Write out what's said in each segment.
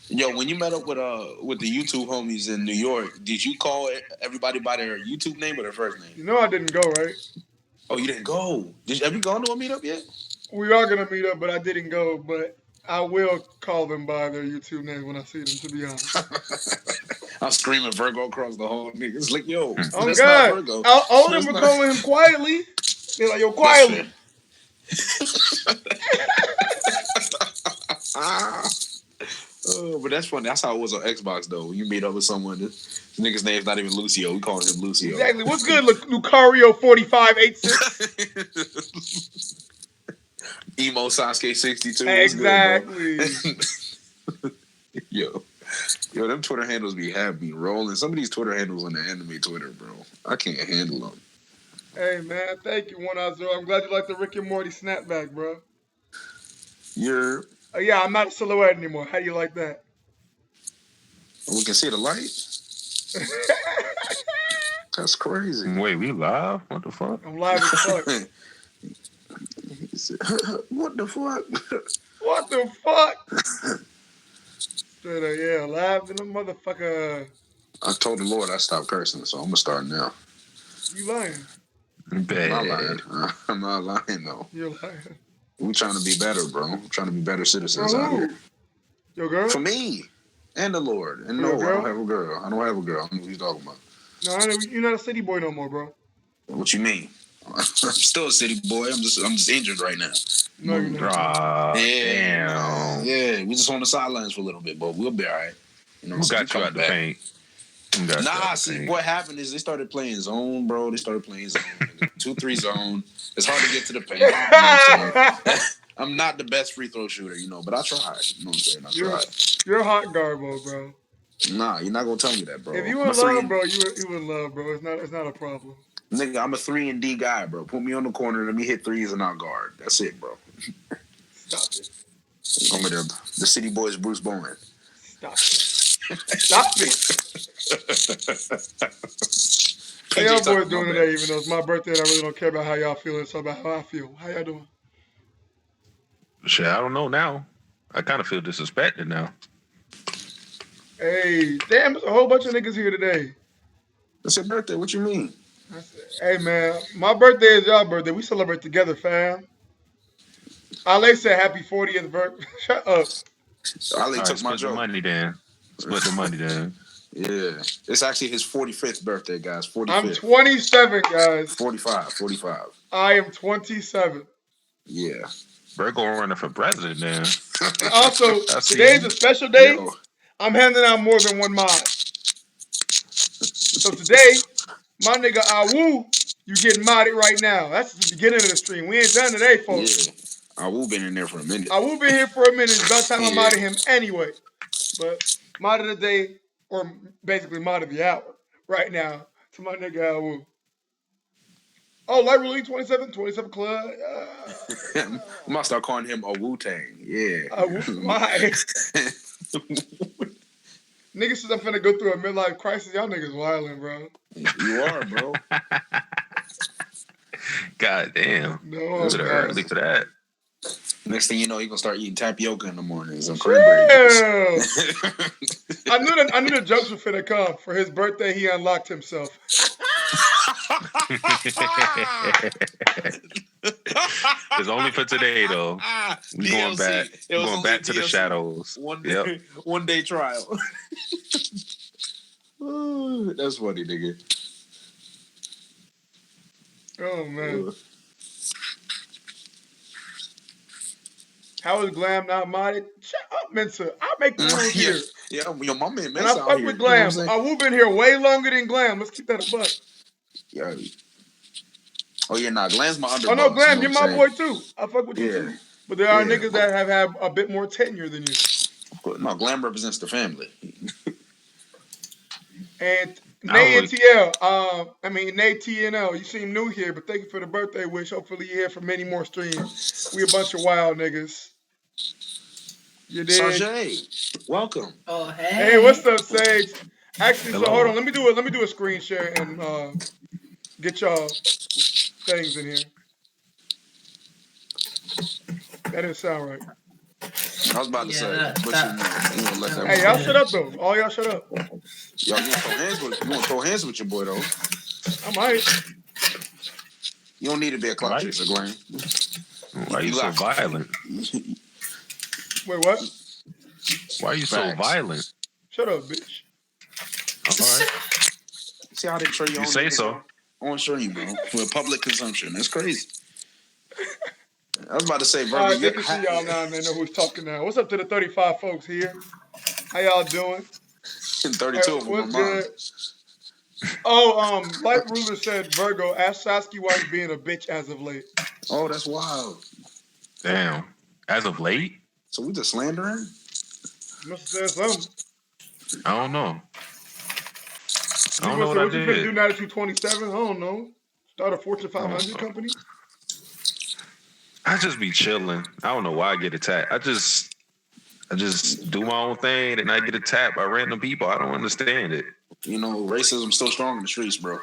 Yo, when you met up with the YouTube homies in New York, did you call everybody by their YouTube name or their first name? You know I didn't go, right? Oh, you didn't go. Have you gone to a meetup yet? We are gonna meet up, but I didn't go. But I will call them by their YouTube names when I see them. To be honest. I'm screaming Vergo across the whole nigga. It's like, yo, Oh that's not God! Vergo. All of them That's were not. calling him quietly. They're like, "Yo, That's fair. quietly." Ah. But that's funny. That's how it was on Xbox though. When you meet up with someone, this nigga's name's not even Lucio. We calling him Lucio. Exactly. What's good, Lucario 4586? Emo Sasuke 62. What's good, bro? Exactly. Yo, yo, them Twitter handles have me rolling. Some of these Twitter handles on the anime Twitter, bro. I can't handle them. Hey man, thank you, 1-0. I'm glad you like the Rick and Morty snapback, bro. You're. Oh yeah, I'm not a silhouette anymore. How do you like that? We can see the light. That's crazy. Wait, we live? What the fuck? I'm live as fuck. What the fuck? What the fuck? Straight up, yeah, live in the motherfucker. I told the Lord I stopped cursing, so I'm gonna start now. You lying? I'm not lying. Bad. I'm not lying though. You're lying. We trying to be better, bro. I'm trying to be better For citizens out here. who? Your girl? For me and the Lord. And For no, your I don't girl? have a girl. I don't have a girl. I know what you talking about. No, I know you're not a city boy no more, bro. What you mean? I'm still a city boy. I'm just injured right now. No, you're not. Yeah, Damn. yeah. We just on the sidelines for a little bit, but we'll be all right. You know, Who so we got you coming out the back. paint? Who got you out Nah, the see, paint? what happened is they started playing zone, bro. They started playing zone, 2-3 zone. It's hard to get to the paint. You know what I'm saying? I'm not the best free throw shooter, but I tried. You know what I'm saying? I you're tried. you're hot garbo, bro. Nah, you're not gonna tell me that, If bro. you I'm a in three love, and bro, you in love, bro. It's not a problem. nigga. I'm a 3-and-D guy, bro. Put me on the corner, let me hit threes and I'll guard. That's it, bro. Stop it. I'm the city boys, Bruce Bowen. Stop it. Stop it. How y'all PJ boys Tucker, my doing bad. today? Even though it's my birthday and I really don't care about how y'all feel, it's about how I feel. How y'all doing? Shit, I don't know now. I kind of feel disrespected now. Hey, damn, there's a whole bunch of niggas here today. It's your birthday. What you mean? I said, hey man, my birthday is y'all birthday. We celebrate together, fam. Ale said happy 40th birthday. Shut up. Ali All right, took my split the joke. money then. Split the money then. Yeah. It's actually his 45th birthday, guys. I'm 45th. 27, guys. 45. 45. I am 27. Yeah. Vergo running for president then. And also, I see today's him. a special day. Yo. I'm handing out more than one mod. So today, my nigga Awu, you getting modded right now. That's the beginning of the stream. We ain't done today, folks. Yeah. I will been in there for a minute. Awu been here for a minute. It's about time I Yeah. modded him anyway. But mod of the day, or basically mod of the hour, right now to my nigga Awu. Oh, Light Relief 27, 27 Club. I'm gonna start calling him a Wu-Tang. Yeah. Why? Niggas says I'm finna go through a midlife crisis. Y'all niggas wildin', bro. You are, bro. God damn. No, It's I'm early not. for that. Next thing you know, you're gonna start eating tapioca in the mornings and Chill. cranberry juice. I knew the jokes were finna come. For his birthday, he unlocked himself. It's only for today though. We going back. DLC. It We was going only back to the DLC. shadows. Yep. One day trial. That's funny, nigga. Oh man. How is Glam not modded? Shut up, Mensa. I make the rules Yeah, here. yeah. Yo, my man, And Mess I out fuck here. with You know what I'm Glam. saying? I will been here way longer than Glam. Let's keep that a buck. Yeah. Oh yeah, nah. Glenn's my Oh no, underboss. You Glam, know you're what my I'm boy saying? too. I fuck with you Yeah, too. But there are yeah. niggas that have had a bit more tenure than you. No, Glenn represents the family. And I Nay would. NTL, Nay TNL, you seem new here, but thank you for the birthday wish. Hopefully you're here for many more streams. We a bunch of wild niggas. You dig? Sanjay, welcome. Oh, Hey, what's hey. up, Sage? Actually, so hold on, Hello. let me do a screen share and get y'all things in here. That didn't sound right. I was about to say, but you gonna let that. Hey, y'all shut up though. All y'all shut up. Y'all gonna throw hands with your boy though. I might. You don't need to be a clock chaser, Glenn. Why are you so violent? Wait, what? Why are you so violent? Shut up, bitch. All right. See how they trade you You say so. On stream, bro. For public consumption. That's crazy. I was about to say, Vergo. All right, good to see y'all now, and they know who's talking now. What's up to the 35 folks here? How y'all doing? 32 of them what's are mine. good? Oh, Light Ruler said, Vergo, ask Sasky why he's being a bitch as of late. Oh, that's wild. Damn. As of late? So we just slandering? You must have said something. I don't know. I don't You know what what I you finna do did. now that you're 27? I don't know. Start a Fortune 500 company? I just be chilling. I don't know why I get attacked. I just do my own thing and I get attacked by random people. I don't understand it. You know, racism's still strong in the streets, bro.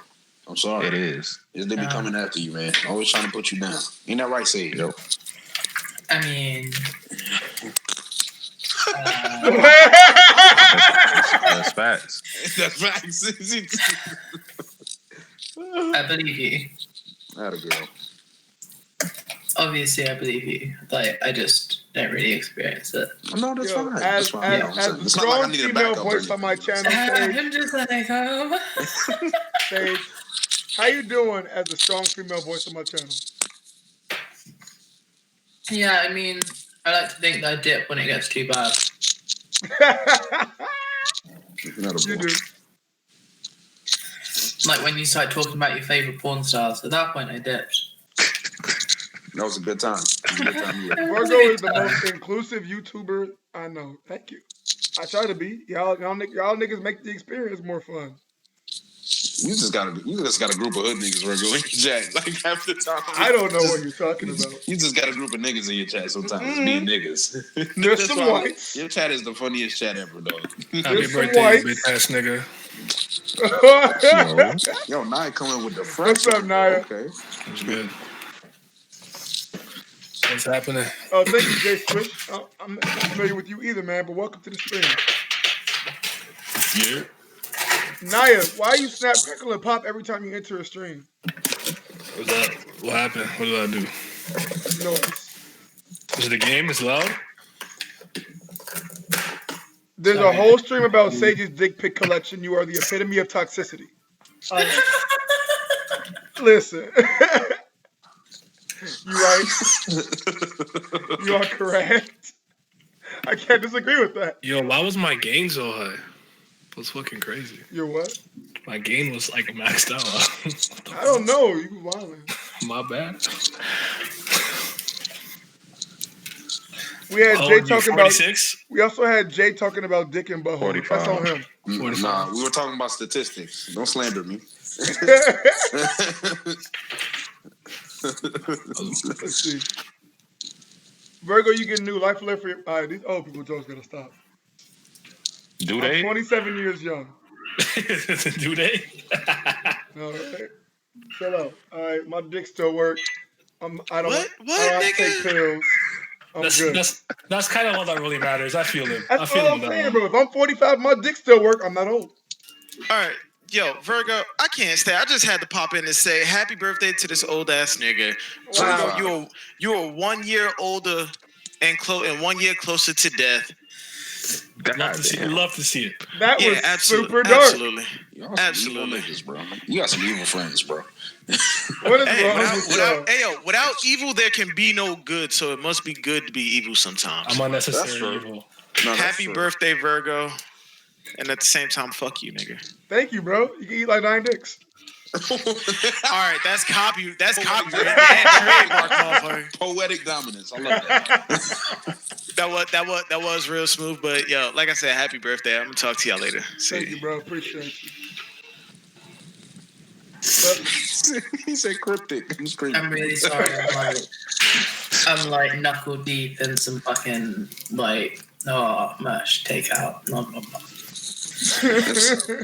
I'm sorry. It is. They be coming after you, man. Always trying to put you down. Ain't that right, Sage? Yep. I mean, That's facts. That's facts. I believe you. That a girl. Obviously, I believe you. Like, I just don't really experience it. No, that's fine. As the strong female voice on my channel, Sage. I'm just letting go. Sage, how you doing as a strong female voice on my channel? Yeah, I mean, I like to think that I dip when it gets too bad. You do. Like when you start talking about your favorite porn stars, at that point I dipped. That was a good time. Vergo is the most inclusive YouTuber I know. Thank you. I try to be. Y'all niggas make the experience more fun. You just got a group of hood niggas, Vergo, in your chat. Like half the time. I don't know what you're talking about. You just got a group of niggas in your chat sometimes. Being niggas. There's some whites. Your chat is the funniest chat ever, dog. Happy birthday, bitch ass nigga. Yo, Naya coming with the French. What's up, Naya? Okay. What's good? What's happening? Oh, thank you, Jay Swish. I'm not familiar with you either, man, but welcome to the stream. Yeah. Naya, why you snap, crackle, and pop every time you enter a stream? What's up? What happened? What did I do? Noise. Is it the game? It's loud? There's a whole stream about Sage's dick pic collection. You are the epitome of toxicity. Listen. You right. You are correct. I can't disagree with that. Yo, why was my gain so high? That's fucking crazy. Your what? My gain was like maxed out. I don't know. You were wilding. My bad. We had Jay talking 46? about. We also had Jay talking about dick and butthole. 45. That's on him. 45. Nah, we were talking about statistics. Don't slander me. Let's see. Vergo, you get a new life alert for your. All right, these old people jokes gotta stop. Do I'm they? 27 years young. Do they? All right. Shut up. All right, my dick still works. I don't take pills. I'm good. That's kind of all that really matters. I feel it. That's all I'm saying, bro. If I'm 45, my dick still work. I'm not old. All right. Yo, Vergo, I can't stay. I just had to pop in and say happy birthday to this old ass nigga. Wow. Vergo, you are 1 year older and 1 year closer to death. Love to see it. That was super dark. Absolutely. Absolutely. Niggas, bro. You got some evil friends, bro. What is wrong with y'all? Without evil, there can be no good. So it must be good to be evil sometimes. I'm unnecessary evil. No, happy birthday, Vergo. And at the same time, fuck you, nigga. Thank you, bro. You can eat like 9 dicks. All right, that's copy. That's copyright and trademark, motherfucker. Poetic dominance. I love that. That was real smooth. But yo, like I said, happy birthday. I'm gonna talk to y'all later. See Thank you, bro. Appreciate you. He said cryptic. I'm really sorry. I'm like knuckle deep in some fucking merch takeout.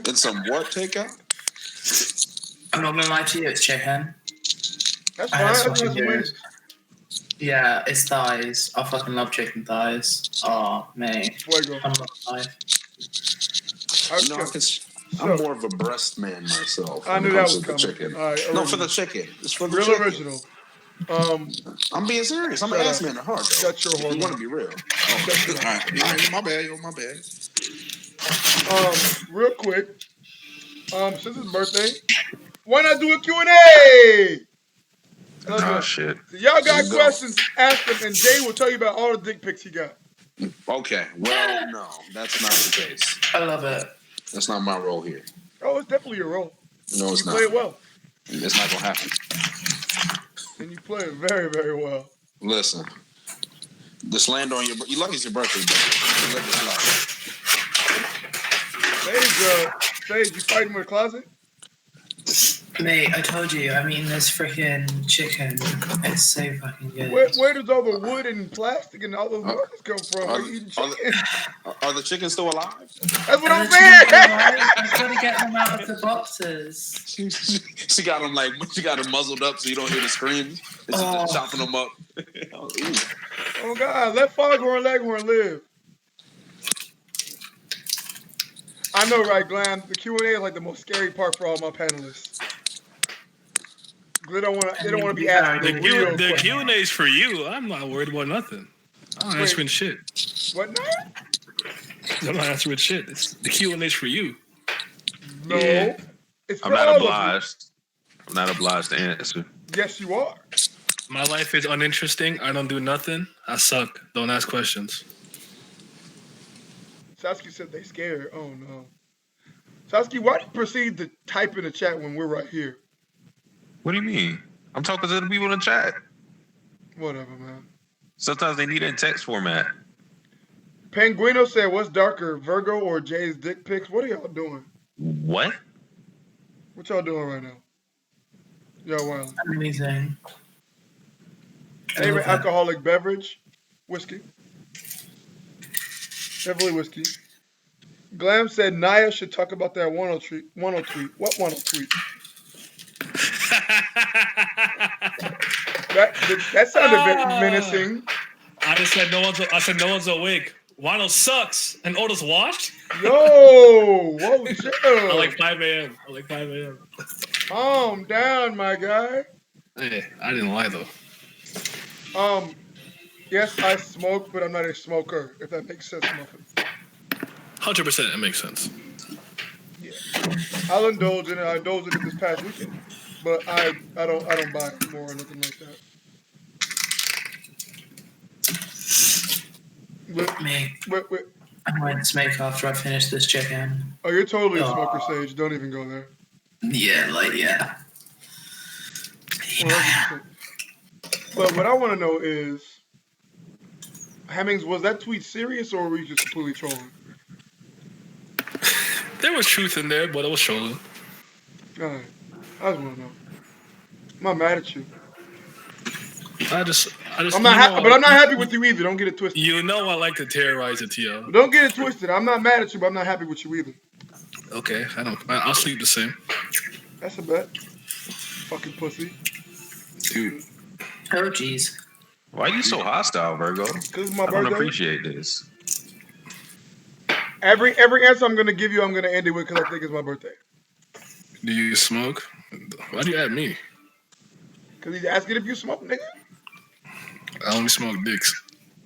It's some what takeout? I'm not gonna lie to you, it's chicken. That's I had fine. some That's wings. Yeah, it's thighs. I fucking love chicken thighs. Oh, mate. Fuego. I'm not thighs. You know, Okay. I'm So more of a breast man myself I when knew it that comes was to the coming. chicken. All right, No, for the original. chicken. It's for the Real chicken. original. I'm being serious. I'm Shut an ass up. man at heart, though. Shut your If you whore want mouth. to be real. Shut your All right, my bad, yo, my bad. Real quick. Since his birthday, why not do a Q&A? Let's Oh go. shit. So y'all Here got we go. questions, ask them, and Jay will tell you about all the dick pics he got. Okay, well, no, that's not the case. I love it. That's not my role here. Oh, it's definitely your role. No, it's You not. play it well. It's not gonna happen. And you play it very, very well. Listen, the slander on your you lucky it's your birthday, but you let this slide. Sage, you fighting with a closet? Mate, I told you, I'm eating this freaking chicken. It's so fucking good. Where does all the wood and plastic and all those markers come from? Are you eating chicken? Are the chickens still alive? That's what I'm And the saying. chickens are alive. I've got to get them out of the boxes. She got them muzzled up so you don't hear the screams. And she's just chopping them up. Ooh. Oh God, let Foghorn Leghorn live. I know, right, Glam? The Q&A is like the most scary part for all my panelists. They don't want to be asked the real The question. Q&A is for you. I'm not worried about nothing. I'm not answering shit. What now? I'm not answering shit. The Q&A is for you. No, Yeah. it's for I'm not all obliged. I'm not obliged to answer. of you. Yes, you are. My life is uninteresting. I don't do nothing. I suck. Don't ask questions. Sasuke said they scared. Oh no. Sasuke, why do you proceed to type in the chat when we're right here? What do you mean? I'm talking to the people in the chat. Whatever, man. Sometimes they need it in text format. Penguino said, what's darker, Vergo or Jay's dick pics? What are y'all doing? What? What y'all doing right now? Y'all wild. Amazing. Favorite alcoholic beverage? Whiskey. Definitely whiskey. Glam said Naya should talk about that 102 tweet. What 102 tweet? That sounded very menacing. I just said no one's awake. Wano sucks and Otis washed. Yo, whoa, chill. I like 5 a.m. Calm down, my guy. Hey, I didn't lie though. Yes, I smoke, but I'm not a smoker. If that makes sense, Muffin. 100%, it makes sense. Yeah, I'll indulge in it. I indulged in it this past weekend, but I don't buy it more or nothing like that. Me. Wait. I'm going to smoke after I finish this chicken. Oh, you're totally a smoker, Sage. Don't even go there. Yeah. 100%. But what I want to know is, Hemmings, was that tweet serious or were you just completely trolling? There was truth in there, but it was trolling. All right. I just want to know. I'm not mad at you. I just. I'm not but I'm not happy with you either. Don't get it twisted. You know I like to terrorize the TL. Don't get it twisted. I'm not mad at you, but I'm not happy with you either. Okay, I'll sleep the same. That's a bet. Fucking pussy. Dude. Oh, jeez. Why are you so hostile, Virgo? Because it's my I don't birthday. appreciate this. Every answer I'm gonna give you, I'm gonna end it with because I think it's my birthday. Do you smoke? Why do you add me? Because he's asking if you smoke, nigga. I only smoke dicks.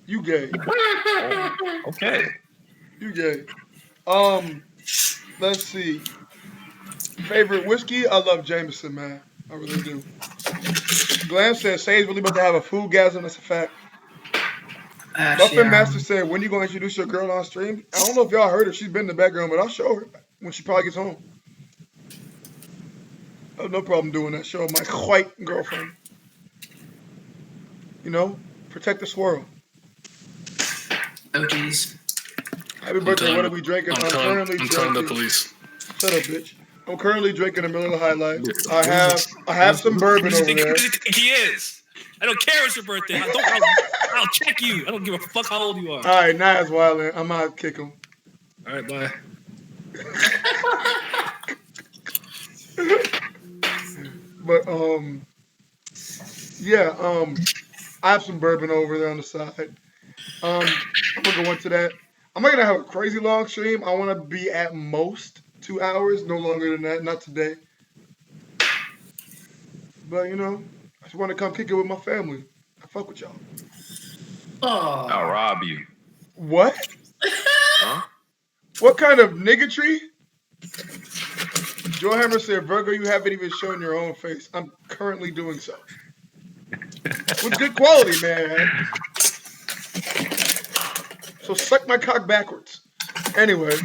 You gay. Oh, okay. You gay. Let's see. Favorite whiskey? I love Jameson, man. I really do. Glam says Sage really about to have a foodgasm. That's a fact. Muffin Master said, when you gonna introduce your girl on stream? I don't know if y'all heard her. She's been in the background, but I'll show her when she probably gets home. I have no problem doing that. Show her my white girlfriend. You know, protect the swirl. Oh, jeez. Happy birthday. What are we drinking? I'm currently I'm telling the drinking. police. Shut up, bitch. I'm currently drinking a Miller High Life. I have some bourbon over there. He is. I don't care it's your birthday. I'll check you. I don't give a fuck how old you are. All right, now it's wildin'. I'm out. Kick him. All right, bye. But yeah, I have some bourbon over there on the side. I'm gonna go into that. I'm not gonna have a crazy long stream. I want to be at most 2 hours, no longer than that. Not today. But you know, I just want to come kick it with my family. I fuck with y'all. I'll Oh. rob you. What? Huh? What kind of niggatry? Joe Hammer said, Virgo, you haven't even shown your own face. I'm currently doing so. With good quality, man. So suck my cock backwards. Anyway.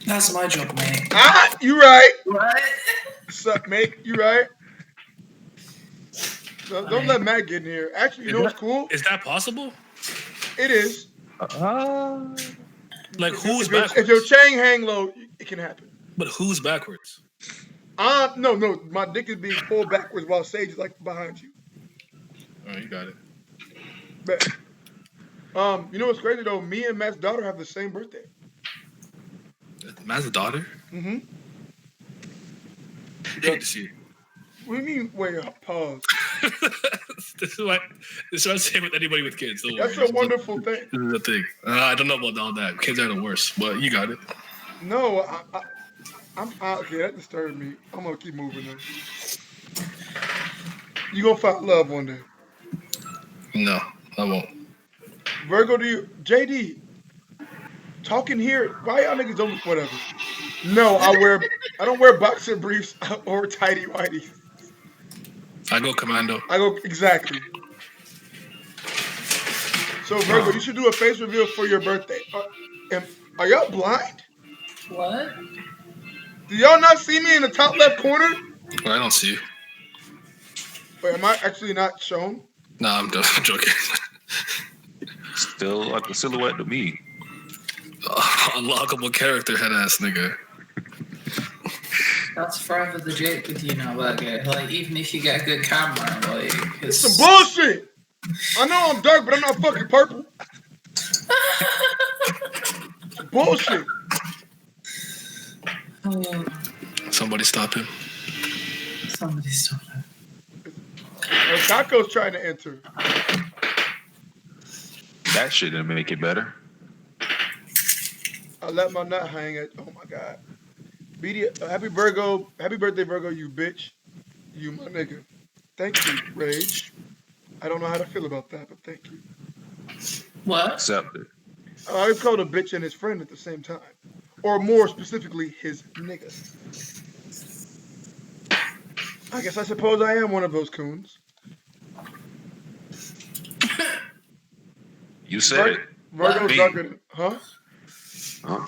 That's my job, mate. Ah, you right. What? Suck, mate. You right. So don't let Matt get in here. Actually, you know what's cool? Is that possible? It is. Like, who's If backwards? your chain hang low, it can happen. But who's backwards? No. My dick is being pulled backwards while Sage is like behind you. Oh, you got it. Bet. You know what's crazy though? Me and Matt's daughter have the same birthday. Matt's a daughter? Mm-hmm. Hate to see it. What do you mean? Wait, pause. This is what I say with anybody with kids. Don't That's worry. a wonderful thing. This is the thing. I don't know about all that. Kids are the worst, but you got it. No, I'm okay. That disturbed me. I'm gonna keep moving though. You gonna find love one day. No, I won't. Virgo, JD, talking here. Why y'all niggas don't whatever? No, I don't wear boxer briefs or tighty whities. I go commando. I go exactly. So Virgo, you should do a face reveal for your birthday. Are y'all blind? What? Do y'all not see me in the top left corner? I don't see you. Wait, am I actually not shown? Nah, I'm joking. Still like a silhouette to me. Unlockable character head ass nigga. That's forever the joke with you now, Vergo. Like, even if you get a good camera, like, it's Some bullshit. I know I'm dark, but I'm not fucking purple. Some bullshit. Oh, Somebody stop him. somebody stop it. Taco's trying to enter. That shit didn't make it better. I let my nut hang at. Oh my god. Happy birthday, Virgo, you bitch. You my nigga. Thank you, Rage. I don't know how to feel about that, but thank you. What? Accept it. I was called a bitch and his friend at the same time. Or more specifically, his nigga. I suppose I am one of those coons. You said it. Virgo's Me. darker than, huh? Huh?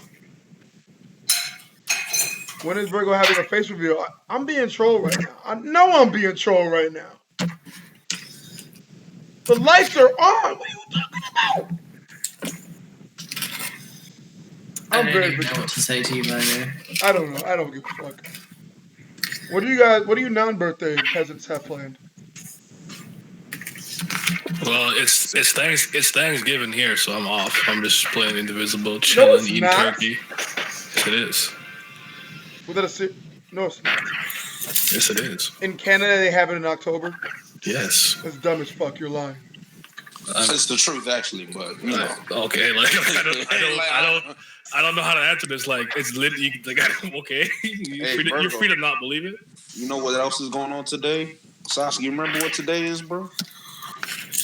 When is Virgo having a face reveal? I'm being trolled right now. I know I'm being trolled right now. The lights are on. What are you talking about? I I'm don't very even know what to say to you, Vergo. I don't know. I don't give a fuck. What do you non-birthday peasants have planned? Well, it's Thanksgiving here, so I'm off. I'm just playing Indivisible, chilling, it's eating not. turkey. Yes, it is. Was that no, it's not. Yes, it is. In Canada, they have it in October. Yes. That's dumb as fuck. You're lying. It's the truth, actually, but you know. Okay, like I don't know how to answer this. Like, it's literally like, okay, you're free to not believe it. You know what else is going on today? Sasha, you remember what today is, bro?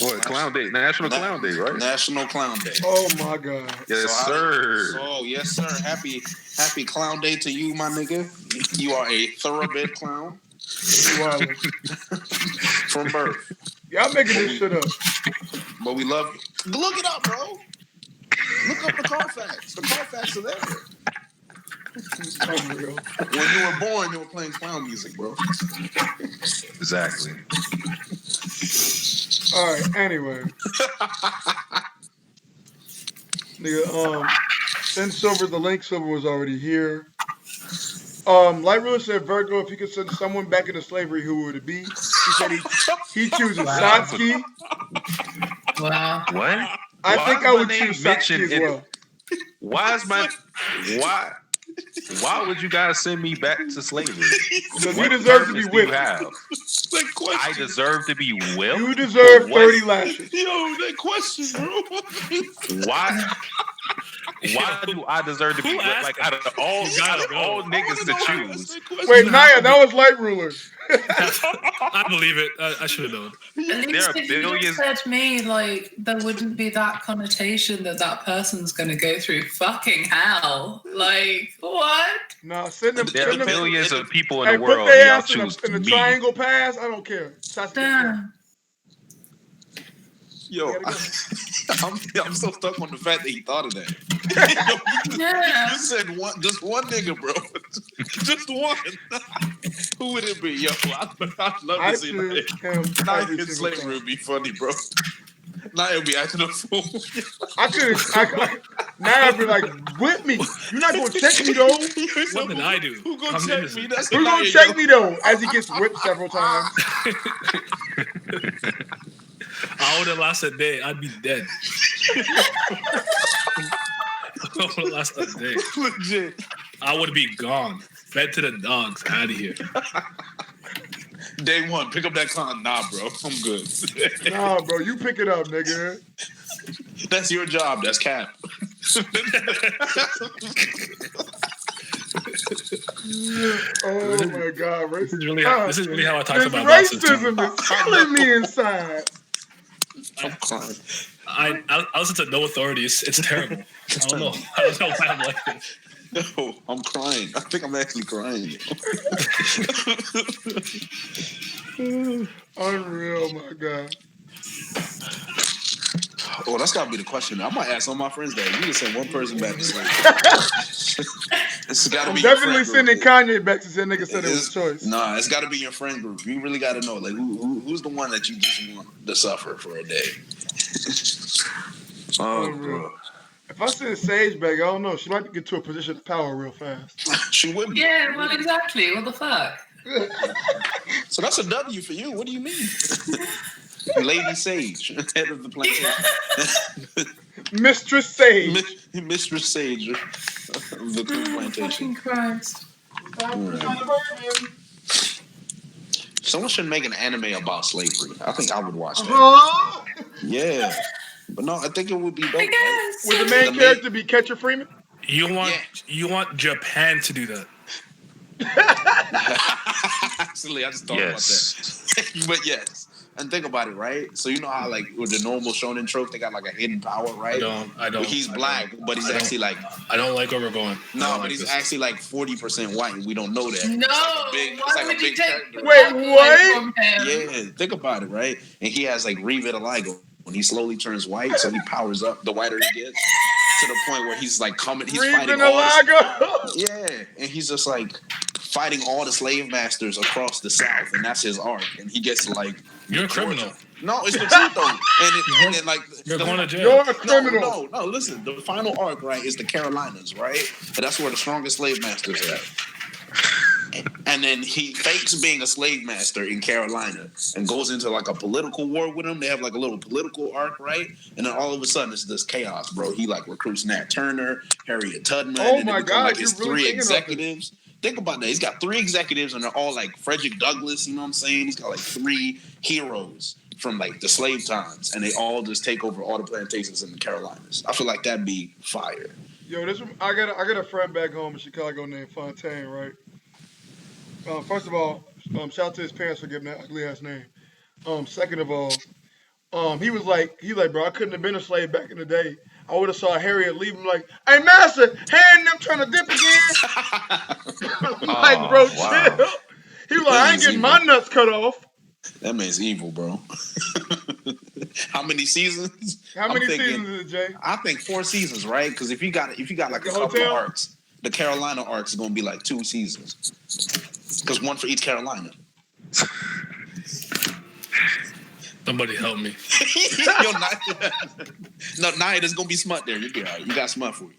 What, Clown Day? National Clown Day, right? National Clown Day. Oh my god. Yes, sir. Yes, sir. Happy Clown Day to you, my nigga. You are a thoroughbred clown. You are. From birth. Y'all making this shit up. But we love you. Look it up, bro. Look up the Carfax. The Carfax are there. Unreal. When you were born, you were playing clown music, bro. Exactly. All right. Anyway, nigga. Send Silver. The link Silver was already here. Light Ruler said, Virgo, if you could send someone back into slavery, who would it be? He said he chooses Wow. Satsuki. Wow. What? I Why think is I my would name choose mentioned Satsuki as in- well. Why is my why? Why would you guys send me back to slavery? Because What you deserve to purpose be do you whipped. have? That question. I deserve to be whipped. You deserve For what? 30 lashes. Yo, that question, bro. Why? Why do I deserve to be Who whipped? asked Like him? out of all niggas to choose. Wait, Naya, that was light rulers. I believe it. I should have known. At There are least if you billions- just said to me, like, there wouldn't be that connotation that person's going to go through fucking hell. Like, what? No, send them. There Send are them. billions of people in Hey, the put world. their Y'all ass choose in the me. triangle pass. I don't care. Damn. Yo, I'm so stuck on the fact that he thought of that. Yeah. You said just one nigga, bro. Just one. Who would it be? Yo, I'd love I to see choose that. him Now every in single slavery time. would be funny, bro. Now it'll be acting a fool. Now I'd be like, whip me. You're not gonna check me though. What did I do? Who gonna I'm check innocent. me? That's Who's gonna check me though? As he gets whipped several times. I would have lasted a day. I'd be dead. I would have lasted a day. Legit. I would be gone. Fed to the dogs. Out of here. Day one, pick up that con. Nah, bro, I'm good. Nah, bro, you pick it up, nigga. That's your job. That's cap. Oh my God, This is racism. really how I talk This about boxing. racism is killing me inside. I'm crying. I listen to No Authority. It's terrible. I don't know. I don't know why I'm like this. No, I'm crying. I think I'm actually crying. Unreal, my God. Oh, that's gotta be the question. I might ask all my friends that. You just send one person back to sleep. It's gotta I'm be your definitely friend sending group. Kanye back since that nigga said it was a choice. Nah, it's gotta be your friend group. You really gotta know, like, who's the one that you just want to suffer for a day. Oh, bro. If I send Sage back, I don't know. She might get to a position of power real fast. She would be. Yeah, well, exactly. What the fuck? So that's a W for you. What do you mean? Lady Sage, head of the plantation. Mistress Sage. Mistress Sage of the plantation. Fucking Christ. Someone should make an anime about slavery. I think I would watch that. Huh? Yeah. But no, I think it would be dope. I Right? guess. Would the main character be Catcher Freeman? You want Japan to do that? Actually, I just thought Yes. about that. But yes. And think about it, right? So you know how, like, with the normal shonen trope, they got like a hidden power, right? I don't. He's black, but he's actually like I don't like where we're going. no, but he's actually like 40% white. We don't know that. No. It's like a big character. Wait, what? Yeah, think about it, right? And he has like revitiligo when he slowly turns white, so he powers up the whiter he gets to the point where he's like he's fighting all this, yeah, and he's just like fighting all the slave masters across the South, and that's his arc. And he gets to like You're a criminal. No, it's the truth though. And then like You're going to jail. You're a criminal. No, listen. The final arc, right, is the Carolinas, right? And that's where the strongest slave masters are at. And then he fakes being a slave master in Carolina and goes into like a political war with them. They have like a little political arc, right? And then all of a sudden it's this chaos, bro. He like recruits Nat Turner, Harriet Tubman, Oh and my they become, God, like his you're really 3 thinking of this. executives. Think about that. He's got 3 executives and they're all like Frederick Douglass, you know what I'm saying? He's got like 3 heroes from like the slave times, and they all just take over all the plantations in the Carolinas. I feel like that'd be fire. Yo, I got a friend back home in Chicago named Fontaine, right? First of all, shout out to his parents for giving that ugly ass name. Second of all, he was like, bro, I couldn't have been a slave back in the day. I would have saw Harriet leave him like, hey master, hand them trying to dip again. Like, bro, wow. chill. He was like, I ain't getting my nuts cut off. That man's evil, bro. How many seasons? How many seasons is it, Jay? I think 4 seasons, right? Because if you got like The a couple hotel? of arcs, the Carolina arcs is gonna be like 2 seasons. Because one for each Carolina. Somebody help me. Yo, Nia, there's gonna be smut there. You'll be all right. You got smut for you.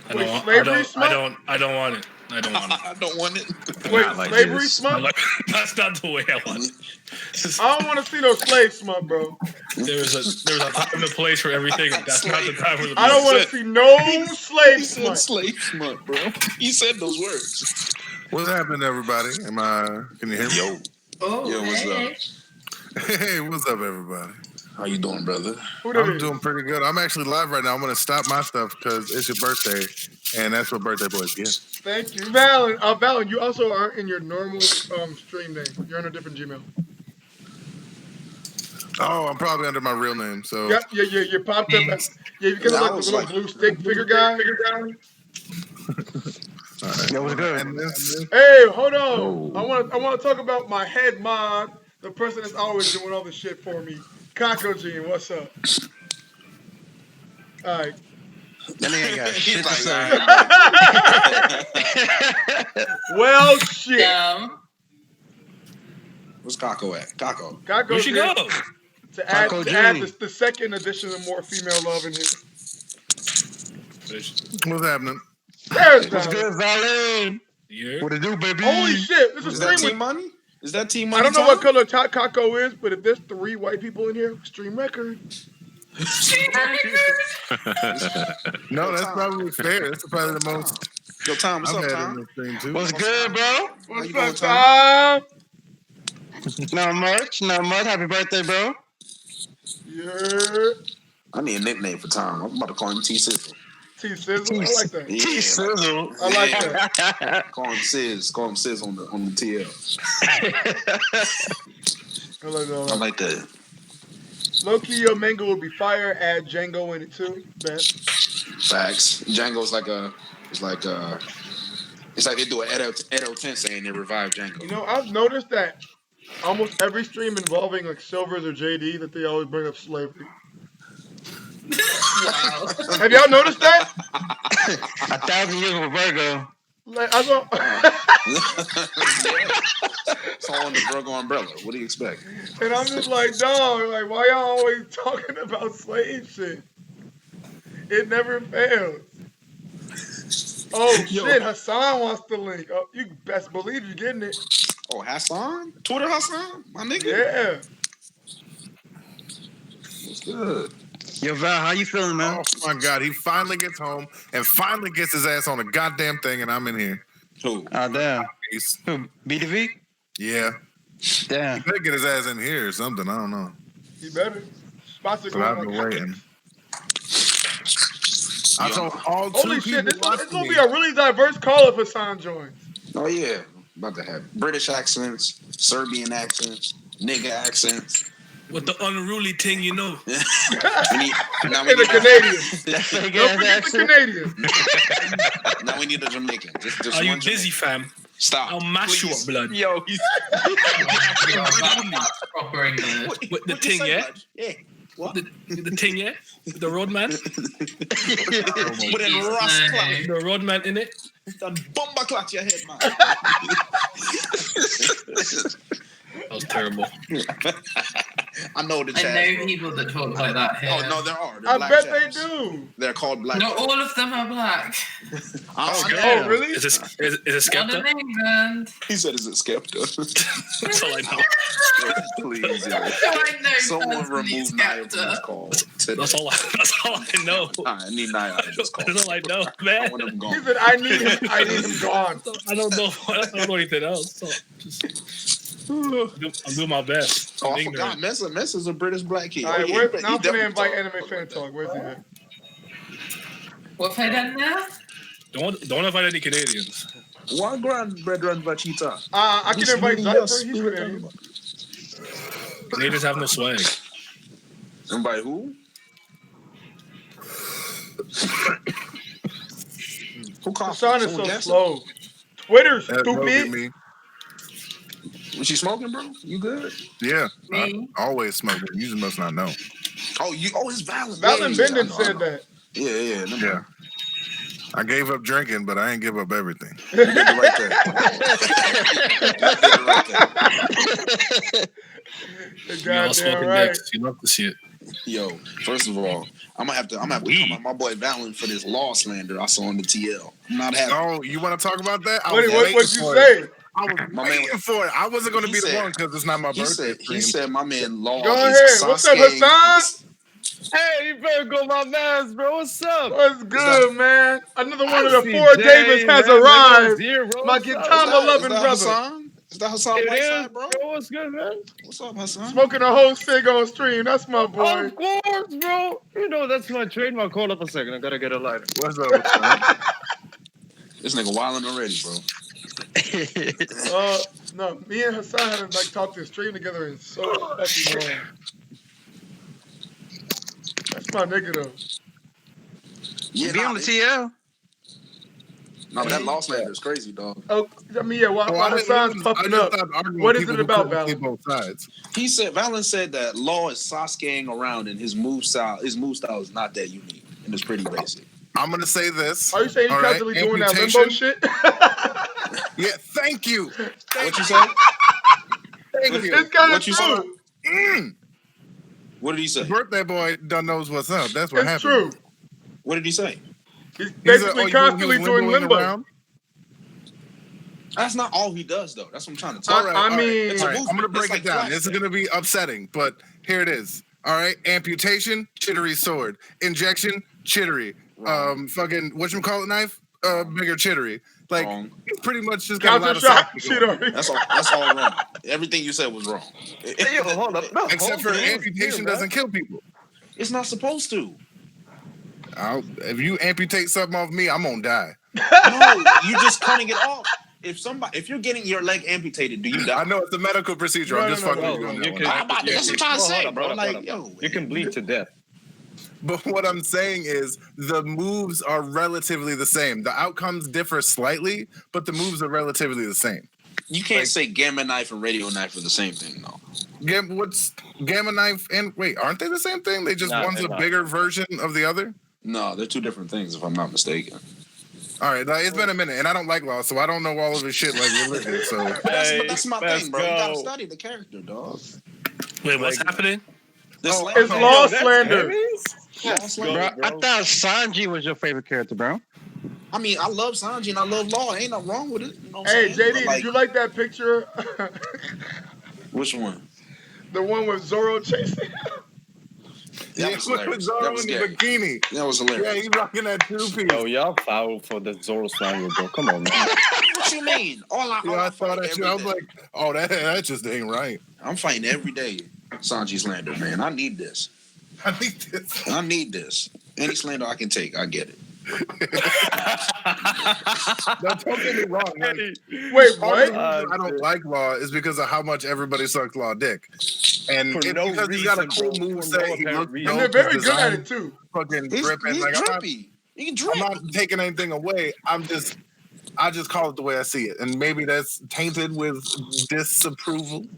I don't slavery smut? I don't want it. I don't want it. I don't want it. Wait, Not like slavery this. smut? That's not the way I want it. I don't want to see no slave smut, bro. There's a time and a place for everything. And that's not the time for the I don't place. want to see no slave He said smut. slave smut, bro. He said those words. What's happening, everybody? Can you hear me? Yo, Oh, Yo, what's hey. up? Hey, what's up, everybody? How you doing, brother? Who that I'm is? doing pretty good. I'm actually live right now. I'm gonna stop my stuff because it's your birthday, and that's what birthday boys get. Thank you, Valen. Valen, you also aren't in your normal stream name. You're on a different Gmail. Oh, I'm probably under my real name. So Yeah, you popped up. You got like the little blue stick figure guy. all right. Yo, what's good? And this, Hey, hold on. I want to talk about my head mod, the person that's always doing all the shit for me. Kako Gene, what's up? All right. That nigga ain't got shit He's to like, say. Well, shit. where's Kako at? Kako. Kako Where she go? to add Kako Gene. the second edition of more female love in here. what's happening? There's What's Valen. good, Valen? Yeah. What it do, baby? Holy shit! This is Is that stream Team with. Money? Is that Team Money? I don't know what color Kako is, but if there's 3 white people in here, stream record. No, that's probably fair. That's probably the most Yo, Tom, what's I've up, had in Tom? this thing too. What's good, bro? What's you doing, up, Tom? Not much. Happy birthday, bro. Yeah. I need a nickname for Tom. I'm about to call him T Sizzle. T Sizzle. I like that. Yeah, Sizzle. I like yeah. that. Call him Sizz. Call him Sizz on the TL. I like that. I like that. Low key, your mango would be fire. Add Django in it too. Bet. Facts. Django's like it's like they do an Edo Tensei and they revive Django. You know, I've noticed that almost every stream involving like Silvers or JD that they always bring up slavery. Wow. Have y'all noticed that? 1,000 years with Vergo. Like I saw. It's all under the Vergo umbrella. What do you expect? And I'm just like, dog, like, why y'all always talking about slave shit? It never fails. Oh, shit, Hassan wants the link. Oh, you best believe you're getting it. Oh, Hassan? Twitter Hassan? My nigga? Yeah. What's good? Yo, Val, how you feeling, man? Oh my God, he finally gets home and finally gets his ass on a goddamn thing, and I'm in here. Who? Oh, damn. He's, Who, B2V? yeah, he Damn. better get his ass in here or something. I don't know. He better. Spots are But I've going been like waiting. I told all two holy shit, people it's gonna be a really diverse call if Hassan joins. Oh, yeah. About to have British accents, Serbian accents, nigga accents. With the unruly thing, you know. we need, And a Canadian. That's fake Don't ass forget the accent. Canadian. now we need a Jamaican. Just Are you one busy, Jamaican. fam? Stop. I'll mash you up, please. blood. Yo, he's Proper English. With the thing, yeah? Yeah. What? The thing, yeah? With the roadman? With a Ross clock. The roadman in it? Done bomber clock your head, man. That was terrible. I know the I chat. know people that talk like that here. Oh no, there are. They're I black bet chats. they do. They're called black. Not chats. all of them are black. Oh, Oh, really? Is it Not in Skepta? England. He said, "Is it Skepta?" That's all I know. Please, yo. I know Someone personally remove Naya from this Skepta. call today. That's all I know. I need Naya out of this call. That's all I know, I man. want him He gone. said, I need him gone. I don't know anything else. So just, I'm doing my best. Oh, I'm I ignorant. forgot. Messa's a British black kid. All right, yeah, now I'm definitely gonna invite talk. Anime Fan Talk. Where's he at? What have I done now? Don't invite any Canadians. One grand brethren Vachita. I can invite Zypher. He's Canadian. Canadians have no swag. Invite who? Who called? Hassan is so Someone guessing? slow. Twitter's That's no get stupid. me. Was she smoking, bro? You good? Yeah, I Me? always smoke it. You just must not know. Oh, it's Valen. Valen Yeah, Benden I said know. that. Yeah. Yeah. I gave up drinking, but I ain't give up everything. You did it right there. You did it right there. You're Y'all goddamn smoking right. dicks. You love to see it. Yo, first of all, I'm gonna have to come at my boy Valen for this law slander I saw on the TL. I'm not happy. Oh, you want to talk about that? What'd you say? I was waiting for it. I wasn't going to be the one because it's not my birthday. He said my man Law Go is ahead. What's up, Hassan? Hey, Vergo, my man, bro. What's up? What's good, man? Another one of the four Davis has arrived. My Gitama loving brother. Hassan? Is that Hassan Whiteside, bro? What's good, man? What's up, Hassan? Smoking a whole cig on stream. That's my boy. Of course, bro. You know that's my trademark. Hold up a second. I gotta get a lighter. What's up, Hassan? This nigga wilding already, bro. No, me and Hassan haven't like talked to stream together in so fucking long. That's my nigga though. Yeah, be on the TL. No, that law slander is crazy, dog. Oh, I mean, yeah. While Hassan's puffing up, what is it about, Valen? Both sides. He said Valen said that Law is Sasukeing around, and his move style is not that unique, and it's pretty basic. I'm gonna say this. Are you saying he's constantly doing that limbo shit? Yeah, thank you. What you say? Thank you. It's kind of What you true. What did he say? Birthday boy done knows what's up. That's what It's happened. true. What did he say? He's basically constantly doing limbo. Around? That's not all he does, though. That's what I'm trying to tell you. I'm gonna break it down. This is gonna be upsetting, but here it is. All right, amputation, chittery sword. Injection, chittery. Fucking whatchamacallit knife, bigger chittery. Like he's pretty much just got a lot of chittery. That's all wrong. Everything you said was wrong. Hey, yo, hold up. No, except for amputation doesn't kill people. It's not supposed to. If you amputate something off me, I'm gonna die. No, you just cutting it off. If you're getting your leg amputated, do you die? I know it's a medical procedure. I'm just fucking with you. That's what I'm trying to say, bro. Like, yo, you can bleed to death. But what I'm saying is the moves are relatively the same. The outcomes differ slightly, but the moves are relatively the same. You can't say gamma knife and radio knife are the same thing, though. What's gamma knife and wait, aren't they the same thing? They just one's a bigger version of the other? No, they're two different things, if I'm not mistaken. All right, it's been a minute, and I don't like law, so I don't know all of this shit like religion. So that's my thing, bro. You gotta study the character, dog. Wait, what's happening? It's law slander. Bro, I thought Sanji was your favorite character, bro. I mean, I love Sanji and I love Law. Ain't nothing wrong with it. You know what hey, I'm saying? JD, did you like that picture? Which one? The one with Zoro chasing. That was hilarious. Zoro in the bikini. That was hilarious. Yeah, he's rocking that two-piece. Yo, y'all foul for the Zoro slander, bro. Come on, man. What you mean? I saw that shit. I was like, oh, that just ain't right. I'm fighting every day, Sanji slander, man. I need this. I need this. Any slander I can take, I get it. Now, don't get me wrong. Like, wait, what? I don't like Law is because of how much everybody sucks Law dick, and because he's got a cool move set, he looks and they're very good at it too. Fucking dripping. He's like drippy. I'm not taking anything away. I just call it the way I see it, and maybe that's tainted with disapproval,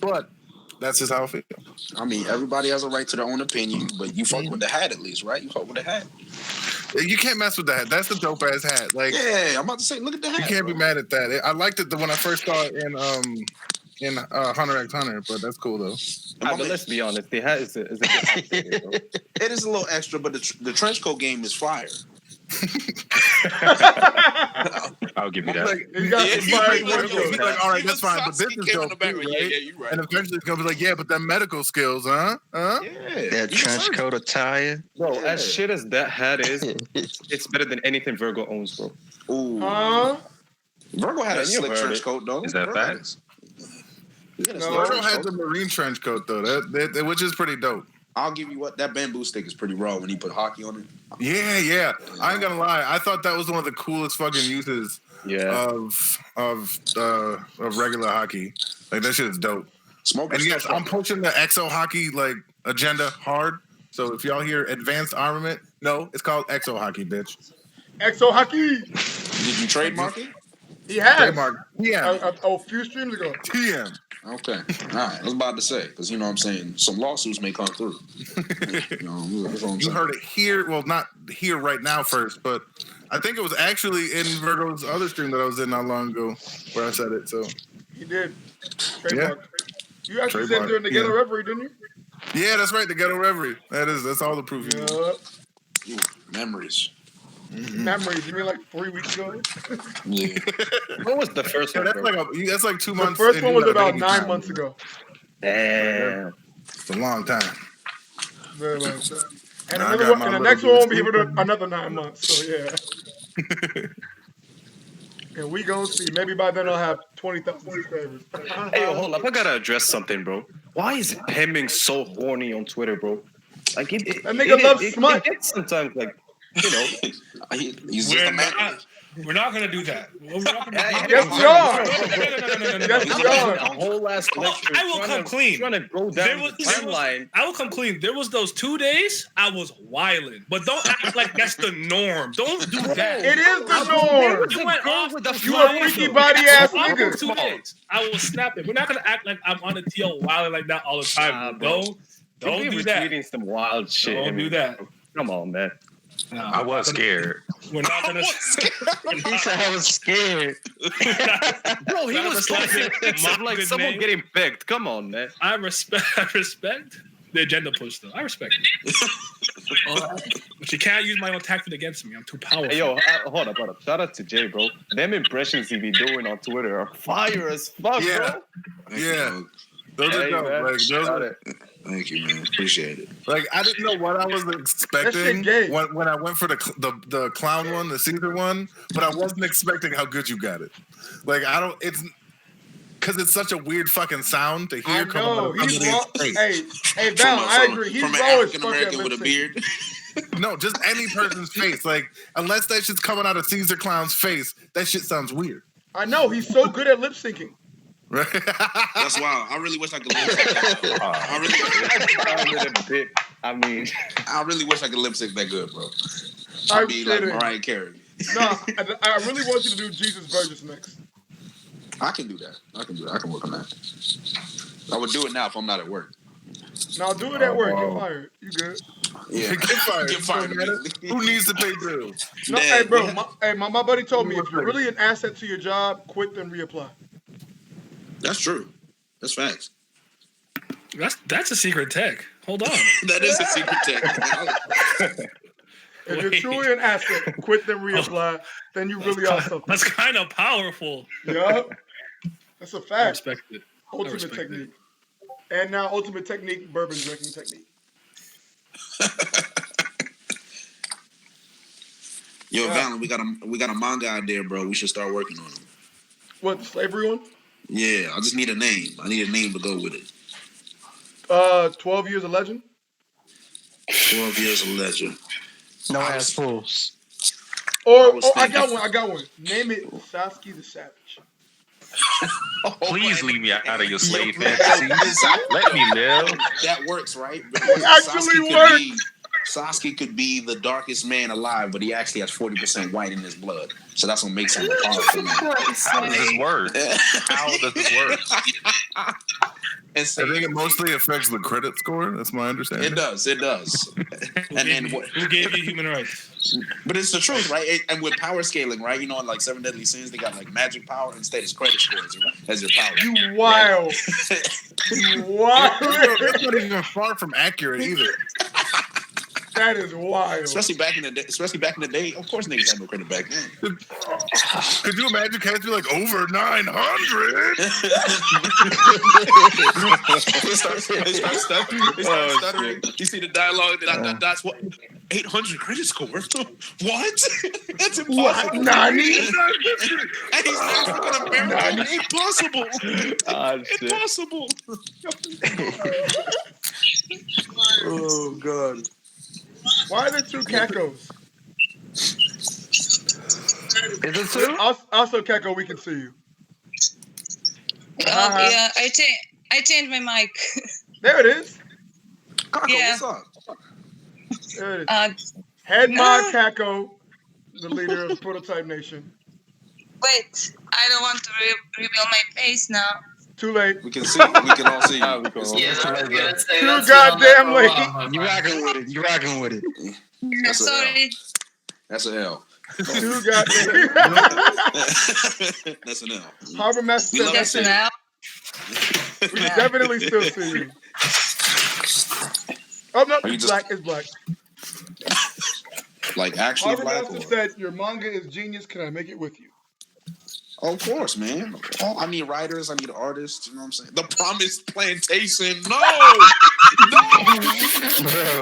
but that's just how I feel. I mean, everybody has a right to their own opinion, but you fuck with the hat at least, right? You fuck with the hat. You can't mess with the hat. That's the dope ass hat. Like, yeah, I'm about to say, look at the hat. You can't be mad at that. I liked it when I first saw it in Hunter x Hunter, but that's cool though. But let's be honest, the hat is a good outfit, bro. It is a little extra, but the trench coat game is fire. I'll give you that. He's like, all right, that's fine, but this is dope too, right? Yeah, you're right. And eventually it's gonna be like, yeah, but that medical skills, huh? Yeah. That trench coat attire. Bro, as shit as that hat is, it's better than anything Vergo owns, bro. Ooh. Vergo had a slick trench coat, though. Is that facts? Vergo had the marine trench coat though, that which is pretty dope. I'll give you what, that bamboo stick is pretty raw when he put hockey on it. Yeah. I ain't gonna lie. I thought that was one of the coolest fucking uses of regular hockey. Like that shit is dope. And yes, I'm pushing the exo hockey like agenda hard. So if y'all hear advanced armament, no, it's called exo hockey, bitch. Exo hockey. Did you trademark it? He has. Trademark. Yeah. A few streams ago. TM. Okay. All right. I was about to say, because you know what I'm saying, some lawsuits may come through. You heard it here. Well, not here right now first, but I think it was actually in Vergo's other stream that I was in not long ago where I said it. So he did. Trademark. Yeah. You actually said during the Ghetto Reverie, didn't you? Yeah, that's right. The Ghetto Reverie. That's all the proof. Yeah. Memories. Memories. You mean like 3 weeks ago? Yeah. What was the first one? That's like 2 months. The first one was about 9 months ago. Damn. It's a long time. Very long time. And I another got one, my and the little next one won't be dude. for another 9 months. So yeah. And we gonna see. Maybe by then I'll have 20,000 subscribers. Hey, yo, hold up. I gotta address something, bro. Why is Hemming so horny on Twitter, bro? Like, that nigga loves smut. It gets sometimes, like, you know. He's just a man. We're not gonna do that. We're not gonna Yes, we are. No. Yes, we are. A whole last lecture. I will come clean. Trying to go down the timeline. I will come clean. There was those 2 days I was wilding, but don't act like that's the norm. Don't do that. It is the norm. You went off with the You a freaky body ass nigga. 2 days. I will snap it. We're not gonna act like I'm on the TL wilding like that all the time. Don't do that. Retweeting some wild shit. Don't do that. Come on, man. No, I was scared. We're not gonna. He said I was scared. Bro, he was posting pictures of like someone getting pegged. Come on, man. I respect the agenda push, though. I respect it. But you can't use my own tactic against me. I'm too powerful. Hey, yo, hold up. Shout out to Jay, bro. Them impressions he be doing on Twitter are fire as fuck, bro. Yeah. Those are dope. Thank you, man. Appreciate it. Like, I didn't know what I was expecting when I went for the clown one, the Caesar one, but I wasn't expecting how good you got it. Like, it's because it's such a weird fucking sound to hear coming out of somebody's face. Hey, Val, I agree. He's from an always African American with a beard. No, just any person's face. Like, unless that shit's coming out of Caesar Clown's face, that shit sounds weird. I know. He's so good at lip syncing. Right. That's wild. I really wish I could lip sync. I really wish I could lip sync that good, bro. I'd be like Mariah Carey. No, I really want you to do Jesus Virgins next. I can do that. I can work on that. I would do it now if I'm not at work. No, do it at work. Get fired. You good? Yeah, get fired. Get fired. Who needs to pay bills? No, hey, bro. My buddy told me if you're really an asset to your job, quit then reapply. That's true. That's facts. That's a secret tech. Hold on. That is a secret tech. If you're truly an asset, quit then reapply. Then you really are something. That's kind of powerful. Yeah, that's a fact. I respect it. Ultimate technique. And now ultimate technique, bourbon drinking technique. Yo, Valen, we got a manga idea, bro. We should start working on it. What, the slavery one? Yeah, I just need a name. I need a name to go with it. 12 Years a Legend? 12 Years a Legend. No ass fools. I got one. Name it Sasuke the Savage. Please leave me out of your slave fantasy. Let me live. That works, right? It actually works. Sasuke could be the darkest man alive, but he actually has 40% white in his blood. So that's what makes him a powerful man. How does this work? How does this work? I think it mostly affects the credit score. That's my understanding. It does. Who gave you human rights? But it's the truth, right? And with power scaling, right? You know, in like 7 Deadly Sins, they got like magic power. Instead, it's credit scores as your power. You wild. You wild. That's not even far from accurate either. That is wild. Especially back in the day. Of course, niggas had no credit back then. Could you imagine cats be like over 900? They start stuttering. You see the dialogue. That's what 800 credit score. What? That's impossible. What? Nani? And he's African American. Impossible. Impossible. Oh God. Why are there 2 Kekos? Is it 2? Also, Keko, we can see you. Yeah, I changed my mic. There it is. Kako, Yeah. what's up? There it is. Head mod Kako, the leader of Prototype Nation. Wait, I don't want to reveal my face now. Too late. We can see. We can all see you. Too goddamn late. You rocking with it. That's Sorry. That's an L. Too goddamn. That's an L. Harbor Master. That's an L. We can definitely still see you. Oh no, Are you it's just black. It's black. like actually Harbor black? Master Or? said, "Your manga is genius. Can I make it with you?" Oh, of course, man. Oh, I need writers. I need artists. You know what I'm saying? The Promised Plantation. No,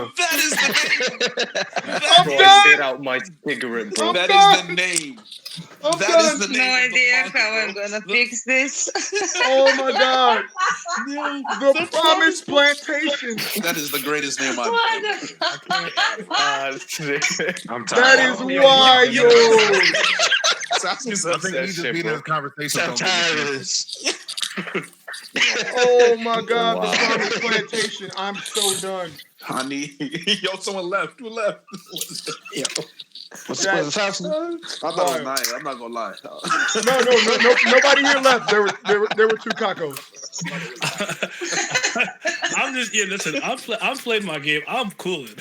that is the name. I'm Bro, I done. set out my cigarette, bro. That done. is the name. I'm That done. is the No name of the idea manga, how bro. I'm gonna fix this. Oh my god. Yo, The Promised Plantation. That is the greatest name I've What ever. the fuck? I'm That tired. is wild. Sasuke's I think he just beat his conversation. I'm tired of this. Oh my god, Wow. The Promised Plantation. I'm so done. I need. Yo, someone left. Who left? Yo. What's That's happening? I thought it was Naya. I'm not gonna lie. No, nobody here left. There were two cacos. I'm just listen. I'm playing my game. I'm cooling.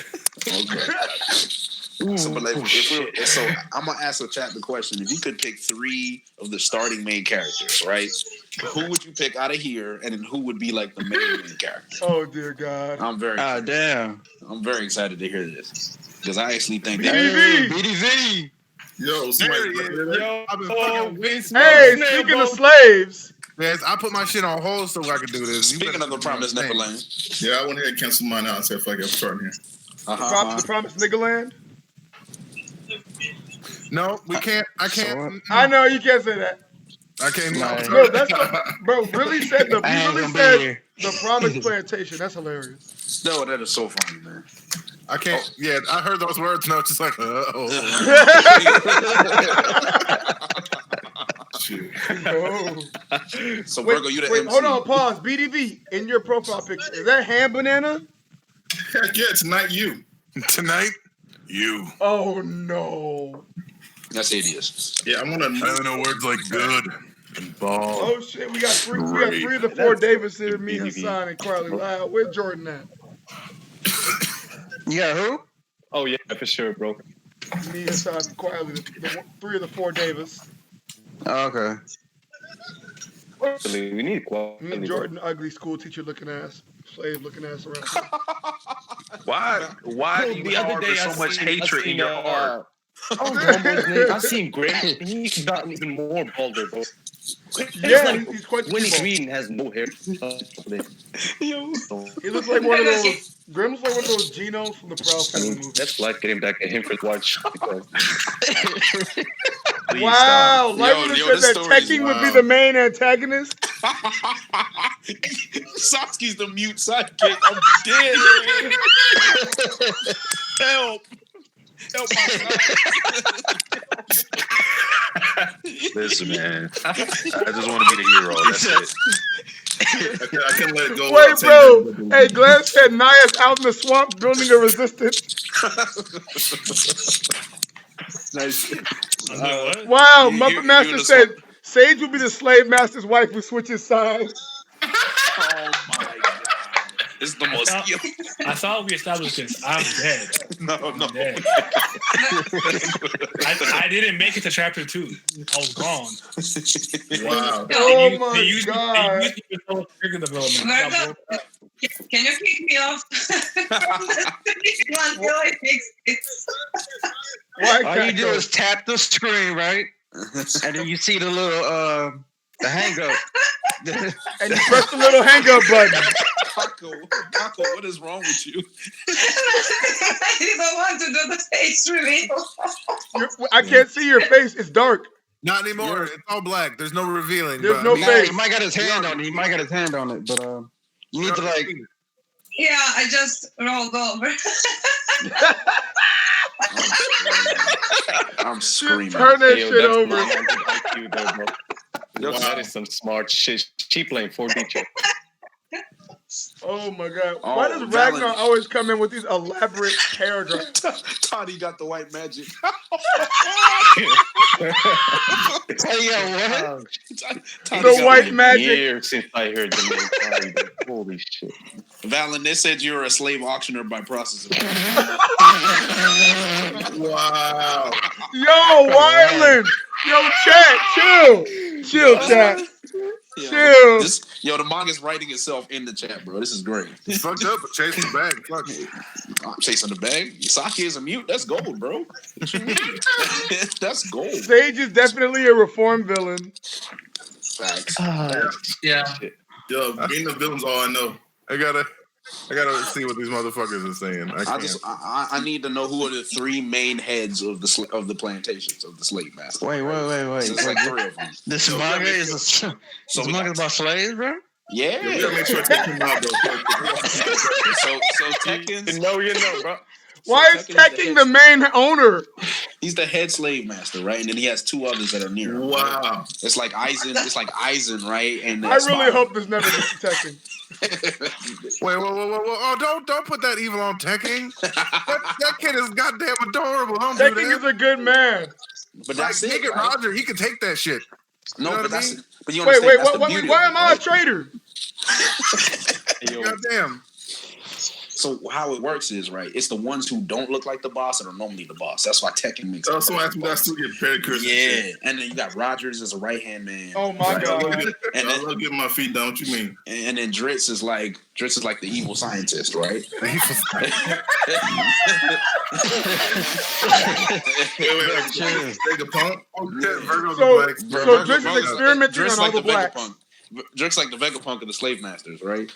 Okay. So, but like, so I'm gonna ask the chat the question: if you could pick 3 of the starting main characters, right? Who would you pick out of here, and then who would be like the main character? Oh dear God. I'm very. Damn. I'm very excited to hear this because I actually think BDV. BDV. Yo, I've been fucking Hey, speaking of slaves. Yes, I put my shit on hold so I could do this. Speaking of the Promised Neverland. Yeah, I went ahead and canceled mine out and said, fuck it, I'm starting here. The Promised Niggaland? No, we can't. I can't. I know you can't say that. I can't. No, that's bro. Really said the Promised Plantation. That's hilarious. No, that is so funny, man. I can't. Yeah, I heard those words. No, just like, oh. So Vergo, you the MC. Hold on, pause. BDV in your profile picture. Is that Ham Banana? Heck yeah, tonight you. Tonight you. Oh no. That's hideous. Yeah, I want to. I don't know words like good and ball. Oh shit, we got three of the 4 Davis here. Me, Hassan, and Carly Loud. Where's Jordan at? You got who? Oh yeah, for sure, bro. Me, Hassan, and Carly. The 3 of the 4 Davis. Oh, okay. We need quality. Me and Jordan, ugly school teacher looking ass, slave looking ass around. Why do you harbor so much hatred in your heart? I seen Grim. He's gotten even more bolder, bro. Yeah, he's quite Winnie small. Green has no hair. He looks like one of those. Grim looks like one of those Genos from the Proud Family movie. That's like getting back at him for watch. Wow, Lightwood said that Tekken would be the main antagonist. Sasuke's the mute sidekick. I'm dead. Help my Listen, man. I just want to be the hero. That's it. I can let it go. Wait, bro. Hey, Glenn said Naya's out in the swamp building a resistance. Nice. Wow, Muppet Master said Sage will be the slave master's wife who switches sides. Oh my god. This is the most. I thought we established this. I'm dead. No. Dead. I didn't make it to chapter 2. I was gone. Wow. Oh my god. They used me for trigger development. Vergo, can you kick me off? Until I fix it. All you do is tap the screen, right? And then you see the little the hang up. And you press the little hang up button. Kako, what is wrong with you? I don't want to do the face reveal. I can't see your face. It's dark. Not anymore. It's all black. There's no revealing. There's no face. He might got his hand on it. He might got his hand on it, but you need to like. Yeah, I just rolled over. I'm screaming. Turn that shit over. That is some smart shit. She playing 4D check. Oh my god. Why does Ragnar always come in with these elaborate paragraphs? Toddy got the white magic. The white magic. Years since I heard the name Toddy. Holy shit. Valen, they said you were a slave auctioneer by process. Wow. Yo, Wyland. Yo, chat, chill, chat. Chill. The manga's writing itself in the chat, bro. This is great. It's fucked up, but chasing the bag. Fuck. I'm chasing the bag. Saki is a mute. That's gold, bro. What you mean? That's gold. Sage is definitely a reformed villain. Facts. Yeah. Yo, being the villain's all I know. I gotta see what these motherfuckers are saying. I need to know who are the three main heads of the plantations of the slave master. Wait. There's like three of them. This manga is about slaves, bro? Yeah. We gotta make sure to take him out, bro. So Tekken's... No, bro. Why is Tekken the main owner? He's the head slave master, right? And then he has two others that are near him. Wow. Right? It's like Aizen, right? And I really hope this never gets to Tekken. Wait. Oh, don't put that evil on Tekken. that kid is goddamn adorable. Don't do Tekken that. is a good man. But that's it, Nigga right? Roger, he can take that shit. No, you know but that's I mean? but you Wait, understand why am I a traitor? Goddamn. So how it works is, right, it's the ones who don't look like the boss that are normally the boss. That's why Tekken makes Oh, so I still get pedicures. Yeah, and then you got Rogers as a right-hand man. Oh my god. And I love getting my feet down. What you mean? And then Dritz is like the evil scientist, right? Wait, Vegapunk? So Dritz is experimenting on all the blacks. Drit's like the Vegapunk of the slave masters, right?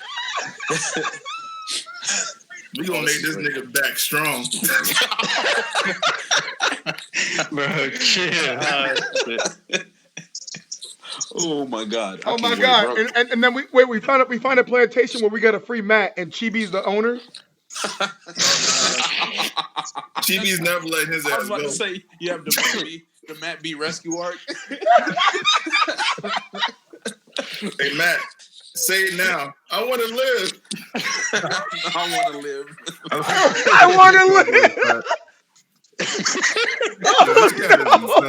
We gonna make this nigga back strong. Bro, chill. Oh my god! Oh my god! And then we find a plantation where we got a free mat and Chibi's the owner. Chibi's never letting his ass go. I was about to say you have the Matt B rescue arc. Hey Matt, say it now. I want to live. I want to live. I want to live.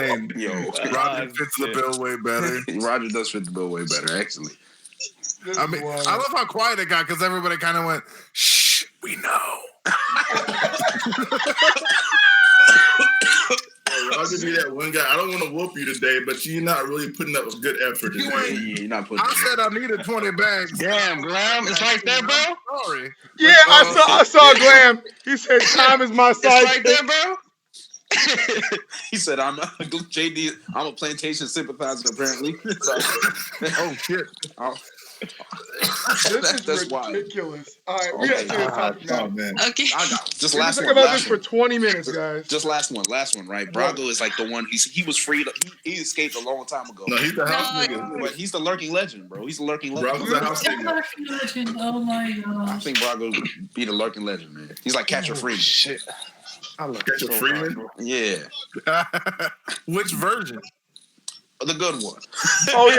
Insane. Yo, Roger fits the bill way better. Roger does fit the bill way better, actually. I mean, I love how quiet it got because everybody kind of went, "Shh, we know." I'll just be that one guy. I don't want to whoop you today, but you're not really putting up a good effort today. You're not putting. I said I needed 20 bags. Damn, Glam, it's like that, bro. Sorry. Yeah, I saw Glam. He said, "Time is my side." It's like that, bro. He said, I'm a plantation sympathizer, apparently. So, oh, shit. This is ridiculous. All right, we got to talk now. Man. Okay. I got just We last can one. talk about this for 20 minutes, guys. Just last one, right? Brago is like the one. He was freed. He escaped a long time ago. No, he's the house nigga. But he's the lurking legend, bro. He's the lurking legend. Brago's the house nigga. Oh my god. I think Brago be the lurking legend, man. He's like Catcher Freeman. Shit. I love Catcher Freeman? Yeah. Which version? The good one. Oh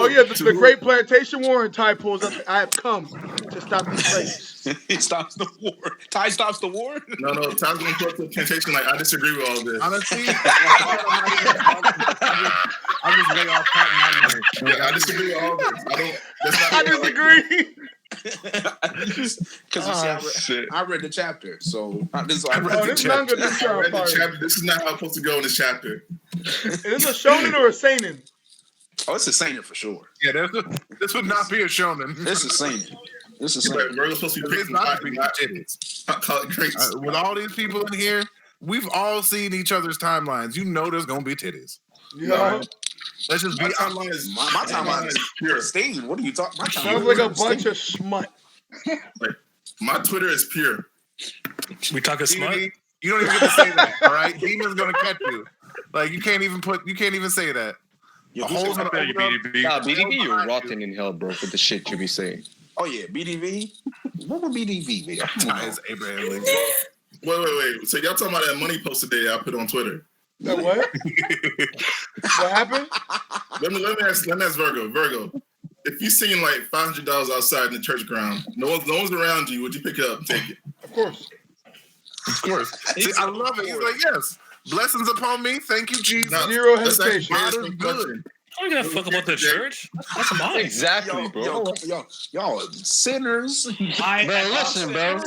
yeah, the Great Plantation War, and Ty pulls up. I have come to stop the slaves. He stops the war. Ty stops the war. No, Ty's gonna put up the plantation. Like I disagree with all this. Honestly, I'm just way off my money. Yeah, I disagree with all this. I disagree. Because I read the chapter, so this manga This is not how it's supposed to go in this chapter. Is this a shonen or a seinen? Oh, it's a seinen for sure. Yeah, this would not be a shonen. This is seinen. This is seinen. We're supposed to be picking titties. With all these people in here, we've all seen each other's timelines. You know there's gonna be titties. Yeah. Let's just be my timeline is my timeline is pure. Stain. What are you talking? My Sounds like a bunch of smut. Like, my Twitter is pure. We talking smut? You don't even get to say that. All right, Demon's gonna catch you. Like you can't even say that. Yo, a hole's gonna open up. Nah, BDV, you're rotten in hell, bro, with the shit you be saying. Oh yeah, BDV. What would BDV be? Is Abraham Lincoln. Wait. So y'all talking about that money post today I put on Twitter? That what? What happened? Let me ask Vergo. Vergo, if you seen like $500 outside in the church ground, no one's around you, would you pick it up and take it? Of course. See, I love it. He's like, yes, blessings upon me. Thank you, Jesus. Now, Zero hesitation. God is good. I don't give a fuck about the church. That's mine. Exactly, bro. Y'all sinners. Listen, bro.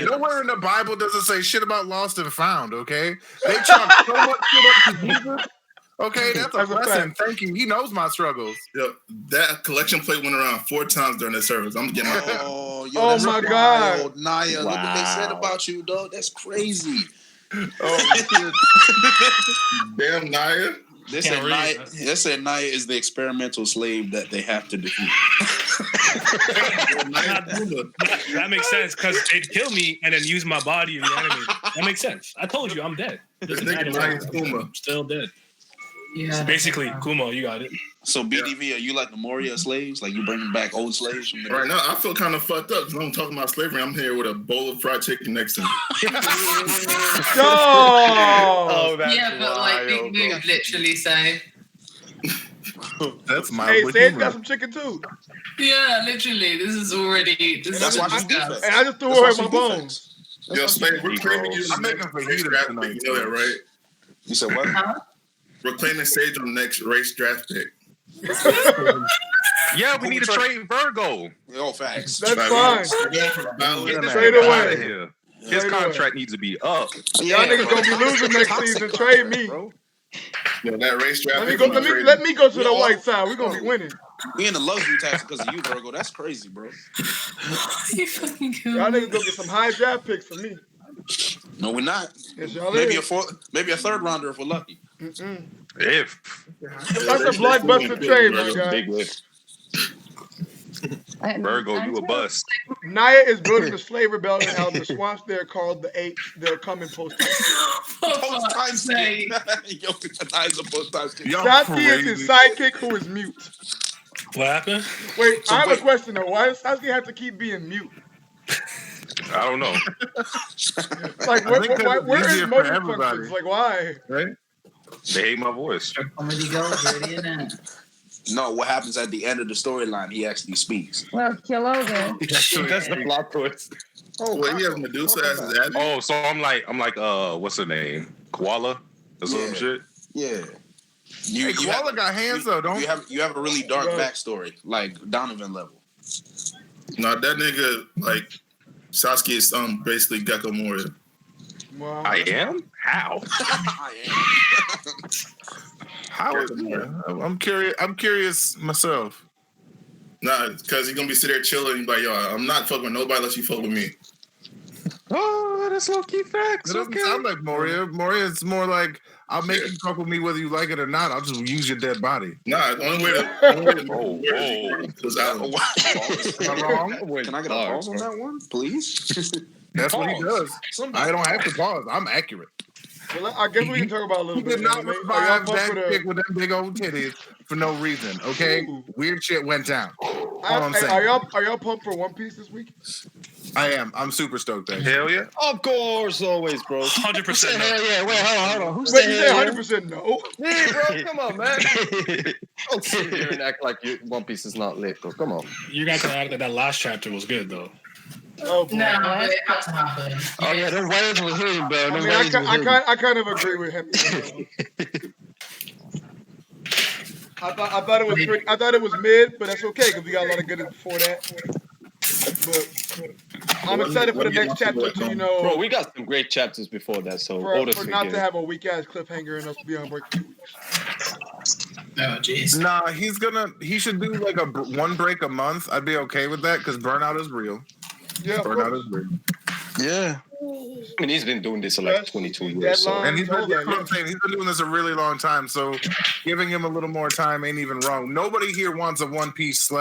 Nowhere in the Bible does it say shit about lost and found, okay? They chalk so much shit up to Jesus. Okay, that's a blessing. Thank you. He knows my struggles. Yo, that collection plate went around 4 times during the service. I'm getting my. Oh my God, Naya! Look what they said about you, dog. That's crazy. Oh shit! Damn, Naya. They said Naya is the experimental slave that they have to defeat. That makes sense because they'd kill me and then use my body to reanimate. That makes sense. I told you I'm dead. I'm still dead. Yeah. So basically, Kumo, you got it. So BDV, are you like the Moria slaves? Like you bringing back old slaves from the right now? I feel kind of fucked up because I'm talking about slavery. I'm here with a bowl of fried chicken next to me. Oh, that's but like Big Move literally saying. That's my. Hey, Sage got some chicken too. Yeah, literally. This is already. That's why she's defense. And I just threw her in my bones. Yo, Slave, we're claiming you. I'm making fajitas tonight. You know that, right? You said what? We're claiming Sage on the next race draft pick. Yeah, we need to trade Vergo. Oh, facts. That's fine. Straight away. His contract needs to be up. Y'all niggas gonna be losing next season. Trade me. Yo, that race draft. Let me go to the white side. We're gonna be winning. We in the luxury tax because of you, Vergo. That's crazy, bro. You fucking cool. Y'all niggas gonna get some high draft picks from me. No, we're not. Yes, y'all maybe is. maybe a third rounder if we're lucky. If. That's a blockbuster trade, my guy. Big lift. Vergo, you a bust. Naya is building a slave rebellion out of the swamps. They're called the Eight. They're coming post-time. Post-time state. Yo, Naya's a post-time state. Sasuke is his sidekick who is mute. What happened? Wait, I have a question though. Why does Sasuke have to keep being mute? I don't know. Like, where is motion functions? Like, why? Right? They hate my voice. No, what happens at the end of the storyline? He actually speaks. Well, kill Logan. That's the plot twist. Oh, well, he has Medusa as his admin. Oh, so I'm like, what's her name? Koala or some shit. Yeah. Koala got hands though, don't you have a really dark backstory, like Donovan level. No, that nigga like Sasuke is basically Gecko Moria. Wow. I am? How? I am. How is it? I'm curious myself. Nah, because he's gonna be sitting there chilling like, yo, I'm not fucking with nobody unless you fuck with me. Oh, that's low key facts. It doesn't sound like Moria. Moria is more like, I'll make you fuck with me whether you like it or not. I'll just use your dead body. Nah, the only way to was Am I wrong? Can I get a pause on that one, please? That's what he does. I don't have to pause. I'm accurate. Well, I guess we can talk about a little He bit. did not revive that chick with them big old titties for no reason. Okay, weird shit went down. All I'm saying. Are y'all pumped for One Piece this week? I am. I'm super stoked. Hell yeah. Of course, always, bro. 100%. Hell yeah. Wait, hold on. Wait, you said 100% no? Yeah, bro. Come on, man. Don't sit here and act like One Piece is not lit, bro. Come on. You guys can act like that last chapter was good, though. Oh, boy. No, it had to happen. Oh yeah, them waves was hitting, bro. I mean, I kind of agree with him. I thought it was pretty, I thought it was mid, but that's okay because we got a lot of good before that. But I'm excited for the next chapter to, Bro, we got some great chapters before that, so for not to have a weak ass cliffhanger and us to be on break 2 weeks. Oh jeez. Nah, he should do like one break a month. I'd be okay with that because burnout is real. Yeah, burnout is real. Yeah. I mean, he's been doing this for like 22 years. So. And he's been doing this a really long time. So giving him a little more time ain't even wrong. Nobody here wants a One Piece /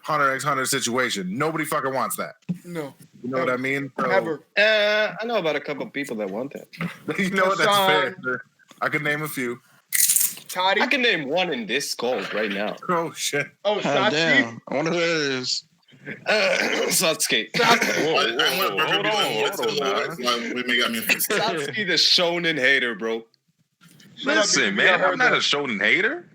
Hunter x Hunter situation. Nobody fucking wants that. No. You know what I mean? So, Ever. I know about a couple of people that want that. You know what? That's fair. I could name a few. Toddy? I can name one in this call right now. Oh, shit. Oh, Sachi? I wonder who that is. Sasuke. Sasuke the shonen hater, bro. Listen, man, I'm not a shonen hater.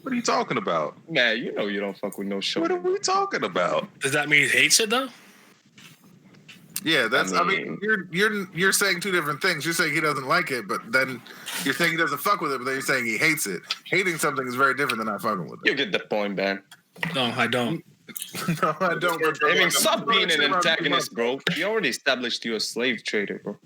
What are you talking about? Man, you know you don't fuck with no shonen. What are we talking about? Does that mean he hates it though? Yeah, that's. I mean, you're saying two different things. You're saying he doesn't like it, but then you're saying he doesn't fuck with it, but then you're saying he hates it. Hating something is very different than not fucking with it. You get the point, man. No, I don't. No, I don't. I mean, stop being an antagonist, bro. You already established you're a slave trader, bro.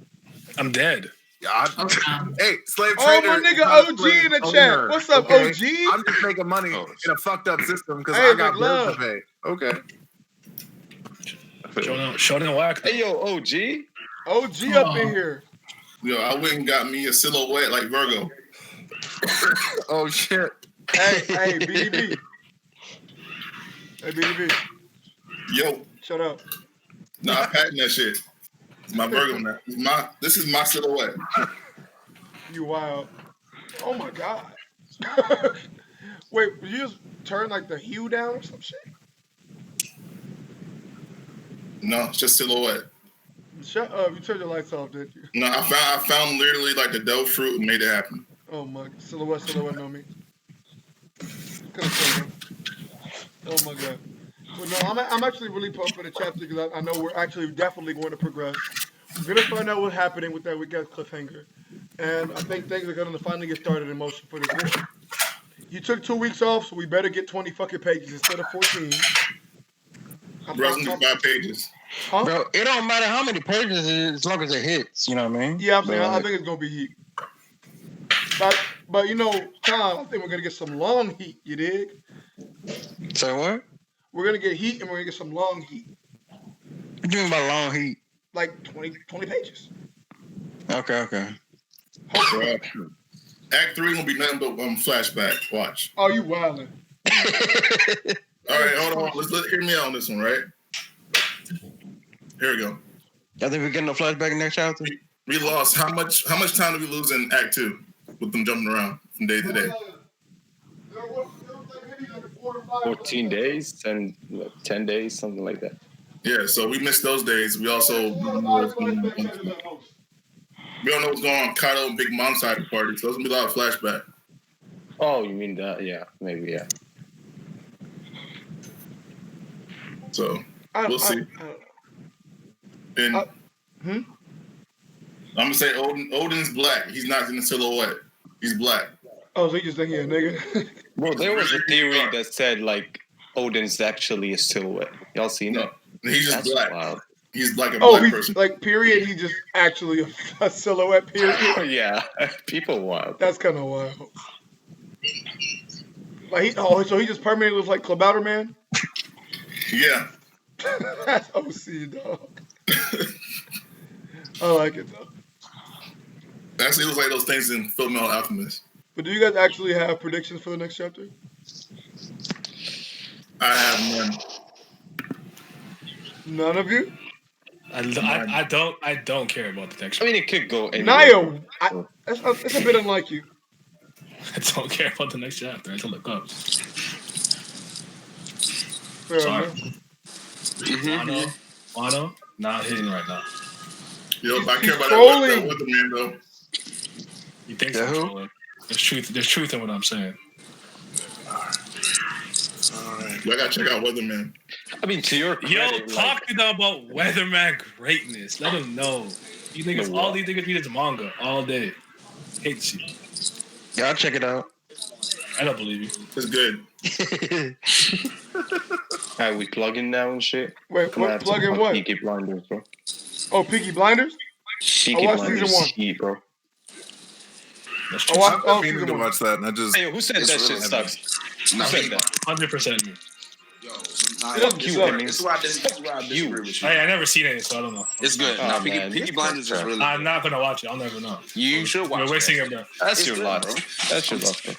I'm dead. Hey, slave Oh, trader. my is nigga not a OG slave in the owner, chat. What's up, okay? OG? I'm just making money in a fucked up system because Hey, I got bills to McLove. pay. Okay. Showing whack. Hey, yo, OG. OG up in here. Yo, I went and got me a silhouette like Vergo. Oh shit. Hey, BDB. Hey, BDB. Yo. Shut up. Nah, I patent that shit. It's my Vergo now. This is my silhouette. You wild. Oh my god. Wait, you just turn like the hue down or some shit? No, it's just silhouette. Shut up. You turned your lights off, didn't you? No, I found literally like the dope fruit and made it happen. Oh my, silhouette no me. Oh my god. But no, I'm actually really pumped for the chapter because I know we're actually definitely going to progress. We're gonna find out what's happening with that weekend cliffhanger, and I think things are gonna finally get started in motion for this war. You took 2 weeks off, so we better get 20 fucking pages instead of 14. Bro, it's 5 pages. Huh? Bro, it don't matter how many pages it is as long as it hits. You know what I mean? Yeah, I'm saying I think it's gonna be heat. But you know, Tom, I think we're gonna get some long heat. You dig? Say what? We're gonna get heat and we're gonna get some long heat. What do you mean by long heat? Like 20 pages. Okay. Bro, Act 3 gonna be nothing but flashback. Watch. Oh, you wildin'. All right, hold on. Let's hear me out on this one, right? Here we go. I think we're getting a flashback next chapter. We lost how much time did we lose in Act 2 with them jumping around from day to day? 14 days and 10 days, something like that. Yeah, so we missed those days. We also we don't know what's going on Kato and Big Mom's side of the party, so there's gonna be a lot of flashback. Oh, you mean that? Yeah, maybe, yeah. So we'll see. And I'm gonna say Odin's black. He's not in the silhouette. He's black. Oh, so you just think he a nigga? Bro, there was a theory that said like Odin's actually a silhouette. Y'all seen that? He's just black. Wild. He's like a black person. Like period. He's just actually a silhouette. Period. Yeah, people wild. That's kind of wild. Like so he just permanently looks like Clubouter Man. Yeah. That's OC, dog. I like it though. Actually, it looks like those things in Full Metal Alchemist. But do you guys actually have predictions for the next chapter? I have none. None of you? I don't care about the next. I mean, it could go anywhere. Nio, it's a bit unlike you. I don't care about the next chapter. I have to look up. Fair Sorry. enough. Wano, not hitting right now. Yo, if I care about trolling. that Weatherman though. You think so? Trolling? There's truth in what I'm saying. Alright. I gotta check out Weatherman. I mean, to your credit, talk to them about Weatherman greatness. Let them know. You niggas, all these niggas read his manga all day. Hates you. Yeah, I'll check it out. I don't believe you. It's good. Alright, we plugging now and shit. Wait, what? Plug in what? Peaky Blinders, bro. Oh, Peaky Blinders? Peaky Blinders heat, bro. I watched I've been meaning to watch that, and I just. Hey, who said that shit sucks? Who said that? 100% me. Fuck you, Hemmings. I never seen it, so I don't know. It's good. Oh, No, man. Peaky Blinders is really I'm good. not gonna watch it. I'll never know. You should watch it. You're wasting your breath. That's It's your good, lot, bro. That's your lot, bro.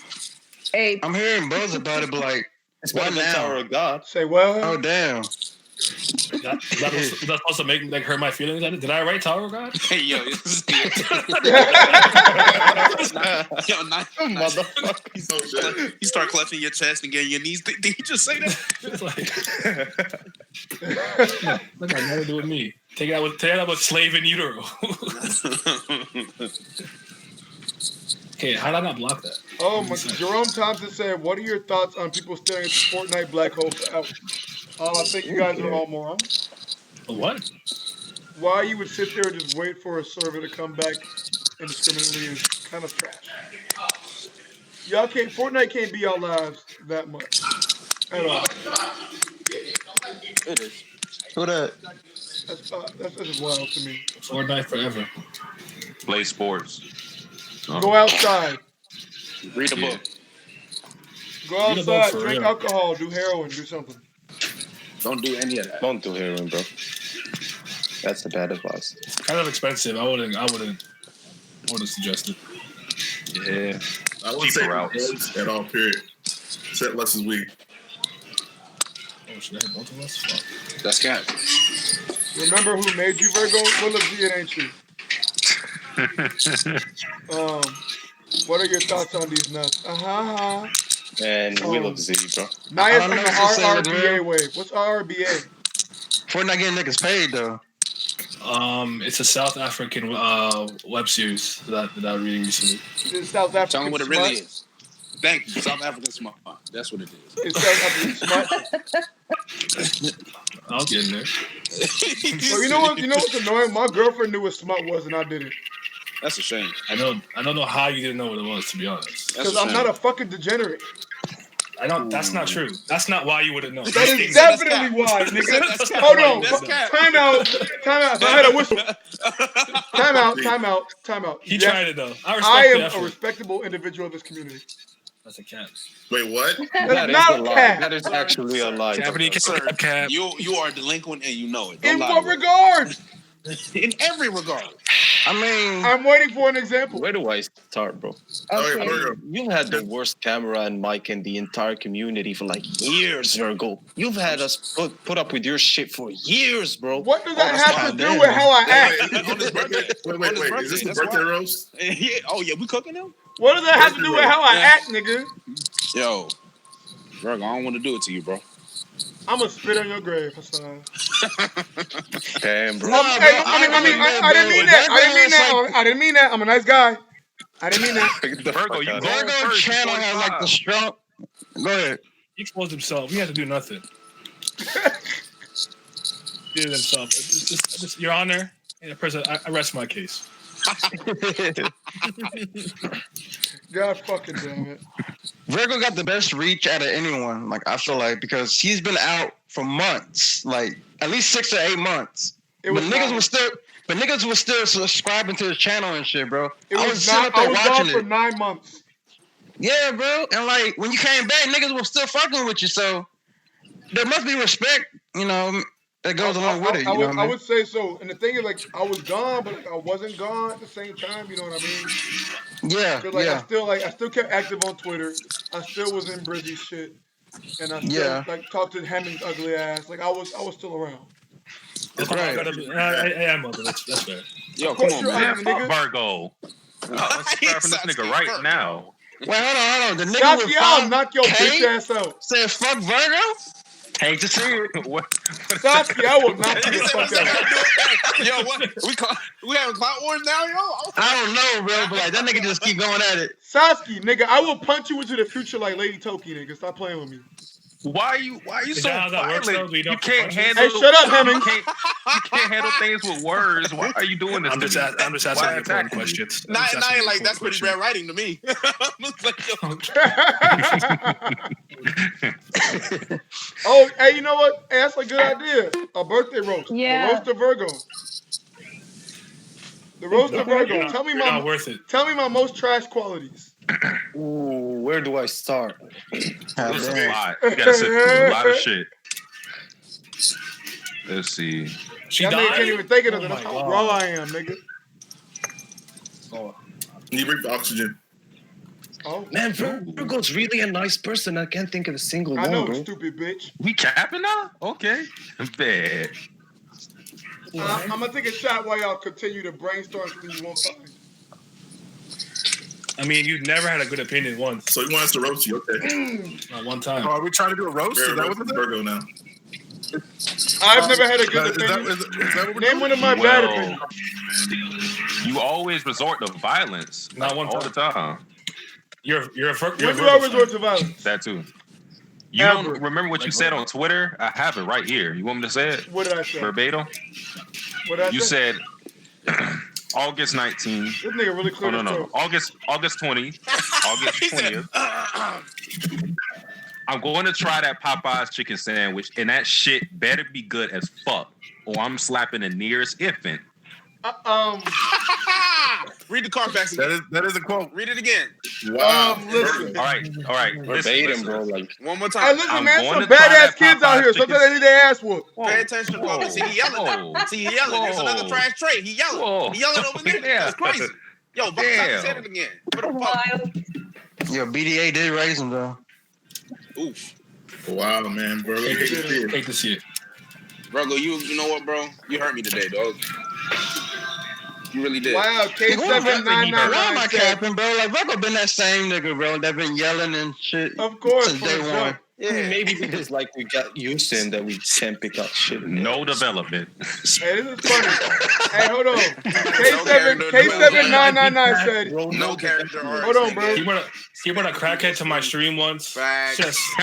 Hey, I'm hearing buzz about it, but like, It's why better than Tower now? of God. Say what? Oh damn! That's supposed to make hurt my feelings. Did I write Tower of God? Hey, yo, Motherfucker. You start clutching your chest and getting your knees. Did he just say that? It's like, that got nothing to do with me. Take it out with slave in utero. Okay, how did I not block that? Oh my! Jerome Thompson said, "What are your thoughts on people staring at the Fortnite black hole for hours?" I think you guys are all morons. What? Why you would sit there and just wait for a server to come back indiscriminately is kind of trash. Fortnite can't be your lives that much at all. It is. Who that? That's just wild to me. Fortnite forever. Play sports. Go outside. Read a book. Go outside. Drink alcohol. Do heroin. Do something. Don't do any of that. Don't do heroin, bro. That's a bad advice. Kind of expensive. I wouldn't suggest it. Yeah. I wouldn't say routes at all, period. Except less is weak. Oh, should I hit both of us? Fuck. That's cap. Remember who made you, Virgo? Well, look, it ain't you. What are your thoughts on these nuts? And we love Z, bro. Naya's on the RRBA wave. What's RRBA? We're not getting niggas paid though. It's a South African web series that I read recently. It's South African. Tell them what it really is. Thank you, South African smart. That's what it is. It's South African smart. I'll get in there. So you know what's annoying? My girlfriend knew what smut was, and I didn't. That's a shame. I don't know how you didn't know what it was, to be honest. Because I'm not a fucking degenerate. I don't. That's not true. That's not why you wouldn't know. That is definitely why, nigga. Hold on. Time out. I had a whistle. Time out. He tried it though. I am a respectable individual of this community. That's a cat. Wait, what? That is not a cat. That is actually a lie. Cap. You are delinquent and you know it. In what regard? In every regard. I mean, I'm waiting for an example. Where do I start, bro? You've had the worst camera and mic in the entire community for like years, Vergo. You've had us put up with your shit for years, bro. What does that have to do with how I act? Wait. Is this the birthday roast? Yeah. Oh, yeah, we cooking him? What does that have to do with how I act, nigga? Yo, Vergo, I don't want to do it to you, bro. I'm gonna spit on your grave, Hassan. Damn, bro. I didn't mean that. I didn't mean that. I'm a nice guy. I didn't mean that. Vergo channel has like the strong. Go ahead. He exposed himself. He had to do nothing. He did himself. Just, Your Honor, I rest my case. God fucking damn it. Vergo got the best reach out of anyone, like I feel like, because he's been out for months, like at least 6 or 8 months. But niggas was still subscribing to his channel and shit, bro. I was gone for 9 months. Yeah, bro. And like when you came back, niggas were still fucking with you, so there must be respect, that goes along with it. I would say so. And the thing is, like, I was gone, but like, I wasn't gone at the same time. You know what I mean? Yeah. Like, I still kept active on Twitter. I still was in Brizzy's shit, and I still like talked to Hammond's ugly ass. Like I was still around. That's right. I am mother. That's fair. Yo, come on, man. Fuck Vergo. Let's subscribe from this nigga right now. Wait, hold on. The nigga Sasuke, I'll knock your bitch ass out. Said fuck Vergo. Hate to see it. Sasuke, I will knock you the fuck out. Yo, what? We having clout wars now, yo? I don't know, bro, but like that nigga just keep going at it. Sasuke, nigga, I will punch you into the future like Lady Toki, nigga. Stop playing with me. Why are you so violent? You can't handle. Hey, shut up, Hemming. You can't handle things with words. Why are you doing this? I'm just asking important questions. Not like that's pretty bad writing to me. Oh, hey, you know what? Hey, that's a good idea. A birthday roast. Yeah. The roast of Vergo. The roast of Vergo. Tell me my most trash qualities. Ooh, where do I start? There's a lot. You gotta sit through a lot of shit. Let's see. That nigga can't even think of it. That's how raw I am, nigga. You bring the oxygen. Oh, man, Vergo's really a nice person. I can't think of a single one, I know, bro. stupid bitch. We capping now? Okay. Bad. I'm gonna take a shot while y'all continue to brainstorm something you won't find. I mean, you've never had a good opinion once. So you want us to roast you, okay? Not one time. Oh, are we trying to do a roast? Is that what it is? Vergo now. I've never had a good opinion. Is that what Name one of my bad opinions. You always resort to violence. Not one all the time. You're when do I resort to violence? That too. You don't remember what you said on Twitter? I have it right here. You want me to say it? What did I say? Verbatim? What did I say? You said August 19th. This nigga really clear. No. August 20th. August 20th. I'm going to try that Popeye's chicken sandwich, and that shit better be good as fuck, or I'm slapping the nearest infant. Read the Carfax again. That is a quote. Read it again. Wow. Listen. All right. Verbatim, bro. Like one more Hey, time. listen, man. Some badass kids out here. Sometimes they need their ass whooped. Pay attention, bro. See, he yelling. See, he yelling. There's another trash tray. He yelling. He yelling over there. That's crazy. Yo, Buck said it again. What the fuck? Yo, BDA did raise him though. Oof. Wow, man, bro. Hate to see it. Vergo, you know what, bro? You hurt me today, dog. You really did. Wow, K7999. Why am I capping, bro? Like, Vergo been that same nigga, bro. That been yelling and shit. Of course. Since day one. Yeah, maybe because like we got used to him that we can't pick up shit. No development. Hey, this is funny. Hey, hold on. K7999 said. No character. Hold on, bro. He brought a crackhead to my stream once. Facts. Just She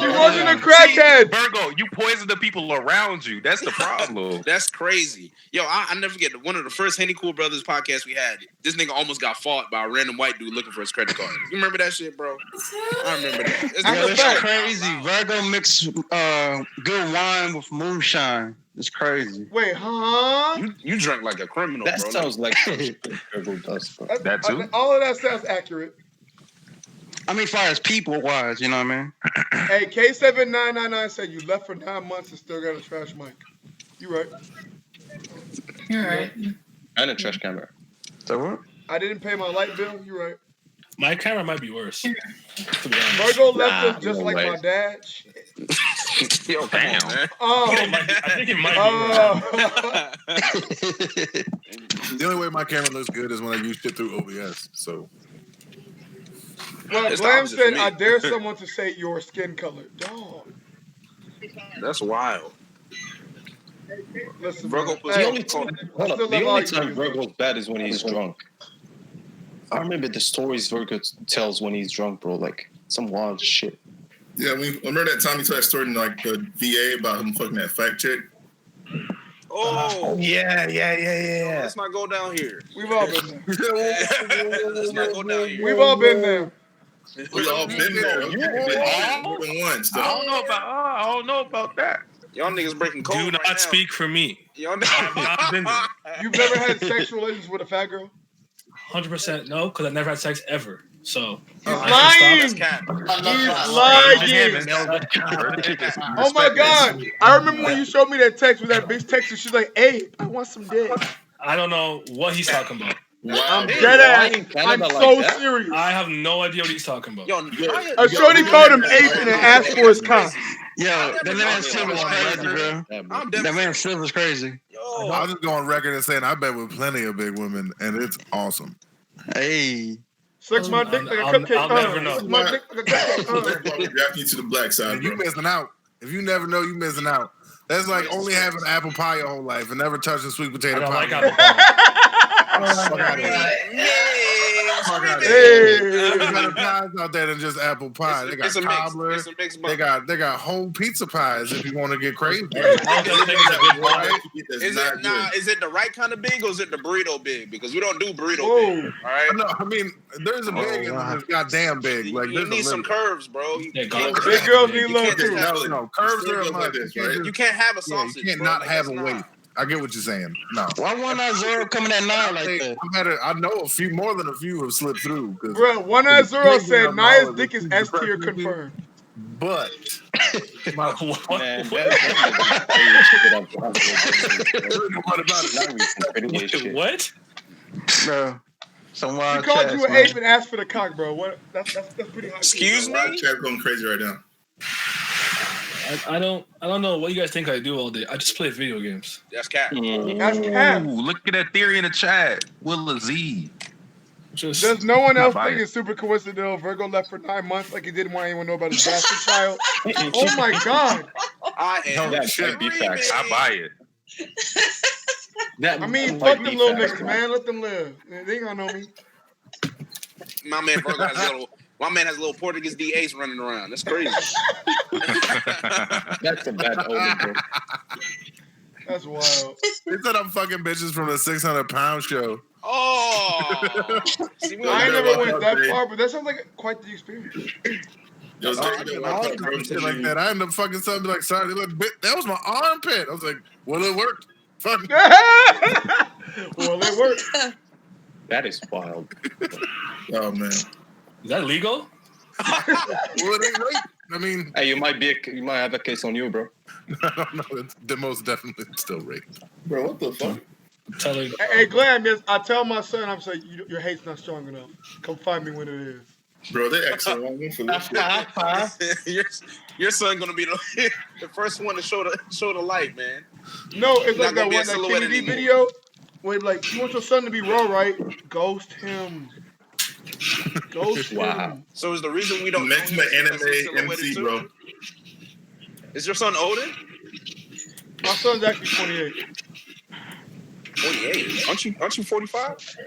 wasn't a crackhead. Virgo, you poison the people around you. That's the problem. That's crazy. Yo, I never forget one of the first Henny Cool Brothers podcasts we had. This nigga almost got fought by a random white dude looking for his credit card. You remember that shit, bro? I remember that. It's crazy. Vergo mix good wine with moonshine. It's crazy. Wait, huh? You drank like a criminal, That bro. sounds like Vergo does, bro. That too? All of that sounds accurate. I mean, far as people wise, you know what I mean? Hey, K7999 said you left for 9 months and still got a trash mic. You right. You're right. And a trash camera. So what? I didn't pay my light bill. You right. my camera might be worse. To be honest. Virgo left us just like my dad. Shit. Yo, damn. Oh, I think it might be. The only way my camera looks good is when I use shit through OBS. So. Well, Glam said, I dare someone to say your skin color. Dog. That's wild. Listen, Virgo, the only time Virgo's bad is when he's drunk. I remember the stories Virgo tells when he's drunk, bro. Like some wild shit. Yeah, remember that time he told that story in like the VA about him fucking that fact chick? Oh yeah. Let's not go down here. We've all been there. Let's not go down here. We've all been there. We all been there. More than once. Though. I don't know about that. Y'all niggas breaking code. Do not speak for me. Y'all have not been there. You've never had sexual relations with a fat girl? 100% no, because I never had sex ever. So he's lying. He's lying. Oh my god! I remember when you showed me that text with that bitch text, and she's like, "Hey, I want some dick." I don't know what he's talking about. Wow. I'm dead ass. I'm so serious. I have no idea what he's talking about. A shorty called him ape and asked for his cock. Yo, that man Silver's crazy, bro. That man Silver's crazy. I'll just go on record and saying I bet with plenty of big women, and it's awesome. Hey. Suck my dick like a cupcake. I'll never know. Suck my dick like a cupcake. Drafting you to the black side, And you bro. missing out. If you never know, you missing out. That's like only having apple pie your whole life and never touching sweet potato I don't pie. like apple pie. Fuck out of here. Fuck out of here. There's better pies out there than just apple pie. They got cobbler. They got whole pizza pies if you want to get crazy. Is it the right kind of big or is it the burrito big? Because we don't do burrito big. All right. No, I mean there's a big and there's goddamn big. Like You need some curves, bro. Big girls need love too. No, curves are a must. You can't have a sausage. You can't not have a weight. I get what you're saying. No. Why one eye zero coming at 9 like that? I know a few more than a few have slipped through. Bro, 190 said Naya's dick is S tier confirmed. But Man, What? Bro. Some wild He called chats, you an man. ape and asked for the cock, bro. What? That's pretty high. Excuse me? Chat's going crazy right now. I don't know what you guys think I do all day. I just play video games. That's cat. That's cap. Ooh, look at that theory in the chat. Will Aziz. Does no one else think it's super coincidental Virgo left for 9 months like he didn't want anyone to know about his bastard child? Oh my god. I am. I buy it. I mean, fuck them little niggas, man. Let them live. They ain't gonna know me. My man Virgo has a little Portuguese D8s running around. That's crazy. That's a bad omen, bro. That's wild. They said I'm fucking bitches from the 600-pound show. Oh, see, I ain't never went that far, but that sounds like quite the experience. Yo, Shit like that. I ended up fucking something like, sorry, look, that was my armpit. I was like, well, it worked. Fuck. Well, it worked. That is wild. Oh man, is that legal? Well, it ain't right. I mean, hey, you might have a case on you, bro. No, it's most definitely still rape. Bro, what the fuck? Hey, Glenn, I tell my son, I'm saying, your hate's not strong enough. Come find me when it is. Bro, they actually want me for this shit. Your son gonna be the first one to show the light, man. No, it's Not like gonna that be a one that silhouette Kenny D anymore. video where like you want your son to be raw, right? Ghost him. Ghost him. So is the reason we don't next know him anime because he's silhouetted MC, too? bro? Is your son Odin? My son's actually 28. 28? Aren't you 45?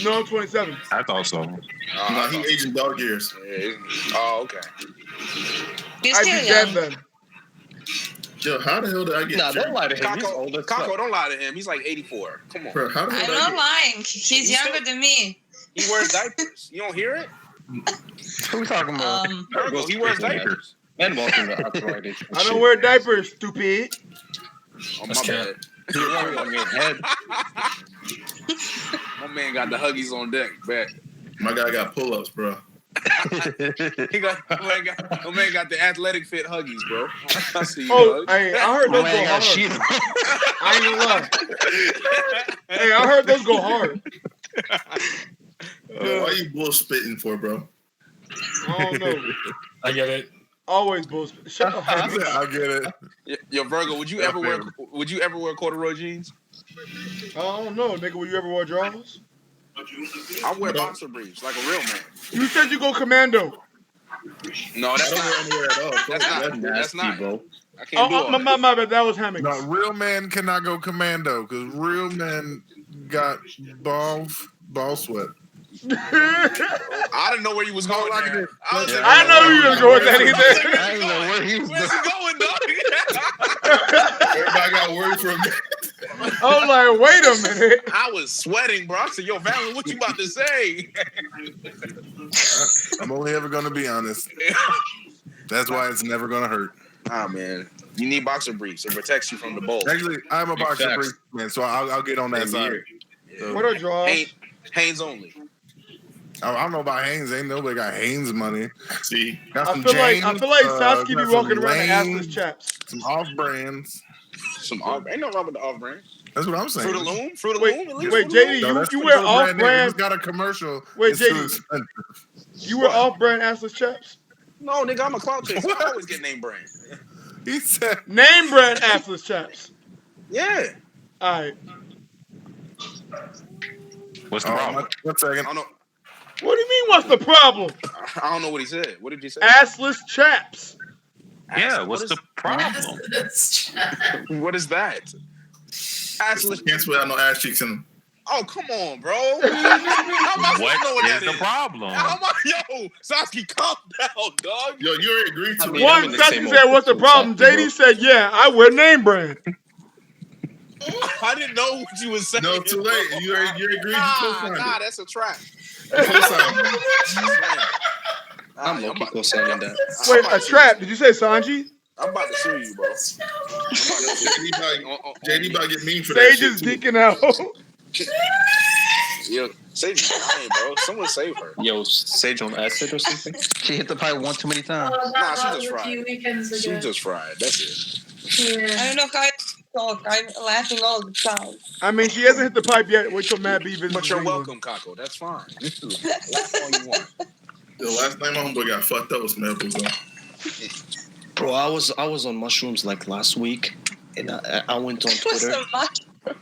No, I'm 27. I thought so. Nah, he aging dog years. Oh, okay. You're I'd still be young. dead then. Yo, how the hell did I get? Nah, don't lie to him. He's Kako, old as Kako, fuck. don't lie to him. He's like 84. Come on. Bro, how the hell I'm did I not get? lying. He's younger than me. He wears diapers. You don't hear it? Who we talking about? Virgo, he wears diapers. And welcome to arthritis. I don't wear diapers, stupid. Oh, my bad. You're wearing on your head. My man got the Huggies on deck. Bet. My guy got pull-ups, bro. My man got the athletic fit Huggies, bro. I see you, Oh, Hug. hey, I heard those go hard. I ain't gonna lie. Hey, I heard those go hard. Yo, why you bull spitting for, bro? I don't know. I get it. Always bullshit. Shut up. I get it. Yo, Virgo, would you ever wear corduroy jeans? I don't know, nigga. Will you ever wear drawers? I wear boxer briefs like a real man. You said you go commando. No, that's I don't not. want to wear it off. That's not. bro. I can't do all that. My bad. That was Hammocks. No, real men cannot go commando because real men got ball sweat. I didn't know where you was going. Like There. I didn't know you was going with that either. I didn't know where he was Where's he going, dog? Everybody got worried for a minute. I was like, wait a minute. I was sweating, bro. I said, yo, Valen, what you about to say? I'm only ever gonna be honest. That's why it's never gonna hurt. Ah, man. You need boxer briefs. It protects you from the bolt. Actually, I'm a boxer brief man, so I'll get on that side. Yeah. What are drawers? Hanes only. I don't know about Hanes. Ain't nobody got Hanes money. See, got I some feel James, like Sasuke be got walking some around in Lane, assless chaps. some off brands. Some off. Ain't no wrong with the off brand. That's what I'm saying. Fruit of Loom. Fruit of Loom. At least Wait, Fruit of JD, Loom. you wear off It's brand? got a commercial. Wait, It's too JD, expensive. you wear off brand assless chaps? No, nigga, I'm a clout chaser. I always get name brand. He said name brand assless chaps. Yeah. All right. What's the problem? 1 second. I don't know. What do you mean? What's the problem? I don't know what he said. What did you say? Assless chaps. Yeah, what's the problem? What is that? Assless. Can't swear out no ass cheeks in them. Oh, come on, bro. How am I supposed to know what What that is the problem? Yo, Sasuke, calm down, dog. Yo, you already agreed to it. One, Sasuke said, what's the problem? JD said, yeah, I wear name brand. I didn't know what you was saying. No, too late. You agreed. Nah, that's a trap. I'm low-key co-signing that. Wait, a trap? Did you say Sanji? I'm about to sue you, bro. JD about to get mean for that Sage is shit, too. geeking out. Yo, Sage is dying, bro. Someone save her. Yo, Sage on acid or something? She hit the pipe one too many times. Nah, she just fried. She just fried. That's it. I don't know how to talk. I'm laughing all the time. I mean, she hasn't hit the pipe yet. Wait till Matt B visits. But you're England. welcome, Kako. That's fine. That's all you want. The last night my homeboy got fucked up was Mel Boo. Bro, I was on mushrooms like last week, and I went on Twitter.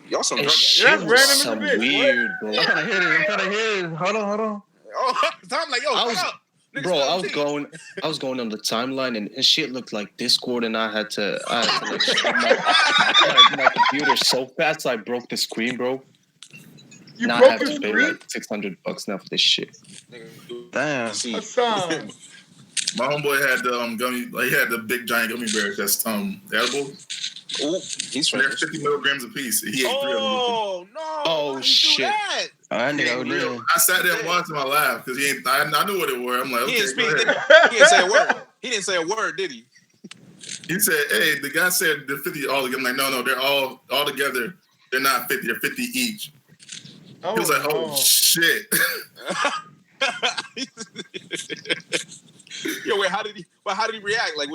Y'all some And drug shit That's was random some as a bitch. weird, bro. I'm trying to hit it. Hold on. Oh, I'm like, yo, shut up. Niggas Bro, I still was going on the timeline and shit looked like Discord, and I had to like shut my computer so fast I broke the screen, bro. You now I broke have the to pay screen? like $600 now for this shit. Damn. Hassan. My homeboy had the gummy. Like, he had the big giant gummy bears. That's edible. Ooh, he's They're 50 milligrams a piece. He ate 3 of them. Oh no! Oh shit! I He ain't real. I sat there and watched him. I laughed because I knew what it were. I'm like, okay, He didn't speak. go ahead. He didn't say a word. He didn't say a word, did he? He said, "Hey, the guy said the 50 all together." I'm like, no, they're all together. They're not 50. They're 50 each. Oh, he was like, "Oh shit." Yo, wait, how did he react? Like,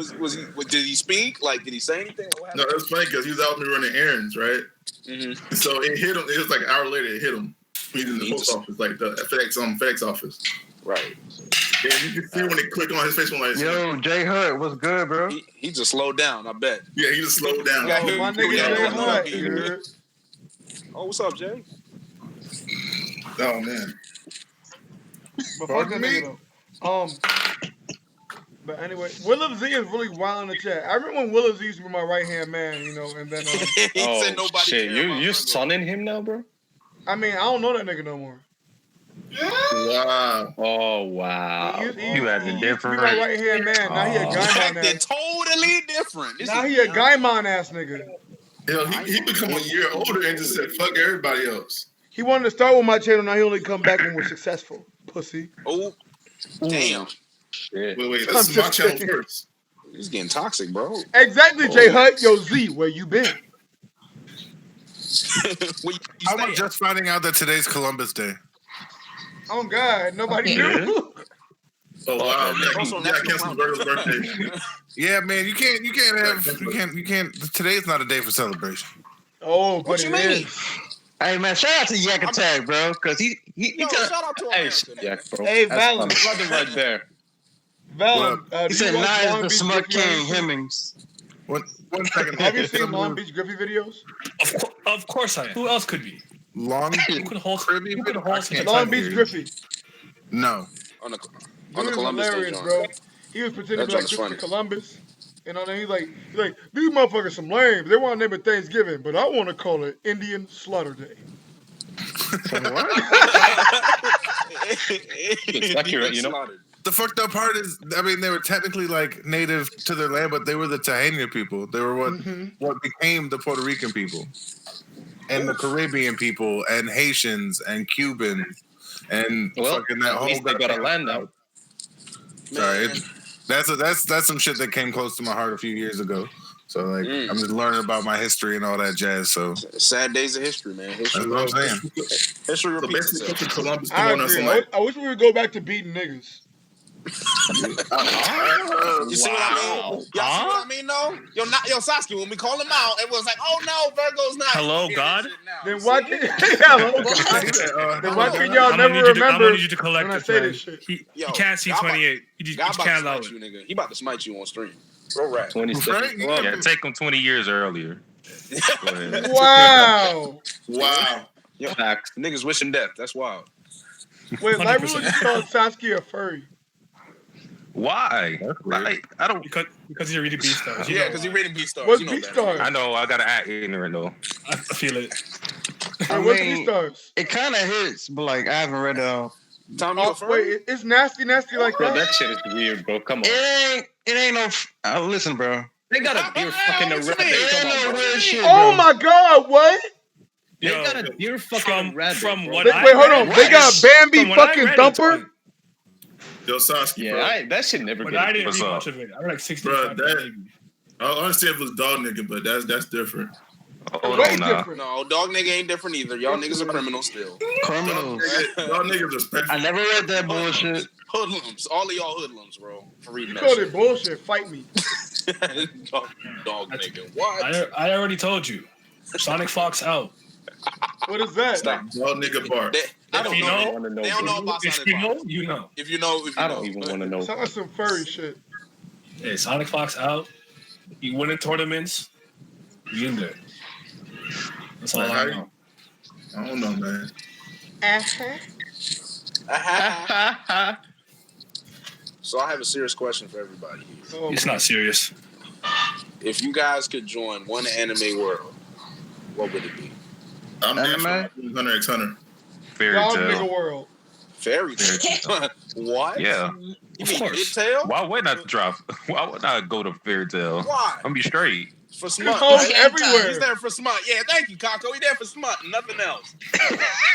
did he speak? Like, did he say anything? No, it was funny because he was out with me running errands, right? Mm-hmm. So it hit him. It was like an hour later. It hit him. He's in the post office, like the FedEx office. Right. Yeah, you can see when it clicked on his face. When like, yo, Jay Hurt, what's good, bro? He just slowed down. I bet. Yeah, he just slowed down. Oh, my nigga Jay Hurt. Oh, what's up, Jay? Oh man. But fuck that nigga though. But anyway, William Z is really wild in the chat. I remember when William Z used to be my right hand man, you know, and then he said nobody. Shit, you sonning him now, bro? I mean, I don't know that nigga no more. Wow. Oh wow. You acting different. He my right hand man. Now he a Gaimon ass. Totally different. Now he a Gaimon ass nigga. Yo, he become a year older and just said fuck everybody else. He wanted to start with my channel. Now he only come back when we're successful. Pussy. Oh, damn. Shit. Wait, this is my channel first. He's getting toxic, bro. Exactly, Jay Hut. Yo, Z, where you been? I was just finding out that today's Columbus Day. Oh God, nobody knew. Oh wow! Yeah, I canceled Vergo's birthday. Yeah, man, you can't. Today's not a day for celebration. Oh, but what you mean? Hey man, shout out to Yak Attack, bro, because he shout out to him. Yak, bro. Hey, Val, brother, right there. Val, he said, "Nice, the smart king Hemmings." One second. Have you seen Long Beach Griffey videos? Of course I am. Who else could be? Long Beach Griffey. No. On the Columbus hilarious, Day, bro. He was pretending to be like Christopher Columbus. And all that. He's like, these motherfuckers some lame. They want to name it Thanksgiving, but I want to call it Indian Slaughter Day. It's accurate, you know. The fucked up part is, I mean, they were technically like native to their land, but they were the Tahitian people. They were what became the Puerto Rican people, and the Caribbean people, and Haitians, and Cubans, and fucking that whole. They got a land now. Sorry, that's some shit that came close to my heart a few years ago. So like, I'm just learning about my history and all that jazz. So sad days of history, man. History, that's what I'm saying. History repeats itself. I agree. I wish we would go back to beating niggas. You see what I mean? Y'all see what I mean, though? Yo, Sasuke, when we call him out, everyone's like, "Oh no, Vergo's not." Hello, God. Then why can y'all never remember? I'm gonna need you to collect when I say this shit. He can't see 28. He can't allow it. Nigga. He about to smite you on stream. Bro, rap. 27. Yeah, take him 20 years earlier. Wow. Yo, niggas wishing death. That's wild. Wait, like we just called Sasuke a furry. Why? Like, I don't because he's reading B-Stars. Yeah, because he's reading B-Stars. What's B-Stars? I know. I gotta act ignorant though. I feel it. What's B-Stars? It kind of hits, but like I haven't read it. Wait, it's nasty like bro, that. That shit is weird, bro. Come on. It ain't no. Listen, bro. They got a deer fucking a rabbit. Oh my God! What? They got a deer fucking rabbit. From what? Wait, hold on. They got Bambi fucking Thumper. Yo, Sasuke, yeah, that shit never. But I didn't read much of it. I read like 60. Bro, I understand if it was dog nigga, but that's different. Way different. No, dog nigga ain't different either. Y'all niggas are criminals still. Criminals. Y'all niggas are special. I never read that bullshit. Hoodlums. All of y'all hoodlums, bro. For reading You that called shit. it bullshit. Fight me. dog nigga. What? I already told you. Sonic Fox out. What is that? Dog nigga bar. I don't know. They don't know about If Sonic you Fox. know, you know. If you know, I don't even want to know. Sounds like some furry shit. Hey, Sonic Fox out. You winning tournaments. You in there. That's all I know. I don't know, man. So I have a serious question for everybody here. It's not serious. If you guys could join one anime world, what would it be? I'm Hunter x Hunter. Fairy Dog tale. nigga world. Fairy tale. What? Yeah. You mean Kid Tail? Why would I drop? Why would I go to fairy tale? Why? I'm gonna be straight. For smut. Right? Everywhere. He's there for smut. Yeah, thank you, Kako. He's there for smut. Nothing else.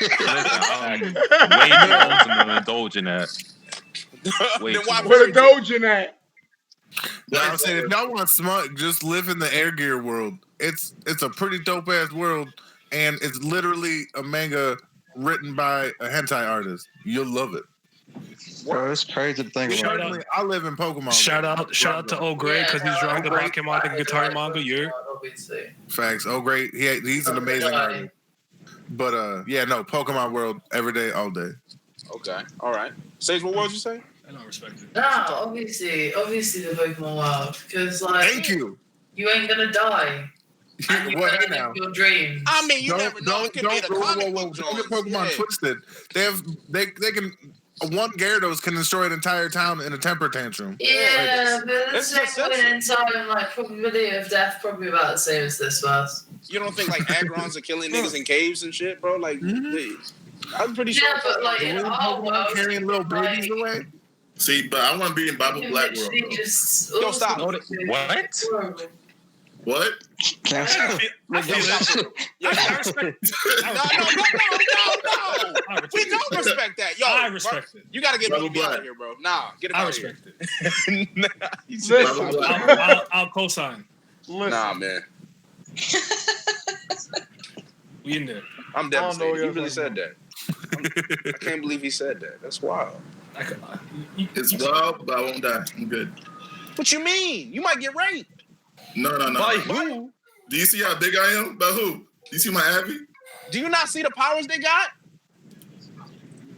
Listen, way too old to indulge in that. Then why Where the Dojin at? No, I'm saying if y'all want smut, just live in the Air Gear world. It's a pretty dope ass world. and it's literally a manga written by a hentai artist. You'll love it. Bro, it's crazy to think about. I live in Pokemon. Shout out to Oh Great because he's drawing the Pokemon and guitar manga. Facts. Oh Great. He's an amazing artist. But Pokemon World every day, all day. Okay. All right. Sage, what world you say? I don't respect it. No, obviously the Pokemon world because Thank you. You ain't gonna die. And you What live now? your dreams. I mean, you never know. It could be the comic book Don't get Pokemon twisted. They can. One Gyarados can destroy an entire town in a temper tantrum. Yeah, but that's the same point in time, like probability of death probably about the same as this was. You don't think like Agrons are killing niggas in caves and shit, bro? Like, I'm pretty sure. Yeah, but like in our world, carrying little babies away. See, but I want to be in Bible Black World. Yo, stop. What? What? I respect. No. We don't respect that. Yo, I respect it. You gotta get me out of here, bro. Nah, get him out of here. I'll co-sign. Nah, man. We in there. I'm devastated. He really said that. I can't believe he said that. That's wild. It's wild, but I won't die. I'm good. What you mean? You might get raped. No. By who? Do you see how big I am? By who? Do you see my Abby? Do you not see the powers they got?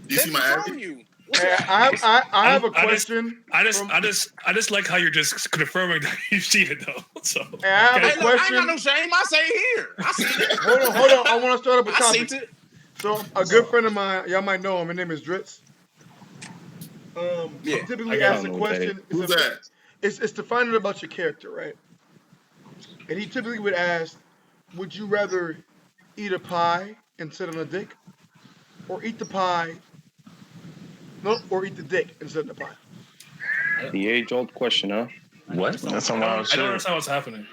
Do you see my Abby? I have a question. I just like how you're just confirming that you see it though. So I have a question. I ain't got no shame. I say it here. I see it. Hold on. I want to start up a I topic. seen it. So a good friend of mine, y'all might know him. His name is Dritz. Yeah. Typically ask the question. Who's that? It's to find out about your character, right? And he typically would ask, would you rather eat a pie and sit on a dick? Or eat the pie, or eat the dick and sit on the pie? The age-old question, huh? What? That's some wild shit. I don't understand what's happening.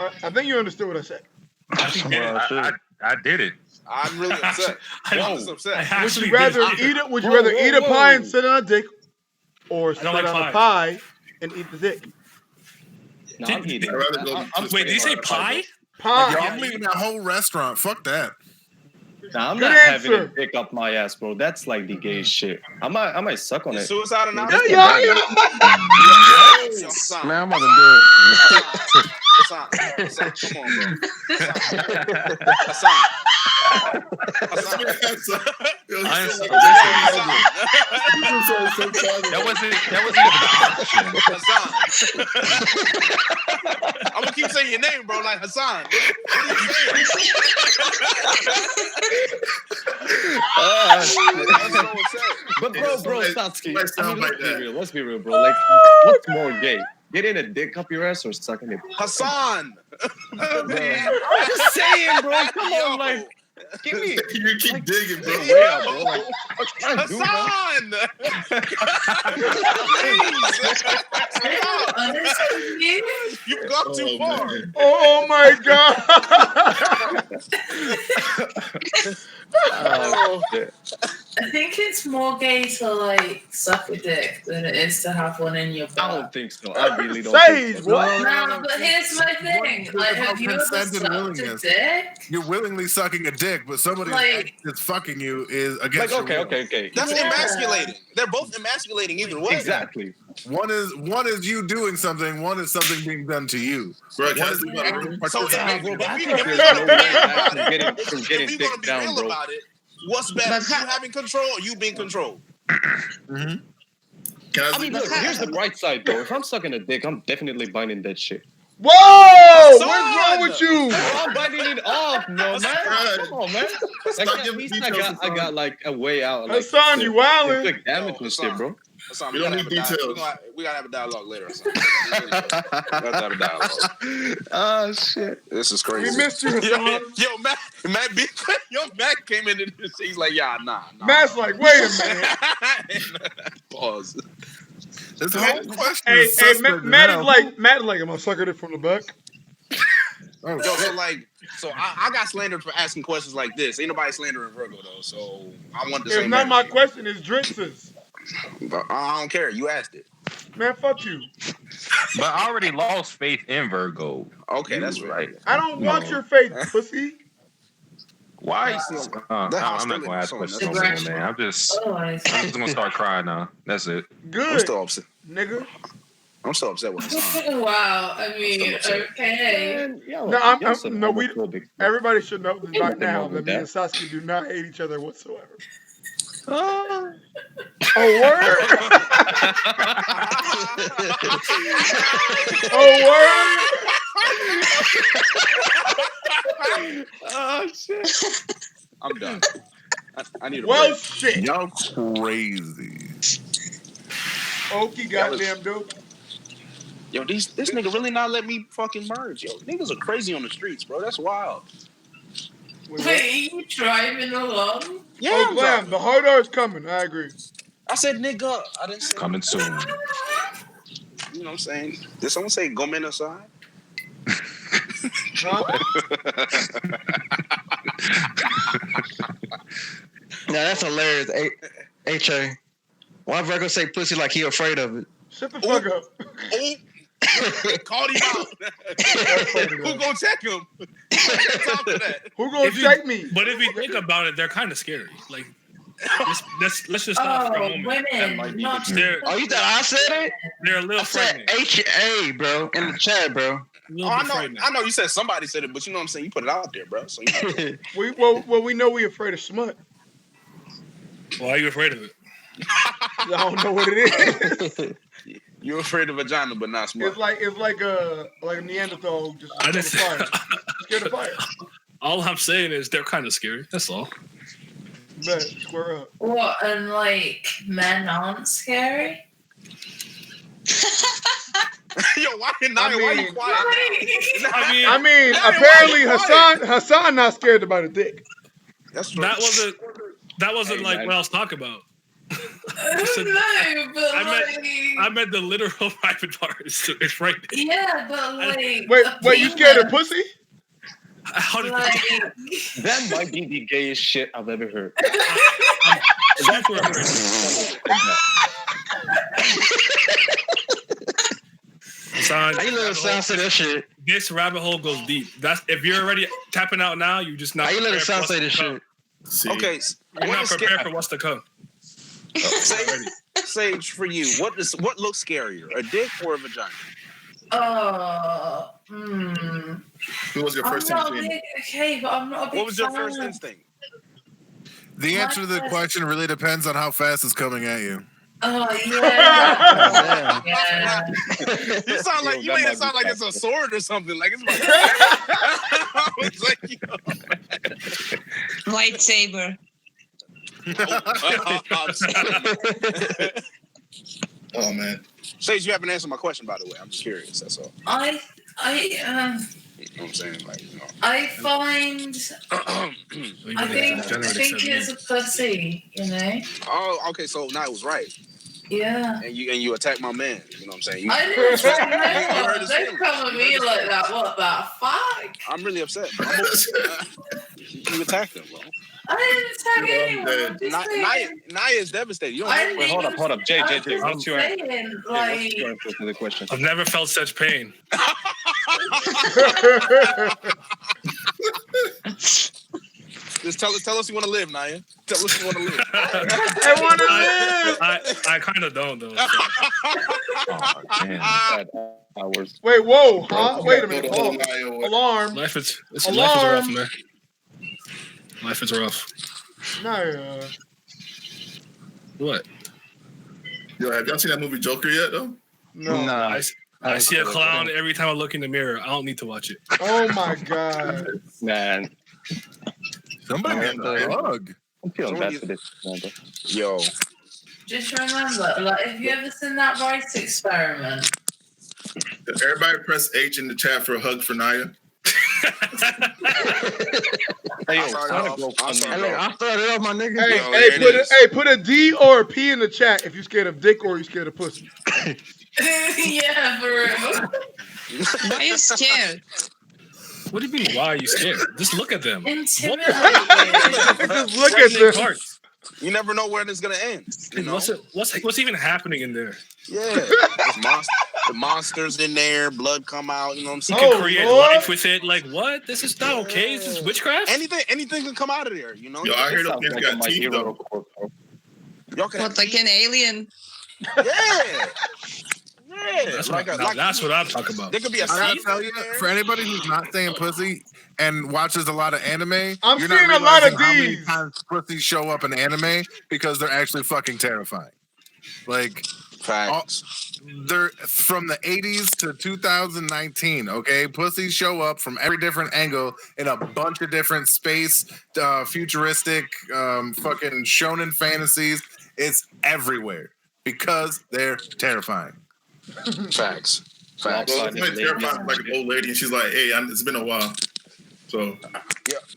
I think you understood what I said. I did it. I'm really upset. I'm upset. Would you rather eat a pie and sit on a dick, or sit on a pie and eat the dick? No, I'm eating. Wait, did you say pie? Pie. Yo, I'm leaving that whole restaurant. Fuck that. Nah, I'm not having a dick up my ass, bro. That's like the gay shit. I might suck on it. Suicide or not? Yeah. Man, I'm about to do it. Hassan, come on, bro. Hassan. That wasn't even an option. Hassan. I'm gonna keep saying your name, bro, like Hassan. But bro, Satsuki, let's be real, bro. Like, what's more gay? Getting a dick up your ass or sucking it? Hassan! I'm just saying, bro. Come on, like, give me. You keep digging, bro. Yeah, bro. Like, Hassan! Please! You've gone too far. Oh my god! I think it's more gay to like suck a dick than it is to have one in your butt. I don't think so. I really don't. Sage, think so. what? No, but here's my thing. Like, have you ever sucked a dick? You're willingly sucking a dick, but somebody that's fucking you is against like, your okay. That's emasculating. They're both emasculating either way. Exactly. One is you doing something. One is something being done to you. Bro, So if we want to be real about it, what's better, you having control or you being controlled? Mm-hmm. I mean, look, here's the bright side, though. If I'm sucking a dick, I'm definitely binding that shit. Whoa! What's wrong with you? I'm biting it off, no, man. Come on, man. Like, at least I got like a way out. Like, Hassan, you wildin'. Like damage and shit, bro. Hassan, we don't need details. We gotta have a dialogue later. Hassan. We gotta have a dialogue. Oh shit! This is crazy. We missed you, Hassan. Yo, Matt came into this. He's like, nah. Matt's like, wait a minute. Pause. This whole question Hey, is suspect Matt now. is like, I'm gonna suck it from the back. Yo, so I got slandered for asking questions like this. Ain't nobody slandering Vergo though, so I wanted to say. It's not my question. It's Dritz's. But I don't care. You asked it. Man, fuck you. But I already lost faith in Vergo. Okay, that's right. I don't want your faith, pussy. Why? I'm not gonna ask questions no more, man. I'm just gonna start crying now. That's it. Good. I'm still upset, nigga. I'm still upset with Hassan. Wow. I mean, okay. Everybody should know right now that me and Sasuke do not hate each other whatsoever. Oh, word! Oh, word! Oh shit! I'm done. I need a well, break. Shit. Y'all crazy. Okie goddamn dope. Yo, this nigga really not let me fucking merge. Yo, niggas are crazy on the streets, bro. That's wild. Wait, you driving along? Yeah, oh, I'm Glam, driving. the hard R is coming. I agree. I said nigga. I didn't say coming soon. You know what I'm saying? Did someone say gomen aside? Now that's hilarious. HA. Why Vergo say pussy like he afraid of it? Shut the fuck up. Called him out. Who gonna check him? Who gonna check me? But if you think about it, they're kind of scary. Like, let's just stop for a moment. Women, not Oh, you thought I said it? They're a little frightening. HA, bro, in the chat, bro. I know you said somebody said it, but you know what I'm saying? You put it out there, bro. So we know we afraid of smut. Why are you afraid of it? I don't know what it is. You're afraid of vagina, but not smut. It's like a Neanderthal just scared of fire. All I'm saying is they're kind of scary. That's all. Bet, square up. What, and like men aren't scary? Yo, why you quiet? I mean, apparently Hassan not scared about a dick. That's true. That wasn't like what I was talking about. I meant the literal private part. It's frightening. Yeah, but like. Wait, you scared of pussy? That might be the gayest shit I've ever heard. How you let Hassan say that shit? This rabbit hole goes deep. That's if you're already tapping out now, you just not. How you let Hassan say this shit? Okay, you're not prepared for what's to come. Sage, for you, what looks scarier, a dick or a vagina? Who was your first instinct? Okay, but I'm not a big What was your first instinct? The answer to the question really depends on how fast it's coming at you. Oh yeah. Yeah. You sound like you made it sound like it's a sword or something. Like it's like lightsaber. Oh man. Sage, you haven't answered my question, by the way. I'm just curious. That's all. I You know what I'm saying? Like, you know. I find. I think it's a pussy. You know. Oh, okay. So now it was right. Yeah. And you attacked my man. You know what I'm saying? I didn't attack no one. Don't come at me like that. What the fuck? I'm really upset. You attacked him, bro. I didn't attack anyone. Naya is devastated. You don't Wait, hold up. Jay. What's your answer? Like, What's your answer to the question? I've never felt such pain. Just tell us you want to live, Naya. Tell us you want to live. I want to live. I kind of don't though. So. Oh, damn. Hours. Wait, whoa, huh? Wait a minute. Alarm. Life is rough, man. Life is rough. No. What? Yo, have y'all seen that movie Joker yet, though? No. I see a clown every time I look in the mirror. I don't need to watch it. Oh my god, man! Somebody get the hug. I'm feeling bad for this, man. Yo. just remember, like, have you ever seen that rice experiment? Everybody press H in the chat for a hug for Naya. Hey, I started off, my nigga. Put a D or a P in the chat if you scared of dick or you scared of pussy. Yeah, for real. Why are you scared? What do you mean? Why are you scared? Just look at them. Intimidated. Just look at them. You never know where it's gonna end. You know? What's even happening in there? Yeah, it's monster. The monsters in there, blood come out. You know what I'm saying? You can create life with it. Like what? This is not okay. This is witchcraft. Anything can come out of there. You know. Yo, I hear those things got teeth though. Y'all can What, like an alien? Yeah. That's what I'm talking about. There could be a I gotta tell you, for anybody who's not saying pussy and watches a lot of anime, I'm you're seeing not a lot of realizing how many D's. times pussies show up in anime because they're actually fucking terrifying. Like, they're from the 80s to 2019. Okay, pussies show up from every different angle in a bunch of different space, futuristic, fucking shonen fantasies. It's everywhere because they're terrifying. Facts. Well, it's terrifying, like an old lady, and she's like, "Hey, it's been a while." So,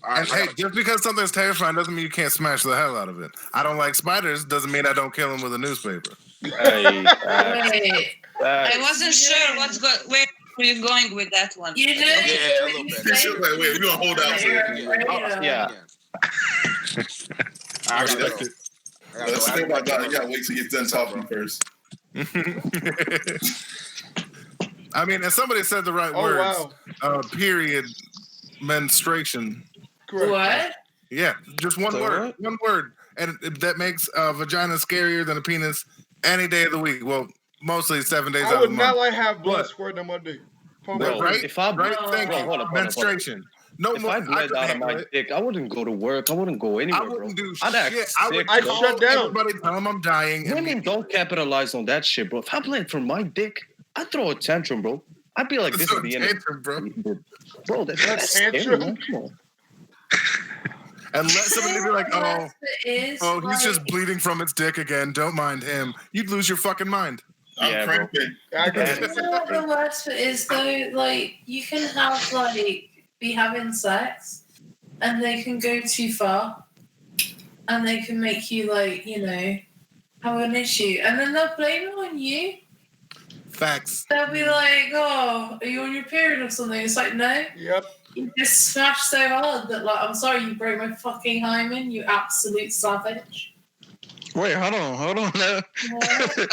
And hey, just because something's terrifying doesn't mean you can't smash the hell out of it. I don't like spiders doesn't mean I don't kill them with a newspaper. Wait, I wasn't sure where were you going with that one. yeah, a little bit. She was like, "Wait, we're gonna hold out for it." Yeah. I respect it. Let's think about that. You gotta wait till you get done talking first. I mean, and somebody said the right words. Period. Menstruation. Correct. What? Yeah, just one word. What? One word. And that makes a vagina scarier than a penis any day of the week. Well, mostly 7 days out I of would the not month. like have blood squirting on my dick. Right? If I Right? Thank you. hold on. Menstruation. No If more. I bled out of my dick, I wouldn't go to work. I wouldn't go anywhere, I wouldn't do I'd act shit. sick, I'd bro. shut down. Everybody tell them I'm dying. Women don't capitalize on that shit, bro. If I bled from my dick, I'd throw a tantrum, bro. I'd be like, this is the end. Tantrum, bro. Bro, that's scary, man. Come on. And let somebody be like, oh, he's just bleeding from its dick again. Don't mind him. You'd lose your fucking mind. I'm cramping. You know what the worst bit is though? Like, you can have be having sex, and they can go too far, and they can make you have an issue, and then they'll blame it on you. Facts. They'll be like, "Oh, are you on your period or something?" It's like, no. Yep. You just smashed so hard that, I'm sorry, you broke my fucking hymen, you absolute savage. Wait, hold on. No. Okay.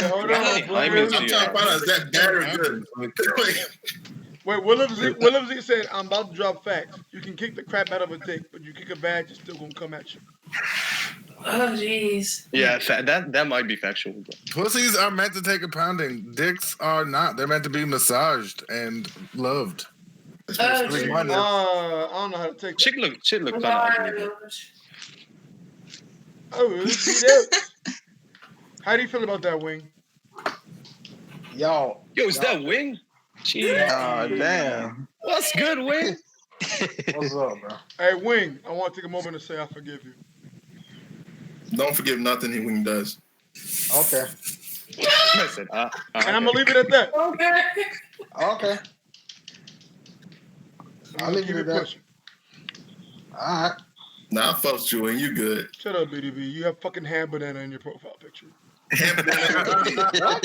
Hold on. I'm trying to find out, is that bad or good? Wait, William Z said, I'm about to drop facts. You can kick the crap out of a dick, but you kick a bag, it's still gonna come at you. Oh, jeez. Yeah, that might be factual. Bro. Pussies are meant to take a pounding. Dicks are not. They're meant to be massaged and loved. I don't know how to take that. Shit look kind of ugly. How do you feel about that, Wing? Yo, is that Wing? Jeez. Damn. What's good, Wing? What's up, bro? Hey, Wing, I want to take a moment to say I forgive you. Don't forgive nothing Wing does. Okay. Listen, and I'm gonna leave it at that. Okay. I'll leave it at that. All right. Nah, I fucked you and you good. Shut up, BDB. You have fucking hand banana in your profile picture. Hand banana?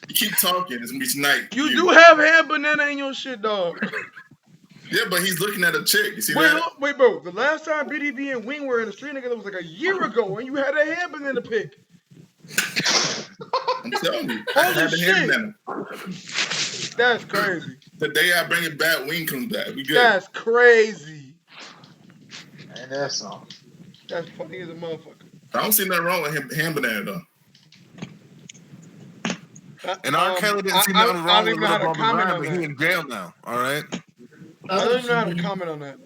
You keep talking. It's gonna be tonight. You do have hand banana in your shit, dog. Yeah, but he's looking at a chick. You see that? Wait, bro. The last time BDB and Wing were in the street together was like a year ago, and you had a hand banana pic. I'm telling you. Holy shit. That's crazy. The day I bring it back, Wing comes back. We good. That's crazy. And that's something. That's funny as a motherfucker. I don't see nothing wrong with him, hand banana though. And R. Kelly didn't see nothing wrong with Little Bumble Brian, but he in jail now. All right. I don't even know how to comment on that.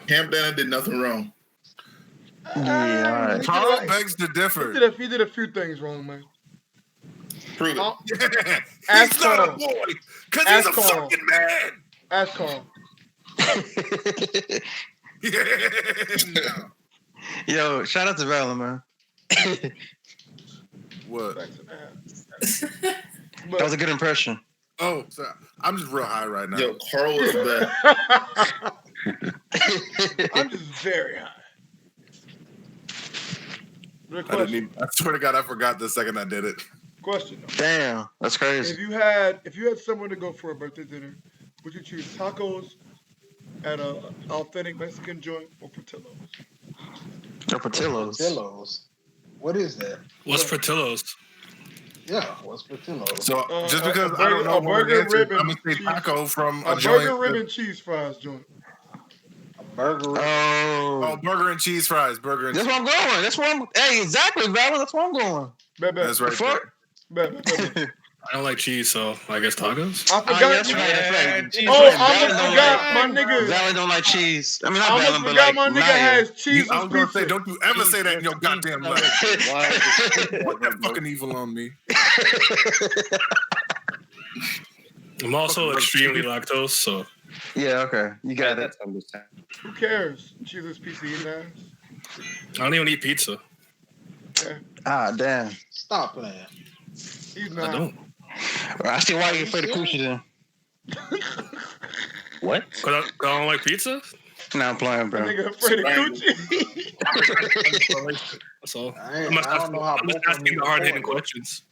Ham banana did nothing wrong. Yeah. Carl begs to differ. He did a few things wrong, man. Prove it. Ask He's not Carl. a boy, because he's a fucking man. Ask Carl. No. Yo, shout out to Valor, man. What? That was a good impression. Oh, sorry. I'm just real high right now. Yo, Carl is bad. I'm just very high. I swear to God, I forgot the second I did it. Question. Damn, that's crazy. If you had someone to go for a birthday dinner, would you choose tacos at an authentic Mexican joint or Portillo's? Or Portillo's. Portillo's. What is that? What's Portillo's? Yeah, what's Portillo? So just because I don't know what it is, I'm gonna say taco from a joint. Burger, rib, and cheese fries joint. A burger. Oh, burger and cheese fries. Burger and That's where I'm going. That's where I'm. Hey, exactly, Valor. That's where I'm going. That's right. Fuck. I don't like cheese, so I guess tacos. I forgot. That's right. I forgot my nigga. Valor don't like cheese. I mean, I not almost Valor, but forgot like my nigga Maya. has cheese I was gonna pizza. say, don't you ever say that in your goddamn life. Put that fucking evil on me. I'm also extremely lactose, so. Yeah, okay. You got it. Who cares? Cheeseless pizza eating ass. I don't even eat pizza. Okay. Ah, damn. Stop playing. He's I not. don't. I see why you're afraid of coochie then. What? Because I don't like pizza? Nah, I'm playing, bro. Nigga afraid of coochie. That's all. I I'm just don't know how asking both of them the hard-hitting perform. questions.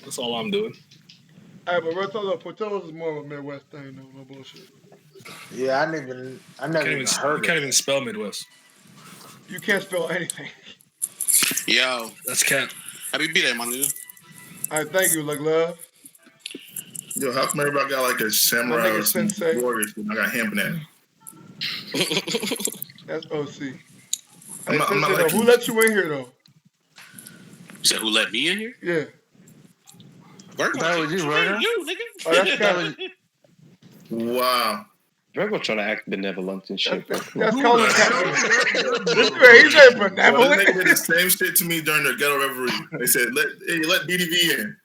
That's all I'm doing. Hey, but real talk, Portillo's is more of a Midwest thing, though. No bullshit. Yeah, I never You even heard can't of even spell Midwest. You can't spell anything. Yo, That's cat. happy B-Day, my nigga. All right, thank you, like love. Yo, how come everybody got like a samurai My nigga or some Sensei. warriors and I got hemp in That's OC. Hey, I'm not Sensei, though, like who you. let you in here, though? You said who let me in here? Yeah. Vergo. That was you, Vergo. You, nigga. Oh, that's Colin. Wow. Vergo trying to act benevolent and shit. That's Colin Kaepernick. This man, he's very Well, benevolent. this nigga did the same shit to me during the ghetto reverie. They said, let BDV in.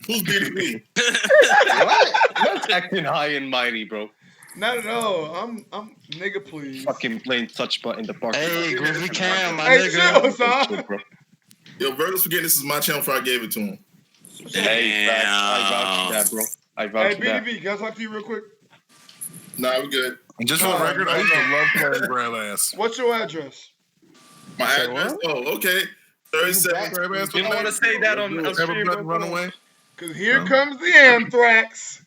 Who's BDV? What? That's acting high and mighty, bro. Not at all. I'm nigga, please. Fucking playing touch button in the park. Hey, Groovy Cam, my Hey, nigga. chill, son. Yo, Vergo's forgetting this is my channel before I gave it to him. Hey, facts. I vouch for that, bro. I vouch Hey, for that. BDV, can I talk to you real quick? Nah, we good. And just for the record, I used to love playing grab ass. What's your address? My address? Oh, okay. 37. You don't want to say that on stream, bro. Runaway. Because here comes the anthrax.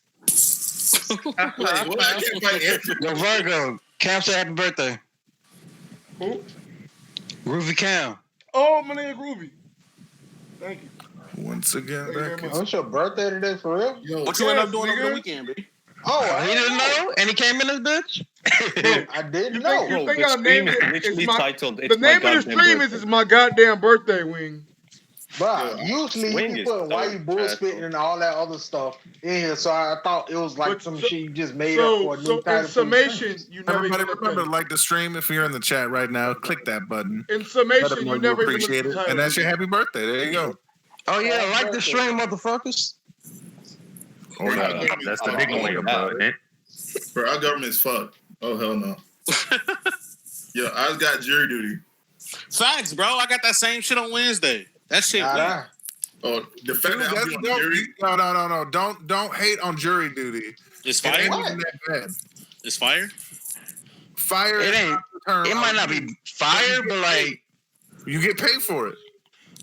Yo, Virgo. Cam said happy birthday. Who? Groovy Cam. Oh, my nigga Groovy. Thank you. Once again, Thank you very much. What's your birthday today for real? Yo, What you end up doing over the weekend, baby? Oh, He didn't know, and he came in this bitch. I didn't You know. think Bro, I the named stream is it? literally It's my, titled, the It's My name of the Goddamn stream Birthday. is my goddamn birthday wing. But usually Swing you be is putting why dope, you bullspitting bro. and all that other stuff in here, so I thought it was like But some so- shit you just made up for a new So title. in for the summation, stream. you never Everybody even looked remember at to it. like the stream if you're in the chat right now. Click that button. In Let summation, them know you you never even looked appreciate at the it. title. And that's your happy birthday. There you go. Oh yeah, like the stream, motherfuckers. Oh, yeah. That's the nigga way of putting it. Bro, our government's fucked. Oh, hell no. Yo, I just got jury duty. Facts, bro. I got that same shit on Wednesday. That shit. Nah. Oh, the fact that I'm That's on the dope. jury. No. Don't hate on jury duty. It's It ain't fire. even that bad. It's fire. Fire. It ain't. It might not be fire, but like you get paid for it.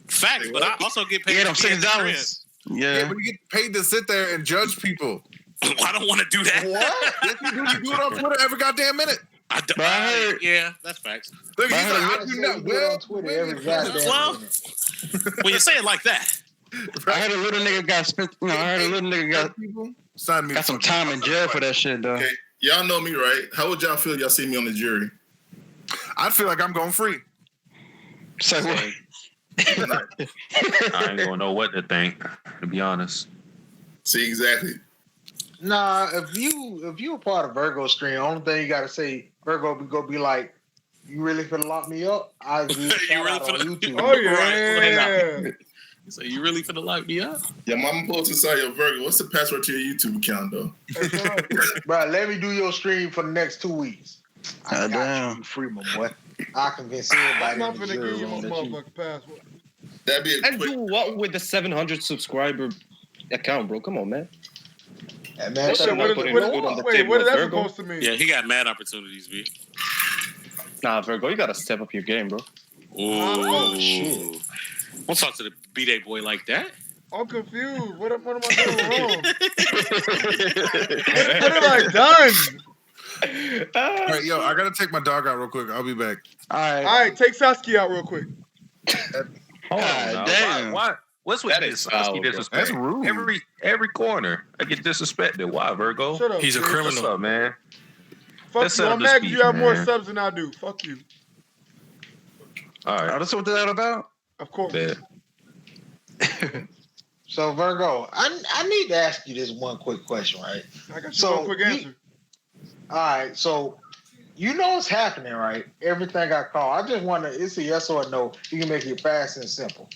Facts, but I also get paid. yeah, them to be at the crib. $6. Yeah, Yeah. but you get paid to sit there and judge people. I don't want to do that. What? Yes, you do. You do it on Twitter every goddamn minute. But I heard, Yeah, that's facts. Look, he's I like, heard- I do You not. do it on Twitter every goddamn Well, minute. when you say it like that, I heard a little nigga got spent. You know, I heard a little nigga got Sign me some time in jail for that shit though. Okay, y'all know me, right? How would y'all feel if y'all see me on the jury? I feel like I'm going free. So what? I ain't gonna know what to think, to be honest. See, exactly. Nah, if you a part of Vergo stream, only thing you gotta say, Vergo be like, you really finna lock me up? I'll do a You shout really out on finna- YouTube. Oh yeah. so you really finna lock me up? Yeah, mama posted inside your Virgo. What's the password to your YouTube account, though? Bro, let me do your stream for the next 2 weeks. I got damn. you free, my boy. I convince I'm everybody not in the finna jury give you my room that you. motherfucking password. That'd be a And quick. do what with the 700 subscriber account, bro? Come on, man. Hey, man, That shit What not is- putting what is- food on the wait, table what is of that Virgo. supposed to mean? Yeah, he got mad opportunities, B. Nah, Virgo, you gotta step up your game, bro. Ooh. Oh, shit. Don't talk to the B-Day boy like that. I'm confused. What am I doing wrong? What have I done? All right, yo, I gotta take my dog out real quick. I'll be back. All right. All right, take Saskia out real quick. Hold God on now. damn. Why What's with this husky disrespect? That's rude. Every corner, I get disrespected. Why, Virgo? Shut up. He's a bitch. criminal. What's up, man? Fuck Let's you. settle I'm this mad because beef, you have more man. subs than I do. Fuck you. All right. Oh, that's what that about? Of course. Bet. So Virgo, I need to ask you this one quick question, right? I got you one quick answer. All right, so you know what's happening, right? Everything I call. I just want to. It's a yes or a no. You can make it fast and simple.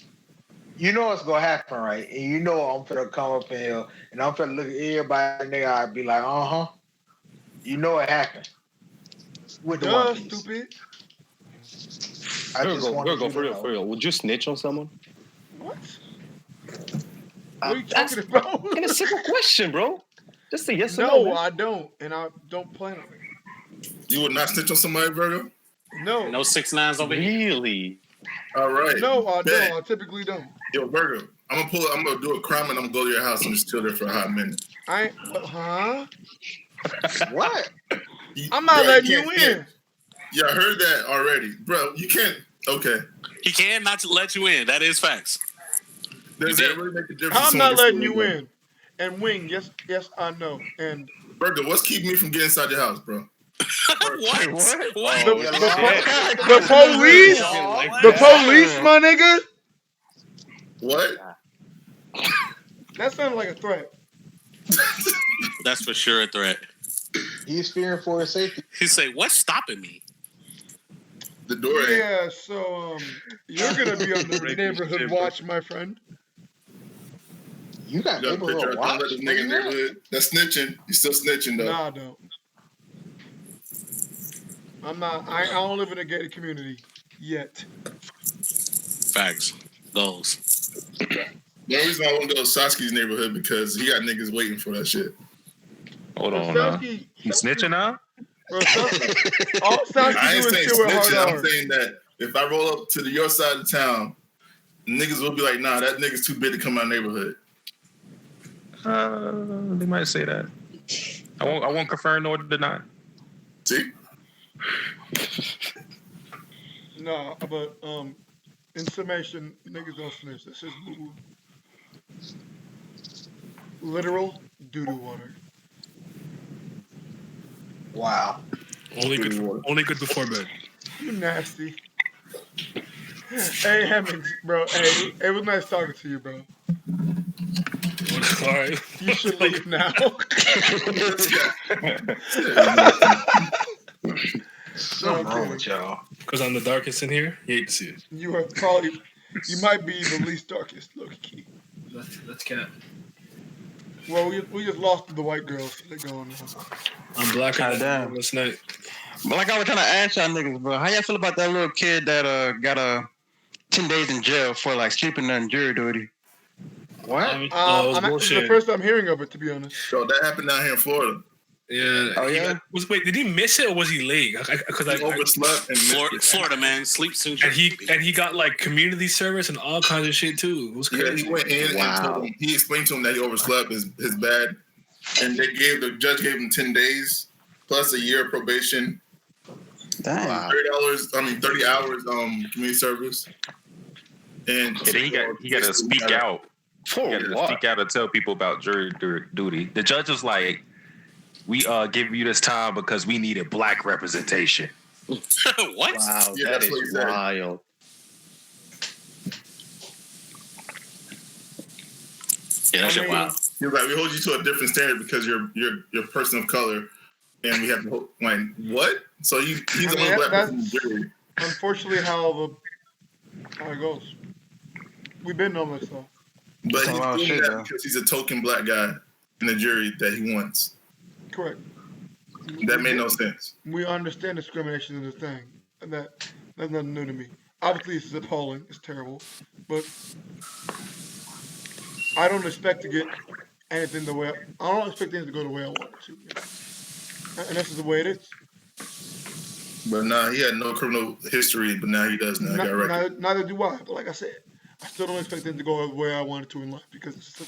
You know what's gonna happen, right? And you know I'm finna come up in here and I'm finna look at everybody in their eye and be like, You know what happened with the One Piece. Stupid. Virgo, for real. Would you snitch on someone? What? What are you talking about? In a simple question, bro. Just a yes or no. no. No, I don't, and I don't plan on it. You would not snitch on somebody, Virgo? No. No 6ix9ines over here. Really? All right. No, I don't. I typically don't. Yo, Virgo, I'm gonna do a crime and I'm gonna go to your house and just chill there for a hot minute. What? I'm not letting you in. Yeah, I heard that already, bro. You can't. Okay. He can not let you in. That is facts. Does that really make a difference? I'm not letting you in. And Wing, yes, I know. And Virgo, what's keeping me from getting inside your house, bro? What? The police? The police, my nigga? What? That sounded like a threat. That's for sure a threat. He's fearing for his safety. He say, "What's stopping me?" The door. Yeah, so you're gonna be on the neighborhood watch, my friend. You got neighborhood watch? That's snitching. You still snitching though. Nah, I don't. I'm not. I don't live in a gated community yet. Facts. Those. The only reason I won't go to Sasuke's neighborhood because he got niggas waiting for that shit. Hold on, now. You snitching now? Bro, all Sasuke I ain't do is saying chill with snitching. hard I'm R. saying that if I roll up to your side of town, niggas will be like, nah, that nigga's too big to come out neighborhood. They might say that. I won't confirm nor deny. See? No, but in summation, niggas don't snitch. This is literal doo-doo water. Wow. Only good before bed. You nasty. Hey, Hemmings, bro. Hey, it was nice talking to you, bro. All right. You should leave now. Something wrong with y'all. Because I'm the darkest in here. You hate to see it. You might be the least darkest, low key. Let's cat. Well, we just lost to the white girls. They're going now. I'm black God damn. last night. But like I was trying to ask y'all niggas, bro, how y'all feel about that little kid that got 10 days in jail for like sleeping on jury duty? What? This is the first time hearing of it, to be honest. So that happened down here in Florida. Yeah. Oh yeah. Wait, did he miss it or was he late? Because I overslept and Florida man sleeps in. And he got like community service and all kinds of shit too. It was crazy. Yeah, he went in and told him, he explained to him that he overslept his bad, and the judge gave him 10 days plus a year of probation. Damn. $30 hours community service. And then he got to speak out. He got to speak out and tell people about jury duty. The judge was like, "We give you this time because we needed black representation." What? Wow, Yeah, that is wild. Yeah, that's wild. He was like, "We hold you to a different standard because you're a person of color, and we have to hold, like what?" So he's the only black person in the jury. Unfortunately, how it goes. We've been on this stuff. But he's doing that because he's a token black guy in the jury that he wants. Correct. That made no sense. We understand discrimination is a thing, and that's nothing new to me. Obviously, this is appalling. It's terrible, but I don't expect to get anything the way I don't expect things to go the way I want it to. And this is the way it is. But nah, he had no criminal history, but now he does. Now he got a record. Neither do I. But like I said, I still don't expect things to go the way I want it to in life because it's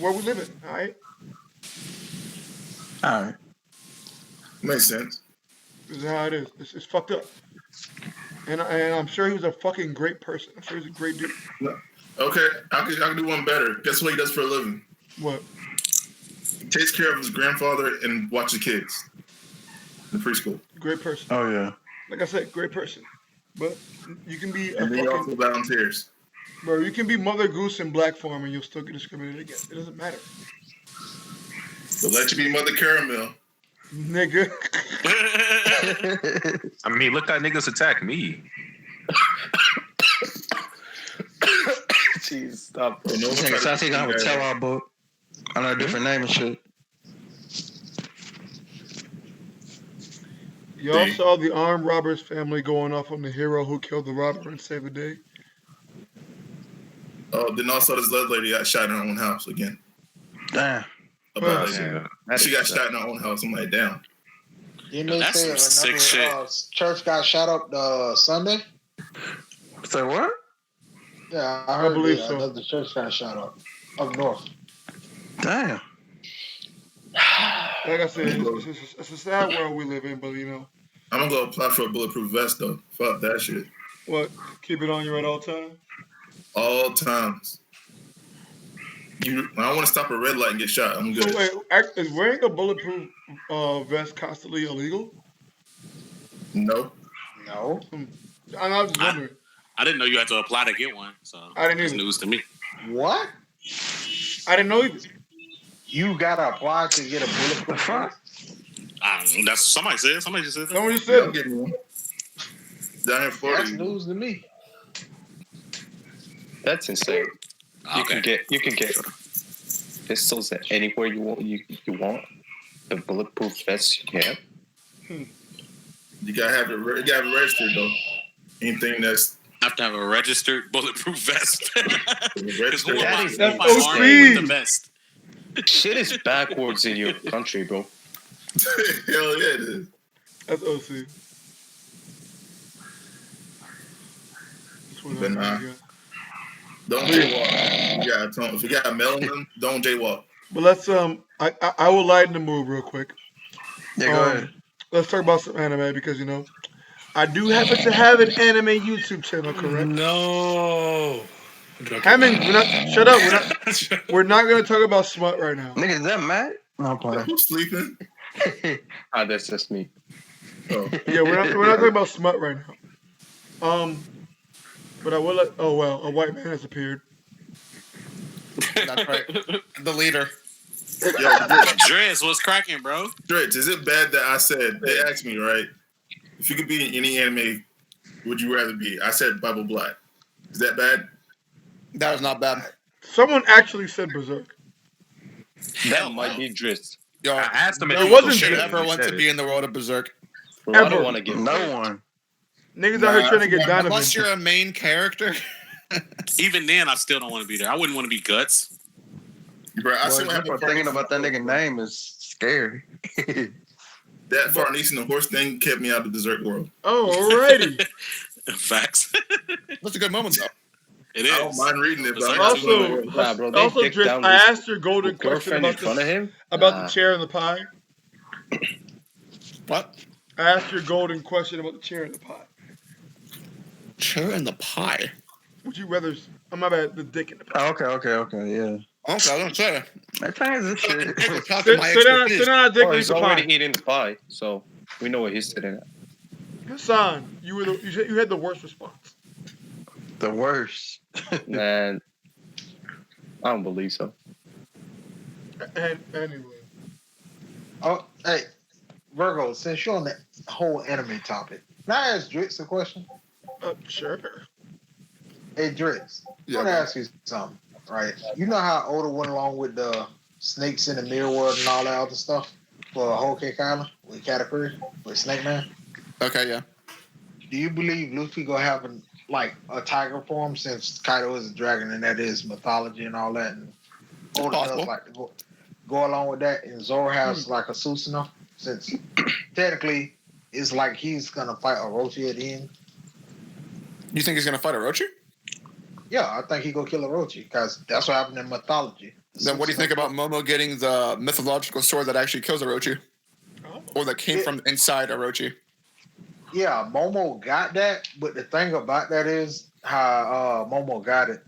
where we live in. All right. All right. Makes sense. This is how it is. It's fucked up. And I'm sure he was a fucking great person. I'm sure he's a great dude. Okay, I can do one better. Guess what he does for a living? What? He takes care of his grandfather and watches kids in preschool. Great person. Oh yeah. Like I said, great person. But you can be a And then he fucking also volunteers. bro. You can be Mother Goose in black form and you'll still get discriminated against. It doesn't matter. They'll let you be Mother Caramel. Nigga. I mean, look how niggas attack me. Jeez, stop. This nigga Sati gonna have a tell-all book under a different name and shit. Y'all saw the armed robbers family going off on the hero who killed the robber and saved the day? Oh, then also this other lady got shot in her own house again. Damn. She got shot in her own house. I'm like, damn. Didn't they That's say some sick another church got shot up Sunday? Say what? Yeah, I heard believe so. another church got shot up north. Damn. Like I said, it's a sad world we live in, but you know. I'm gonna go apply for a bulletproof vest though. Fuck that shit. What? Keep it on you at all times? All times. When I want to stop a red light and get shot, I'm good. So wait, is wearing a bulletproof vest constantly illegal? No. No. I'm just wondering. I didn't know you had to apply to get one, so I didn't that's either. news to me. What? I didn't know either. You gotta apply to get a bulletproof vest? That's somebody said. Somebody just said that. Someone just said. I'm getting one. Down in Florida. That's news to me. That's insane. Okay. You can get pistols anywhere you want. You want the bulletproof vest you have. You gotta have it. You gotta have it registered though. Anything that's have to have a registered bulletproof vest. That's armed with the vest. Shit is backwards in your country, bro. Hell yeah, it is. That's OC. But nah. Don't jaywalk. If you got melanin, don't jaywalk. But let's I will lighten the mood real quick. Yeah, go ahead. Let's talk about some anime because you know I do happen to have an anime YouTube channel, correct? No. Hammond, shut up. We're not gonna talk about smut right now. Nigga, is that Matt? No, I'm playing. Who's sleeping? That's just me. Oh. Yeah, we're not talking about smut right now. But I will let. Oh well, a white man has appeared. That's right. The leader. Yo, Drizz, what's cracking, bro? Drizz, is it bad that I said, they asked me, right? If you could be in any anime, would you rather be? I said Bible Black. Is that bad? That was not bad. Someone actually said Berserk. That might be Drizzt. Yo, I asked him no if he one was should okay. ever want to be in the world of Berserk. Bro, I don't want to give no one. Niggas out here trying to get Donovan. Unless you're a main character. Even then, I still don't want to be there. I wouldn't want to be Guts. Bro, I see Thinking about that nigga name is scary. That Farnese and the horse thing kept me out of the Berserk world. Oh, alrighty. Facts. That's a good moment, though. It is. I don't mind reading it, but Also, bro, also Drift, I asked your golden question girlfriend about in front of him. about the chair and the pie. What? I asked your golden question about the chair and the pie. Chair and the pie. Would you rather? Oh, my bad. The dick and the pie. Okay, yeah. Okay, I don't say. That thing is shit. Sit down, dick and He's the pie. already eating the pie, so we know what he's sitting at. Hassan, you had the worst response. The worst. Man, I don't believe so. And anyway. Oh, hey, Vergo, since you're on the whole anime topic, can I ask Dritz a question? Sure. Hey, Dritz, I want to ask you something, right? You know how Oda went along with the snakes in the mirror world and all that other stuff for Whole Cake Island with Katakuri, with Snake Man? Okay, yeah. Do you believe Luffy gonna have a tiger form since Kaido is a dragon and that is mythology and all that? And Oda does like to go along with that, and Zoro has like a Susanoo, since technically it's like he's gonna fight Orochi at the end. You think he's gonna fight Orochi? Yeah, I think he go kill Orochi because that's what happened in mythology. Then what do you think about Momo getting the mythological sword that actually kills Orochi? Or that came from inside Orochi? Yeah, Momo got that, but the thing about that is how Momo got it.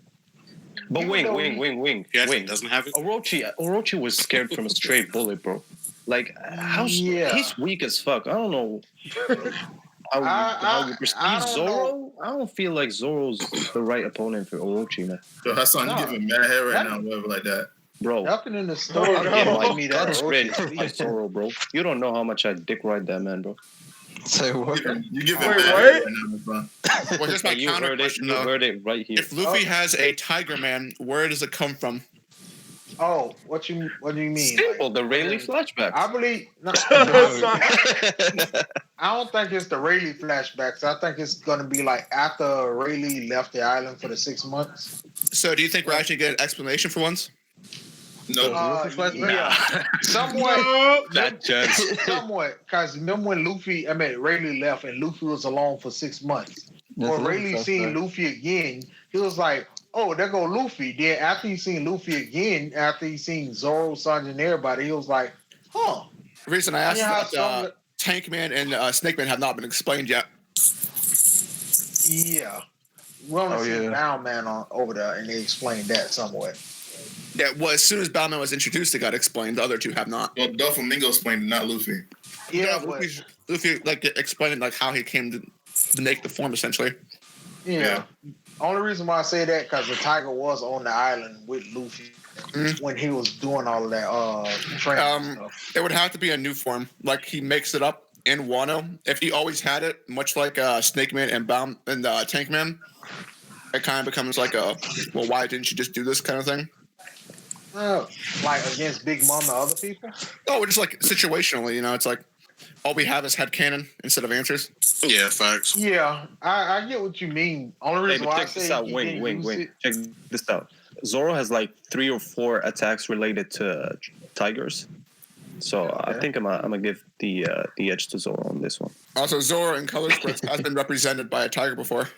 But wing. Doesn't have it. Orochi was scared from a stray bullet, bro. Like, he's weak as fuck. I don't know how you perceive Zoro. I don't feel like Zoro's the right opponent for Orochi, man. Yo, Hassan, you giving mad hair right now, whatever like that. Bro, nothing in the story tells me that Orochi Zoro, bro. You don't know how much I dick ride that man, bro. Say what? You giving mad hair right now, bro. Well, just my counter question, you heard it right here. If Luffy has a Tiger Man, where does it come from? Oh, what do you mean? Simple, the Rayleigh flashbacks. I believe. No, I don't think it's the Rayleigh flashbacks. I think it's gonna be like after Rayleigh left the island for the 6 months. So, do you think we're actually getting an explanation for once? No. Somewhat. That chance. Somewhat, because remember when Rayleigh left and Luffy was alone for 6 months. When Rayleigh seen Luffy again, he was like, "Oh, there go Luffy." Then after he seen Luffy again, after he seen Zoro, Sanji, and everybody, he was like, "Huh." The reason I asked about Tank Man and Snake Man have not been explained yet. Yeah, we only see Bound Man over there, and they explained that somewhat. Yeah, well, as soon as Bound Man was introduced, it got explained. The other two have not. Well, Doflamingo explained it, not Luffy. Yeah, Luffy like explained like how he came to make the form essentially. Yeah. Only reason why I say that because the Tiger was on the island with Luffy when he was doing all of that training stuff. It would have to be a new form. Like he makes it up in Wano. If he always had it, much like Snake Man and Tank Man, it kind of becomes like well, why didn't you just do this kind of thing? Like against Big Mom and other people? Oh, just like situationally, it's like all we have is headcanon instead of answers. Yeah, facts. Yeah, I get what you mean. Only reason why I say this out. Wing. Check this out. Zoro has like 3 or 4 attacks related to tigers. So I think I'm gonna give the edge to Zoro on this one. Also, Zoro in color splits has been represented by a tiger before.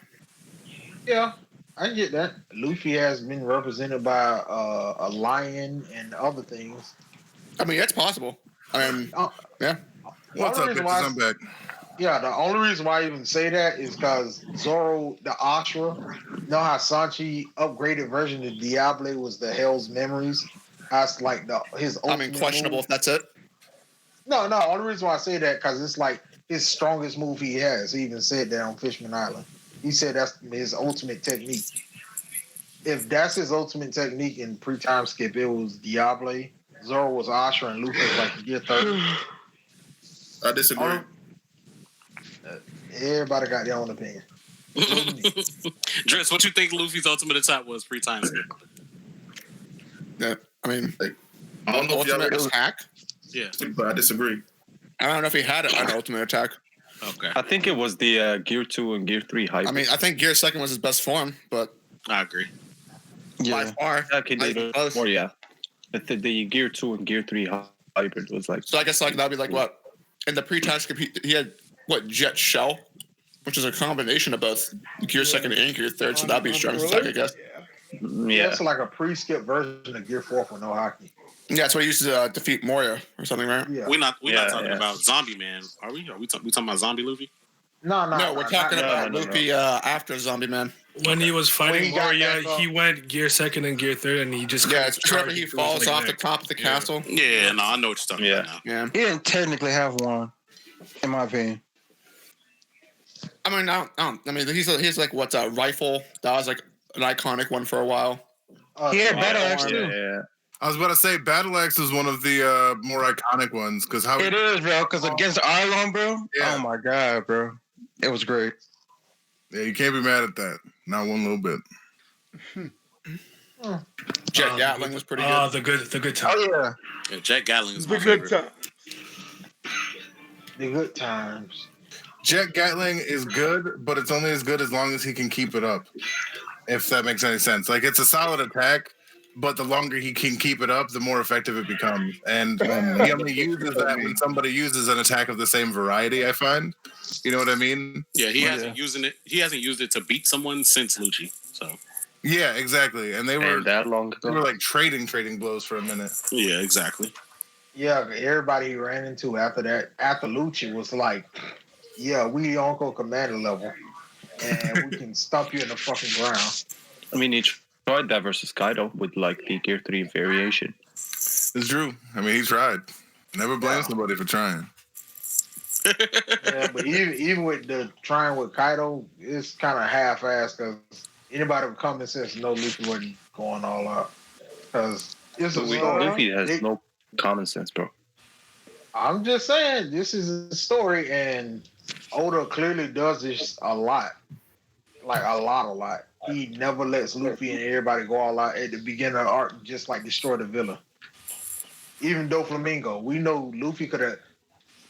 Yeah, I get that. Luffy has been represented by a lion and other things. I mean, it's possible. I mean, yeah. What's up, bitches? I'm back. Yeah, the only reason why I even say that is because Zoro, the Ashura, you know how Sanchi upgraded version of Diable was the Hell's Memories? That's like his ultimate questionable move. if that's it. No, only reason why I say that because it's like his strongest move he has. He even said that on Fishman Island. He said that's his ultimate technique. If that's his ultimate technique in pre-time skip, it was Diable, Zoro was Ashura, and Luffy was like year 30. I disagree. Everybody got their own opinion. Driss, what you think Luffy's ultimate attack was pre-time skip? Yeah, I mean, I don't know if y'all ultimate attack. Yeah, but I disagree. I don't know if he had an ultimate attack. Okay, I think it was the Gear 2 and Gear 3 hybrid. I mean, I think Gear 2 was his best form, but I agree. By far, yeah. The Gear 2 and Gear 3 hybrid was like. So I guess like that'd be like what in the pre-time skip he had Jet Shell, which is a combination of both Gear 2 and Gear 3, so that'd be strongest attack, I guess. Yeah, it's like a pre-skip version of Gear 4 with no hockey. Yeah, that's what he used to defeat Moria or something, right? Yeah. We're not talking about Zombie Man, are we? We talking about Zombie Luffy? No, we're talking about Luffy after Zombie Man. When he was fighting Moria, he went Gear 2 and Gear 3, and he just it's whenever he falls off the top of the castle. Yeah, no, I know what you're talking about now. Yeah, he didn't technically have one, in my opinion. I mean, I mean, he's like what's a rifle that was like an iconic one for a while. He had Battle Axe too. Yeah. I was about to say Battle Axe is one of the more iconic ones because how it is, bro. Because against Arlong, bro. Yeah. Oh my god, bro, it was great. Yeah, you can't be mad at that. Not one little bit. Jet Gatling was pretty good. The good time. Oh yeah, Jet Gatling is the good time. The good times. Jet Gatling is good, but it's only as good as long as he can keep it up. If that makes any sense. Like, it's a solid attack, but the longer he can keep it up, the more effective it becomes. And he only uses that when somebody uses an attack of the same variety, I find. You know what I mean? Yeah, he hasn't used it to beat someone since Lucci. So yeah, exactly. And they were that long ago. They were like trading blows for a minute. Yeah, exactly. Yeah, everybody he ran into after Lucci was like, yeah, we Uncle Commander level, and we can stomp you in the fucking ground. I mean, each tried that versus Kaido with like the Gear 3 variation. It's true. I mean, he tried. Never blame somebody for trying. Yeah, but even with the trying with Kaido, it's kind of half-assed because anybody with common sense know Luffy wasn't going all out. Because it's a story. Luffy has no common sense, bro. I'm just saying, this is a story, and Oda clearly does this a lot. Like, a lot. He never lets Luffy and everybody go all out at the beginning of the arc, just like destroy the villain. Even Doflamingo, we know Luffy could have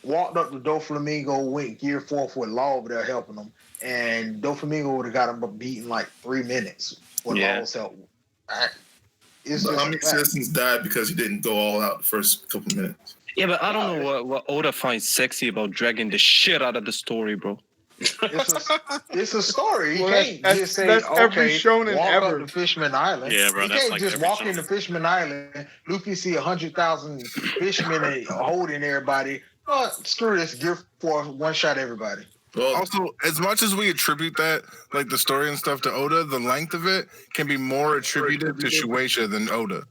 walked up to Doflamingo, went Gear 4 with Law over there helping him, and Doflamingo would have got him beaten like 3 minutes with Law's help. It's But just how many citizens died because he didn't go all out the first couple minutes? Yeah, but I don't know what Oda finds sexy about dragging the shit out of the story, bro. It's a story. You Well, can't just say, that's every okay, shonen walk ever. up to Fishman Island. Yeah, bro, You that's can't like just every walk shonen. into Fishman Island, Luffy see 100,000 fishermen and holding everybody. Oh, screw this, Gear 4, one shot everybody. Also, as much as we attribute that, like the story and stuff to Oda, the length of it can be more attributed to Shueisha than Oda.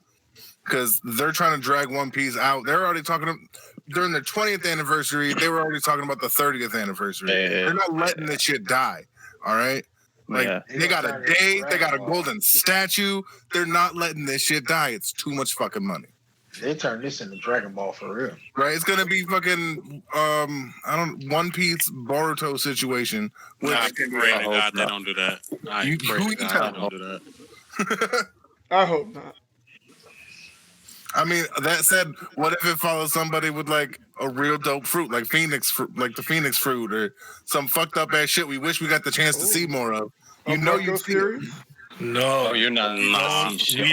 Because they're trying to drag One Piece out. They're already talking during their 20th anniversary. They were already talking about the 30th anniversary. They're not letting this shit die. All right, like they got a day, they got a golden statue. They're not letting this shit die. It's too much fucking money. They turned this into Dragon Ball for real. Right? It's gonna be fucking One Piece Boruto situation. I pray to God they don't do that. I pray to God they don't do that. I hope not. I mean, that said, what if it follows somebody with like a real dope fruit, like Phoenix fruit, like the Phoenix fruit, or some fucked up ass shit we wish we got the chance to see more of? You know, you see it. No, you're not. We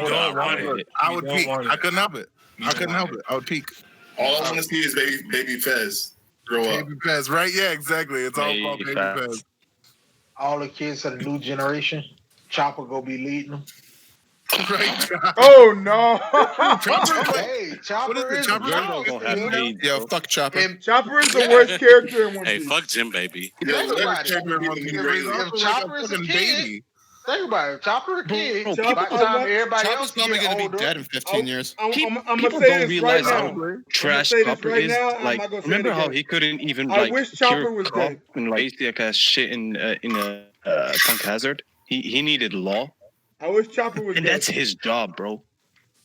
don't want it. I would peek. I couldn't help it. I couldn't help it. I would peek. All I want to see is baby Fez grow up. Baby Fez, right? Yeah, exactly. It's all about Baby Fez. All the kids of the new generation, Chopper go be leading them. Right. Oh no! Hey, Chopper is Yo, fuck Chopper. Chopper is the worst character in One Hey, Piece. fuck Jim, baby. Think about it. If Chopper is a kid, think about it. If Chopper a kid, by the time everybody Chopper's else probably get gonna be older, dead in 15 years. I'm People gonna say don't this realize right how now. trash say this Chopper right is. now, and I'm Like, not gonna say remember it how again. he couldn't even I like wish Chopper cure was crop dead. and like basic ass shit in a Punk Hazard. He needed Law, I wish Chopper was and dead. that's his job, bro.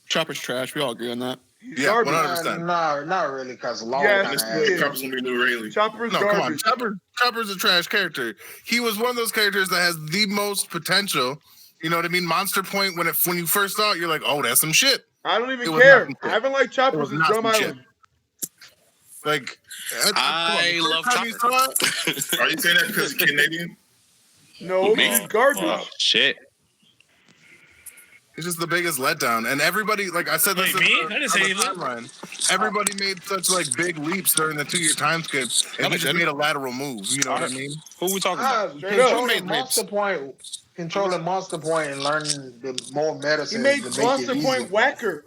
Chopper's trash. We all agree on that. Yeah, 100%. Nah, not really, because Law Yes, kind he of is. Chopper's gonna be new Rayleigh. Chopper's No, come on. garbage. Chopper's a trash character. He was one of those characters that has the most potential. You know what I mean? Monster Point, when you first saw it, you're like, oh, that's some shit. I don't even It was care. not some shit. I haven't liked Chopper It was since not Drum some shit. Island. Like, I love Chopper. Are you saying that because he's Canadian? No, he's garbage. Oh, shit. It's just the biggest letdown, and everybody, like I said, this Wait, me? I didn't say anything. timeline. Everybody made such like big leaps during the 2-year time skip, and he just made a lateral move. You know what I mean? Who we talking about? Controlling Monster Point and learning the more He medicine. made to make Monster it Point easier. whacker.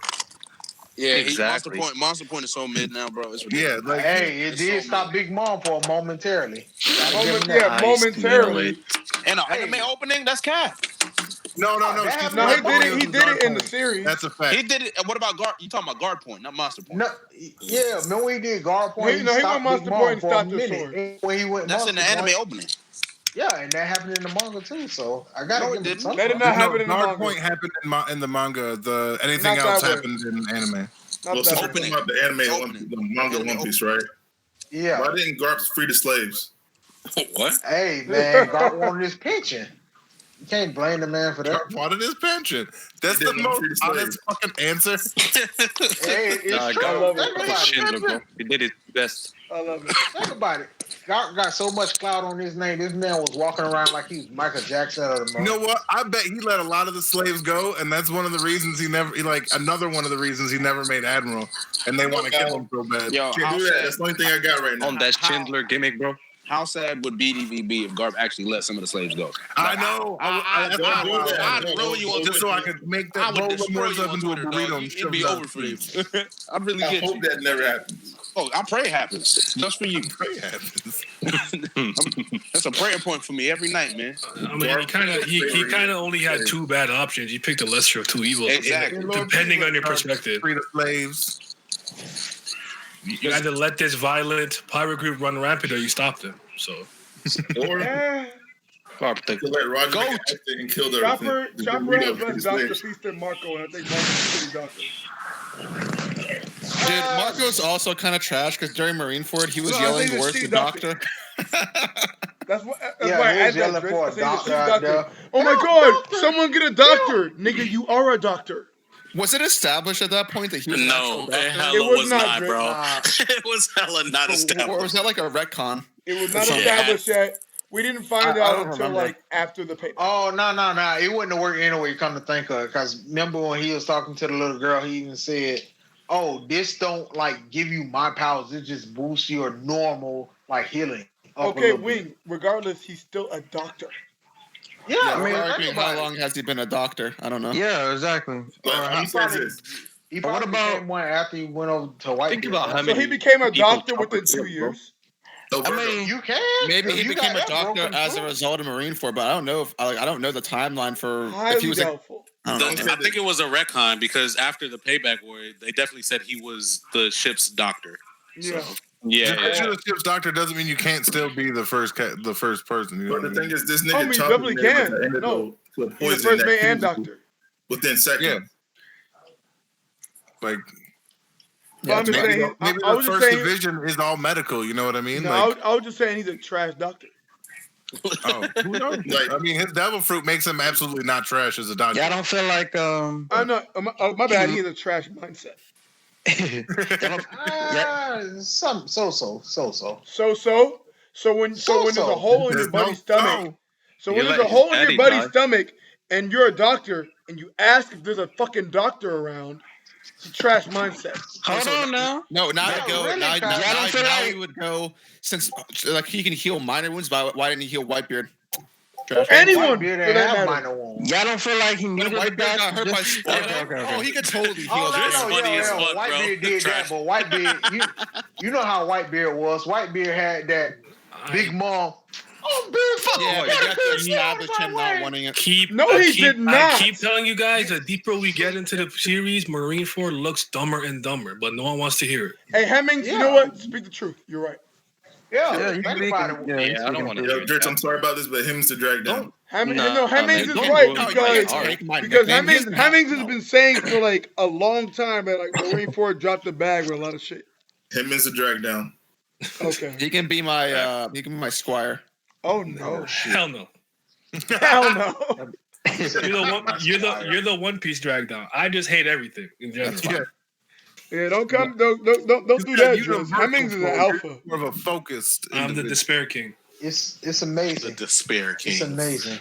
Yeah, Exactly. Monster Point is so mid now, bro. It's ridiculous. Yeah, like Hey, it did stop Big Mom for momentarily. Momentarily. And an anime opening, that's cat. No. No, he did it in the series. That's a fact. He did it. What about Guard? You talking about Guard Point, not Monster Point? No, yeah, remember when he did Guard Point? He went stopped Monster Big Point Mom and for a stopped the minute. sword. When he went That's in the Monster anime Point- opening. Yeah, and that happened in the manga too. So I gotta No, it give him didn't. something. That did not happen in the Guard manga. Point happened in the manga. The anything Not else that way. happened in anime. Not Well, that since we're way. talking about the anime, the manga One Piece, right? Yeah. Why didn't Garp free the slaves? What? Hey man, God wanted his pension. You can't blame the man for that. Garp wanted his pension. That's He the didn't want most free honest fucking answer. Hey, it's true. I love it. Think about it. Schindler, bro. He did his best. I love it. Think about it. God got so much clout on his name. This man was walking around like he was Michael Jackson of the You know what? I bet he let a lot of the slaves go, and that's one of the reasons another one of the reasons he never made admiral, and they want to kill him so bad. Yo, Can't do that. That's the only thing I got right now. On that Schindler gimmick, bro. How sad would BDV be if Garp actually let some of the slaves go? I know. I'd throw you on just so I could make that roll the words up into a burrito and It'd shove be it over out. for you. I really I get hope you. that never happens. Oh, I pray it happens just for you. Pray it happens. That's a prayer point for me every night, man. I mean, he kind of only had two bad options. You picked the lesser of two evils, exactly. Depending on your perspective. Free the slaves. You either let this violent pirate group run rampant, or you stop them. So, or let Roger Go and kill the Chopper has less Dr. Feast than Marco, and I think Marco's pretty doctor. Dude, Marco's also kind of trash because during Marineford he was yelling, "Where's the doctor?" That's why he I was yelling added for a doctor. doctor. Oh my god, someone get a doctor. Nigga, you are a doctor. Was it established at that point that he was an actual doctor? It was not, bro. It was hella not established. Or was that like a retcon? It was not established yet. We didn't find out until like after the paper. Oh no! It wouldn't have worked anyway. Come to think of it, because remember when he was talking to the little girl, he even said, "Oh, this don't like give you my powers. It just boosts your normal like healing." Okay, Wing. Regardless, he's still a doctor. Yeah, I mean, how long has he been a doctor? I don't know. Yeah, exactly. He probably became one after he went over to White. Think about how So many he became a people doctor within 2 years. I mean, you can. Maybe he You became got a that doctor broken as a through. result of Marineford, but I don't know if I don't know the timeline for if he Highly was. doubtful. I think it was a retcon because after the payback war, they definitely said he was the ship's doctor. Yeah. So, yeah. Just the ship's doctor doesn't mean you can't still be the first person. You know But the thing is, this Oh, nigga he Chopper definitely can. No, to a he's the poison first that mate and kills you doctor. within seconds. Yeah. Like, But I'm just saying, maybe I the was just first saying, division is all medical. You know what I mean? no, Like, I was just saying he's a trash doctor. oh, who knows? I mean, his devil fruit makes him absolutely not trash as a doctor. Yeah, I don't feel like I know. My bad. He has a trash mindset. So when there's a hole in your buddy's stomach, when there's a hole in your buddy's stomach, and you're a doctor, and you ask if there's a fucking doctor around, it's a trash mindset. Hold on now. No, now I go. Really, now like... we would go since like he can heal minor wounds. Why didn't he heal Whitebeard? Or anyone for that that matter. Y'all don't feel like he needed Whitebeard got hurt by okay. Oh, he could totally heal. Whitebeard did that, but Whitebeard, you know how Whitebeard was. Whitebeard had that big mom. Oh, big fuck! Yeah, but you have to establish him not wanting it. He did not. I keep telling you guys, the deeper we get into the series, Marineford looks dumber and dumber, but no one wants to hear it. Hey, Hemmings, you know what? Speak the truth. You're right. Yeah, I don't want to hear Dritch, I'm sorry about this, but him's to drag down. Hemmings is right because Hemmings has been saying for like a long time that like Marineford dropped the bag with a lot of shit. Him is to drag down. Okay. He can be my squire. Oh no! Hell no! Hell no! You're the One Piece drag down. I just hate everything in general. Yeah, don't do that. Hemmings is an alpha. More of a focused. I'm the Despair King. It's amazing. The Despair King. It's amazing.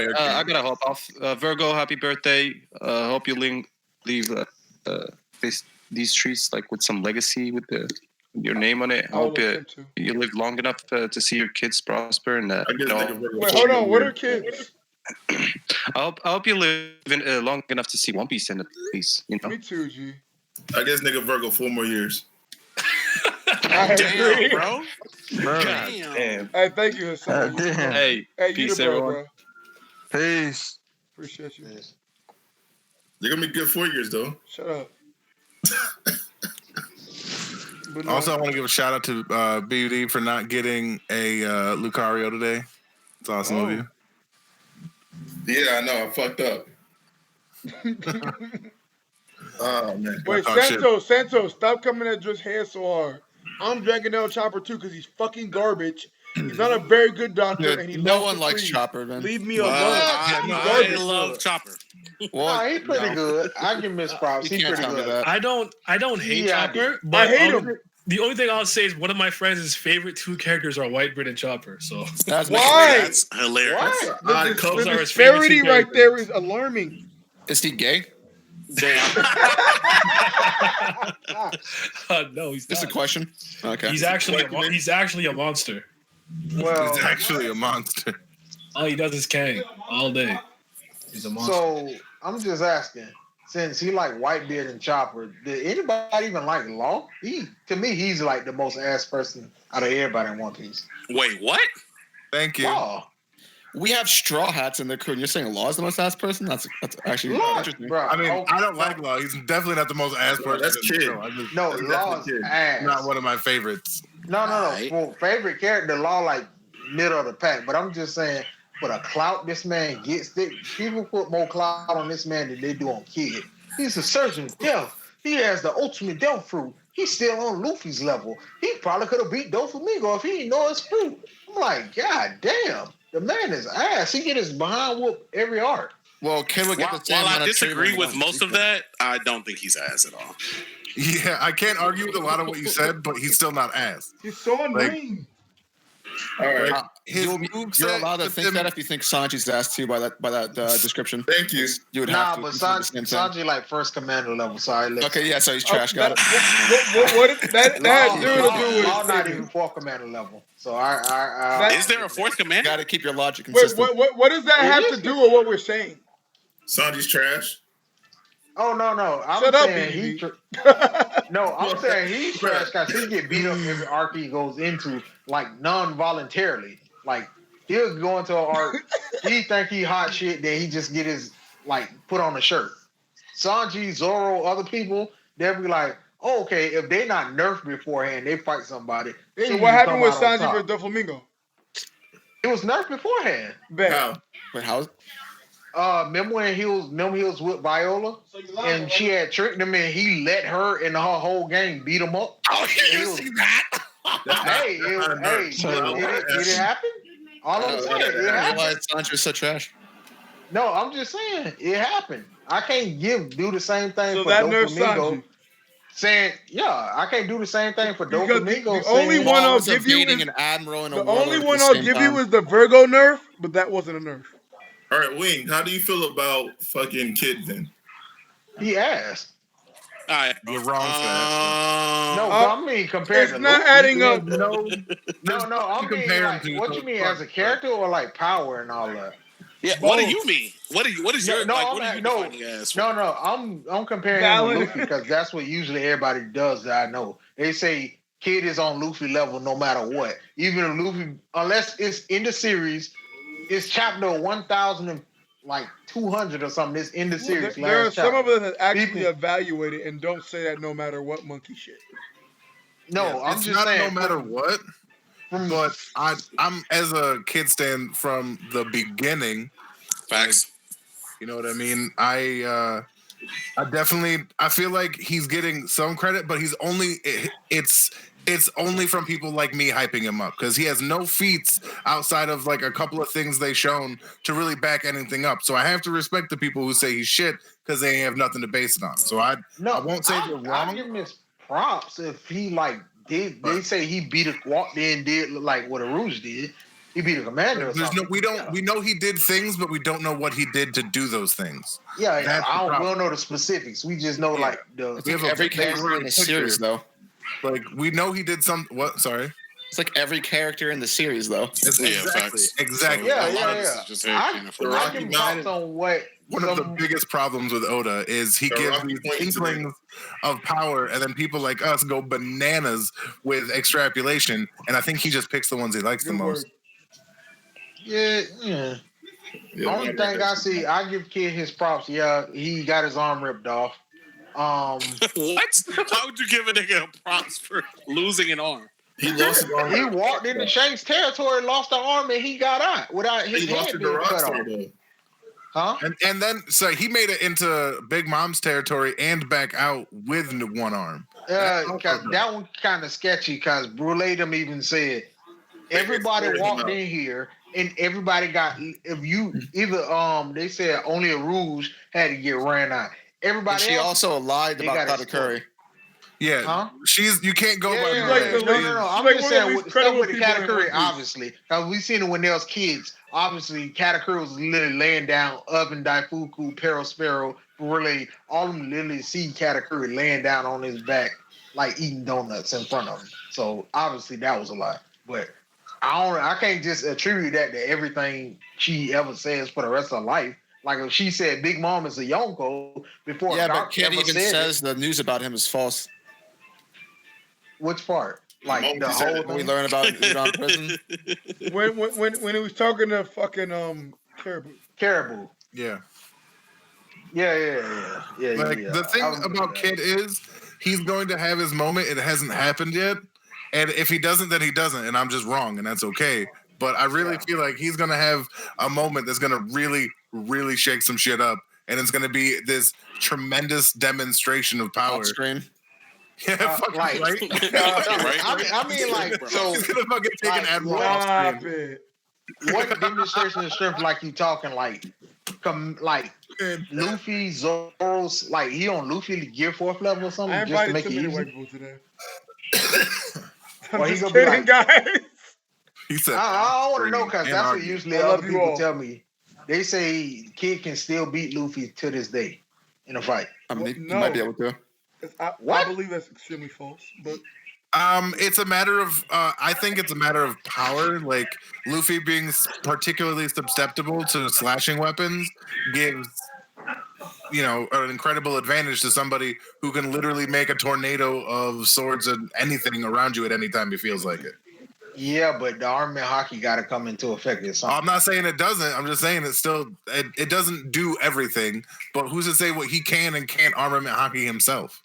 I gotta hop off. Vergo, happy birthday. Hope you leave these streets like with some legacy with your name on it. I hope you live long enough to see your kids prosper and Wait, hold on. What are kids? I hope you live long enough to see One Piece in at least. You know? Me too, G. I guess nigga Vergo 4 more years. I agree. Bro. Damn. Hey, thank you, Hassan. Hey, peace, everyone. Peace. Appreciate you. They're gonna be good 4 years though. Shut up. Also, I want to give a shout out to BUD for not getting a Lucario today. It's awesome of you. Yeah, I know. I fucked up. Oh man. Wait, Santos, stop coming at Drift's hair so hard. I'm dragging down Chopper too because he's fucking garbage. He's not a very good doctor, and he no one likes Chopper, man. Leave me alone. I love Chopper. Well, he's pretty good. I give him his props. He's pretty good. I don't hate Chopper, but I hate him. The only thing I'll say is one of my friends' favorite two characters are Whitebeard and Chopper. So why? That's hilarious. The disparity right there is alarming. Is he gay? Damn. No, he's Just not. a question. Okay. He's actually a monster. Well, He's actually a monster. All he does is Kang all day. He's a monster. So I'm just asking, since he like Whitebeard and Chopper, did anybody even like Law? To me, he's like the most ass person out of everybody in One Piece. Wait, what? Thank you. Law. We have Straw Hats in the crew, and you're saying Law is the most ass person? That's actually interesting. Bro, I mean, I don't like Law. He's definitely not the most ass person. That's in the Kid. show. No, Law's ass. Not one of my favorites. No. For favorite character, Law like middle of the pack. But I'm just saying, for the clout this man gets, people put more clout on this man than they do on Kid. He's a surgeon of death. He has the ultimate death fruit. He's still on Luffy's level. He probably could have beat Doflamingo if he didn't know his fruit. I'm like, God damn. The man is ass. He get his behind whoop every arc. Well, Kid would get the same While amount I of disagree treatment with most of that, I don't think he's ass at all. Yeah, I can't argue with a lot of what you said, but he's still not ass. He's so annoying. All right. You're allowed to think that if you think Sanji's ass too by that description. Thank you. You would have to. But Sanji like first commander level. Sorry. Okay, yeah, so he's trash. Got it. That had to do with Law not even fourth commander level. So Is there a fourth commander? Got to keep your logic Wait, consistent. what does that have to do with what we're saying? Sanji's trash. Oh no! I'm Shut up, saying I'm saying he's trash because he get beat up every arc he goes into, like non-voluntarily. Like he'll go into an arc, he think he hot shit, then he just get his like put on a shirt. Sanji, Zoro, other people, they'll be like, oh, okay, if they not nerfed beforehand, they fight somebody. So what happened with Sanji versus Doflamingo? It was nerfed beforehand. How? Wait, how? Remember when he was with Viola, and she had tricked him, and he let her and her whole gang beat him up. Oh, you see that? Hey, did it happen? All I'm saying, it happened. Why Sanji was so trash? No, I'm just saying it happened. I can't do the same thing So for that nerfs Doflamingo. Sanji. Saying, I can't do the same thing for Because Doflamingo. the only one I'll give you is an admiral and a the warlord only at one the I'll same give time. you is the Vergo nerf, but that wasn't a nerf. All right, Wing, how do you feel about fucking Kid then? He asked. All right. You're wrong for No, I mean compared it's to not Luffy, adding up. No, I mean compare like, him to what you mean as a character or like power and all that? Yeah. What do you mean? What is your like? What are you defining as? No. I'm comparing him to Luffy because that's what usually everybody does that I know. They say Kid is on Luffy level no matter what. Even if Luffy, unless it's in the series, it's chapter 1,200 or something. It's in the series. There are some of us that actually evaluate it and don't say that no matter what monkey shit. No, I'm it's just not saying. No matter what. But I'm as a Kid stan from the beginning. Facts. You know what I mean? I feel like he's getting some credit, but it's only from people like me hyping him up because he has no feats outside of like a couple of things they shown to really back anything up. So I have to respect the people who say he's shit because they have nothing to base it on. So I won't say they're wrong. I'll give him his props if he like did. They say he walked in, did like what Aruj did. He beat a commander. Or something. We know he did things, but we don't know what he did to do those things. We don't know the specifics. We just know like every character in the series though. Like we know he did some. What? Sorry. It's like every character in the series though. Exactly. So I can bounce on what. One of the biggest problems with Oda is he gives these inklings of power, and then people like us go bananas with extrapolation. And I think he just picks the ones he likes the most. Yeah. Only thing I see, I give Kid his props. Yeah, he got his arm ripped off. What? How would you give a nigga props for losing an arm? He lost his arm. He walked into Shanks' territory, lost the arm, and he got out without his head being cut off. Huh? And then so he made it into Big Mom's territory and back out with one arm. That one kind of sketchy because Bruletum even said everybody walked in here and everybody got they said only a Rouge had to get ran out. Everybody she else, also lied about Katakuri. Yeah, you can't go by. No. I'm just saying stuff with the Katakuri, obviously. We seen it when they was kids. Obviously, Katakuri was literally laying down. Oven, Daifuku, Perospero, really, all of them literally see Katakuri laying down on his back, like eating donuts in front of him. So obviously that was a lie. But I can't just attribute that to everything she ever says for the rest of her life. Like if she said Big Mom is a Yonko before Yeah, Garp but Kid ever even said says it. the news about him is false. Which part? Like the whole When we learn about Udon prison. When he was talking to fucking Caribou. Yeah. Yeah. Like the thing about Kid is he's going to have his moment. It hasn't happened yet, and if he doesn't, then he doesn't, and I'm just wrong, and that's okay. But I really feel like he's going to have a moment that's going to really, really shake some shit up, and it's going to be this tremendous demonstration of power. Off screen. Yeah, fucking like, right. I mean, like, so he's gonna fucking take an admiral off screen. What demonstration of strength? Like you talking like, Luffy, Zoro's like he on Luffy gear 4th level or something I just to invited make too it many easy. white people today. Or I'm he just gonna be kidding, like, guys. He said, I want to know because that's what usually I love other you people all. tell me. They say Kid can still beat Luffy to this day in a fight. I mean, No. he might be able to. I believe that's extremely false, but it's a matter of I think it's a matter of power. Like Luffy being particularly susceptible to slashing weapons gives an incredible advantage to somebody who can literally make a tornado of swords and anything around you at any time he feels like it. Yeah, but the armament hockey got to come into effect at some I'm not saying it doesn't. I'm just saying it doesn't do everything. But who's to say what he can and can't armament hockey himself?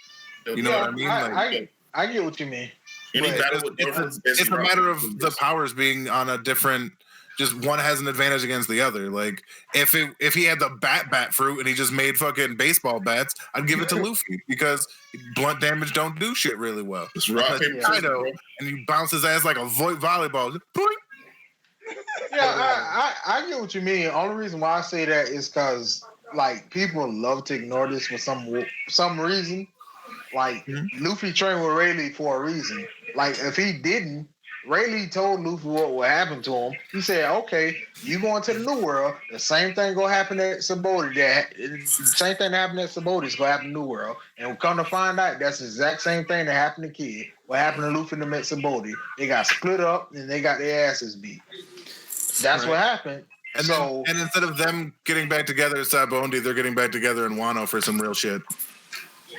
You know what I mean? I get what you mean. It's a matter of the powers being on a different. Just one has an advantage against the other. Like if he had the bat fruit and he just made fucking baseball bats, I'd give it to Luffy because blunt damage don't do shit really well. It's rock, paper, Kaido, and you bounce his ass like a volleyball. Just Yeah, I get what you mean. Only reason why I say that is because like people love to ignore this for some reason. Like Luffy trained with Rayleigh for a reason. Like if he didn't, Rayleigh told Luffy what would happen to him. He said, "Okay, you going to the New World. The same thing gonna happen at Sabaody. The same thing that happened at Sabaody is gonna happen in New World." And we come to find out, that's the exact same thing that happened to Kid. What happened to Luffy and them at Sabaody? They got split up and they got their asses beat. That's what happened. And instead of them getting back together at Sabaody, they're getting back together in Wano for some real shit.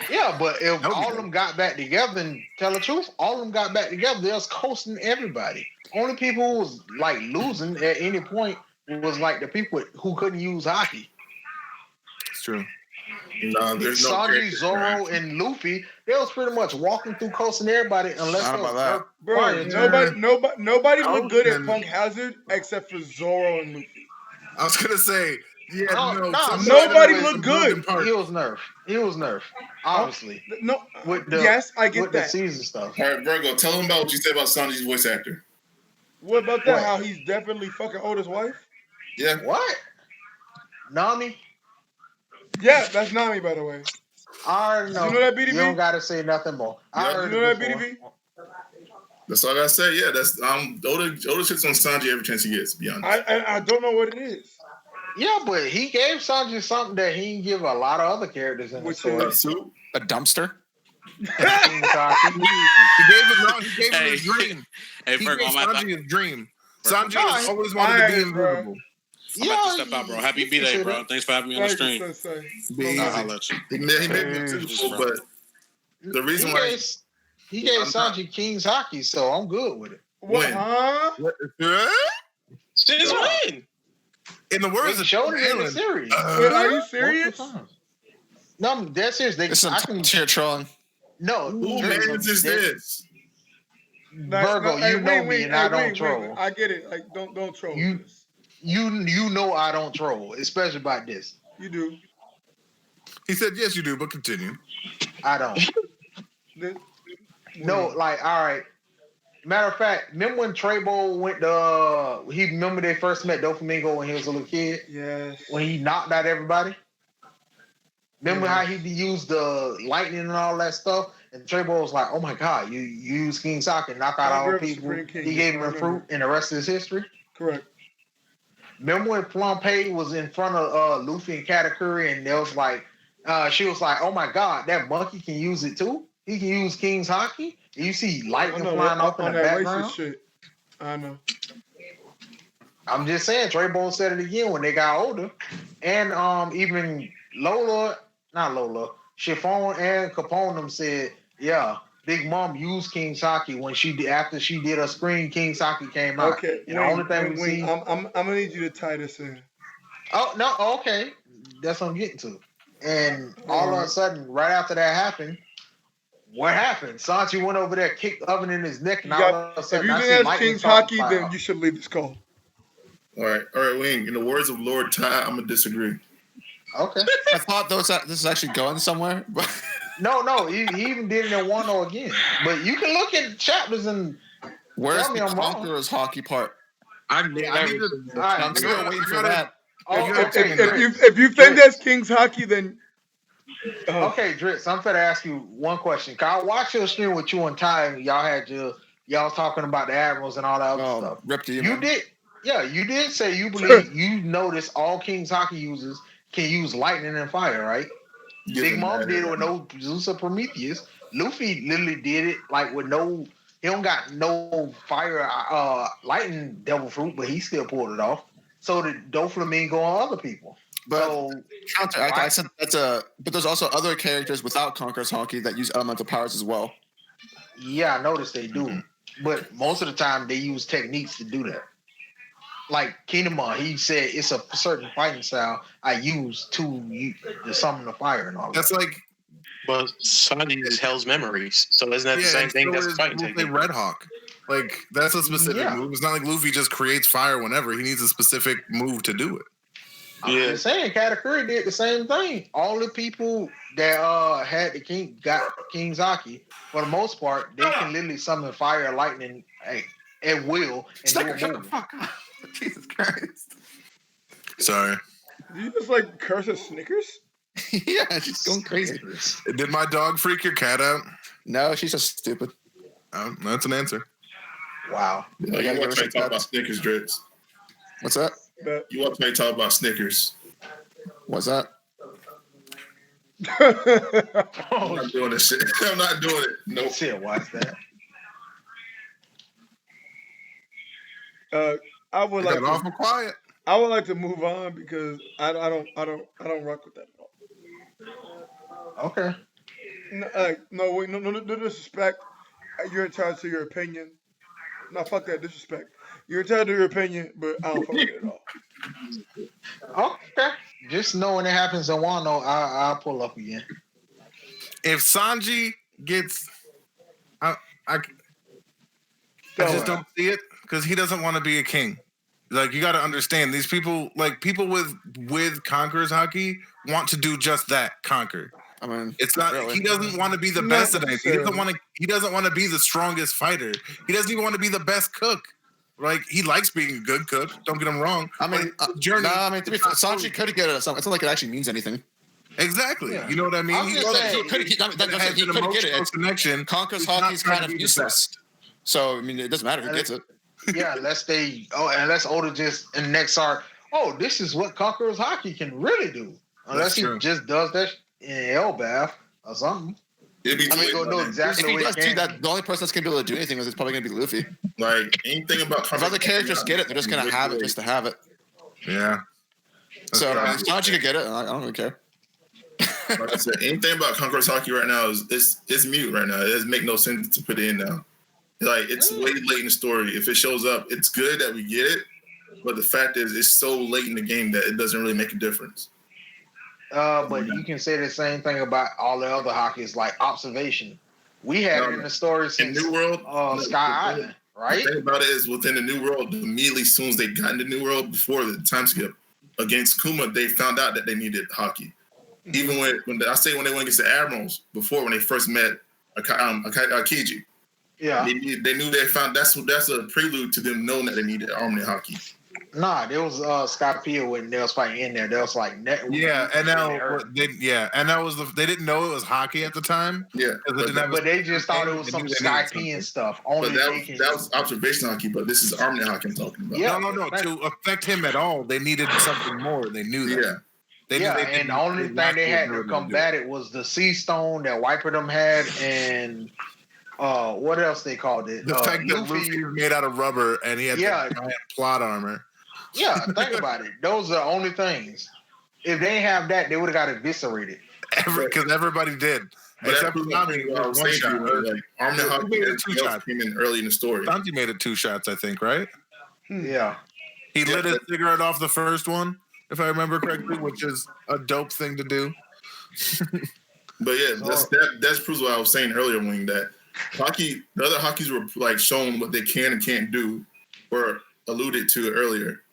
Yeah, but if all of them got back together and tell the truth, all of them got back together, they was coasting everybody. Only people who was like losing at any point was like the people who couldn't use hockey. It's true. No, there's no Sanji, Zoro, and Luffy, they was pretty much walking through coasting everybody unless they was nobody looked good at Punk Hazard except for Zoro and Luffy. I was gonna say, nobody looked good. He was nerfed. Obviously. Yes, I get with that. The season stuff. All right, Vergo, tell him about what you said about Sanji's voice actor. What about that? How he's definitely fucking Oda's wife? Yeah. What? Nami? Yeah, that's Nami, by the way. I already know. You know that BDB? You don't gotta say nothing more. I heard you know it that before. BDB? That's all I gotta say. Yeah, that's Oda shits on Sanji every chance he gets, to be honest. I don't know what it is. Yeah, but he gave Sanji something that he didn't give a lot of other characters in the story. A dumpster? He gave him his dream. Hey, he Vergo, gave Sanji his dream. Sanji always wanted to be invisible. I'm about to step out, bro. Happy B-Day, bro. Thanks for having me on the stream. I'll let you. He made me invisible, but the reason why he gave Sanji King's hockey, so I'm good with it. When? Since when? In the words They of showed it in the series. Are you serious? No, I'm dead serious. It's some cheer trolling. No, who man's is this? Virgo, you know me, and I don't troll. I get it. Like, don't troll. You know I don't troll, especially about this. You do. He said, "Yes, you do," but continue. I don't. No, like, all right. Matter of fact, remember when Trebo went to? Remember they first met Doflamingo when he was a little kid. Yes. When he knocked out everybody. Remember how he used the lightning and all that stuff? And Trebo was like, "Oh my God, you use King Sokka and knock out all the people." He gave him a fruit, and the rest is history. Correct. Remember when Plumpay was in front of Luffy and Katakuri, and there was like, she was like, "Oh my God, that monkey can use it too. He can use King's hockey." And you see lightning flying off in the background. Shit. I know. I'm just saying, Trey Bone said it again when they got older. And even Chiffon and Capone them said, yeah, Big Mom used King Saki when after she did a screen, King Saki came out. Okay, and the only thing we seen. I'm gonna need you to tie this in. Oh no, okay. That's what I'm getting to. And all of a sudden, right after that happened, what happened? Sanchi went over there, kicked the oven in his neck, and all of a sudden, if you didn't ask King's Hockey, then you should leave this call. All right, Wing. In the words of Lord Ty, I'm gonna disagree. Okay. I thought this is actually going somewhere, but no, he even did it in Wano again. But you can look at chapters and where's tell me the I'm wrong. Conqueror's hockey part? I'm still waiting for that. If you think that's King's Hockey, then okay, Dritz, I'm gonna ask you one question. Cause I watched your stream with you and Ty, and y'all talking about the admirals and all that other stuff. Rip to you did, you did say you believe you noticed all King's Hockey users can use lightning and fire, right? Big Mom did it with no Zeus or Prometheus. Luffy literally did it like with no. He don't got no fire, lightning devil fruit, but he still pulled it off. So did Doflamingo and other people. But I said but there's also other characters without Conqueror's Hockey that use elemental powers as well. Yeah, I noticed they do. But most of the time they use techniques to do that. Like Kinema, he said it's a certain fighting style I use to summon the fire and all that. That's like, but Sanji uses Hell's Memories, so isn't that the same thing? That's fighting technique. Red Hawk. Like that's a specific move. It's not like Luffy just creates fire whenever. He needs a specific move to do it. I'm just saying, Katakuri did the same thing. All the people that had got King's Hockey, for the most part, they can literally summon fire, lightning at will and do a move. Jesus Christ! Sorry. Did you just like curse at Snickers? Yeah, she's going crazy. Did my dog freak your cat out? No, she's just stupid. That's an answer. Wow. Yeah, you want to talk about Snickers, Dritz? What's that? You want to talk about Snickers? What's that? I'm not doing this shit. I'm not doing it. No shit. Why's that? I would like awful quiet. I would like to move on because I don't rock with that at all. Okay. No disrespect. You're entitled to your opinion. No, fuck that disrespect. You're entitled to your opinion, but I don't fuck with it at all. Okay. Just know when it happens in Wano, I'll pull up again. If Sanji gets, I just don't see it because he doesn't want to be a king. Like you got to understand, these people, like people with Conqueror's Hockey, want to do just that, conquer. I mean, it's not. Really. He doesn't want to be the best at anything. He doesn't want to be the strongest fighter. He doesn't even want to be the best cook. Like he likes being a good cook. Don't get him wrong. I mean, to be fair, Sanji could get it. It's not like it actually means anything. Exactly. Yeah. You know what I mean? He could get it. Connection. Conqueror's Hockey is kind of useless. So I mean, it doesn't matter who gets it. Yeah, unless Oda just in the next arc. Oh, this is what Conqueror's Hockey can really do. Unless he just does that in Elbath or something. I mean, go know exactly. If he does do that, the only person that's gonna be able to do anything is probably gonna be Luffy. Like anything about if other characters get it, they're just gonna have it just to have it. Yeah. So Sanji could get it. I don't really care. Like I said, anything about Conqueror's Hockey right now is it's mute right now. It doesn't make no sense to put it in now. Like it's way late in the story. If it shows up, it's good that we get it, but the fact is, it's so late in the game that it doesn't really make a difference. But you can say the same thing about all the other hockeys, like observation. We had it in the story since New World, Sky Island, right? The thing about it is, within the New World, immediately as soon as they got in the New World, before the time skip against Kuma, they found out that they needed hockey. Even when they went against the Admirals before, when they first met Akiji. Yeah, they knew that's a prelude to them knowing that they needed Omni Hockey. Nah, there was Skypea when they was fighting in there. There was like and that was they didn't know it was hockey at the time. Yeah, but they just thought it was some Skypea and stuff. Only that was observation hockey, but this is Omni Hockey I'm talking about. Yeah, no. To affect him at all, they needed something more. They knew that. Yeah. And the only thing they had to combat it was the Sea Stone that Wiper them had, and what else they called it? The fact that Luffy was made out of rubber and he had giant plot armor. Yeah, think about it. Those are the only things. If they didn't have that, they would have got eviscerated. Because everybody did. But except for Nami, I was saying to you, like Armin and Haki made it 2 shots. Came in early in the story. Santi made it 2 shots, I think, right? Yeah. He lit his cigarette off the first one, if I remember correctly, which is a dope thing to do. But yeah, that's proves what I was saying earlier, Wing, that the other Hakis were like showing what they can and can't do, or alluded to earlier,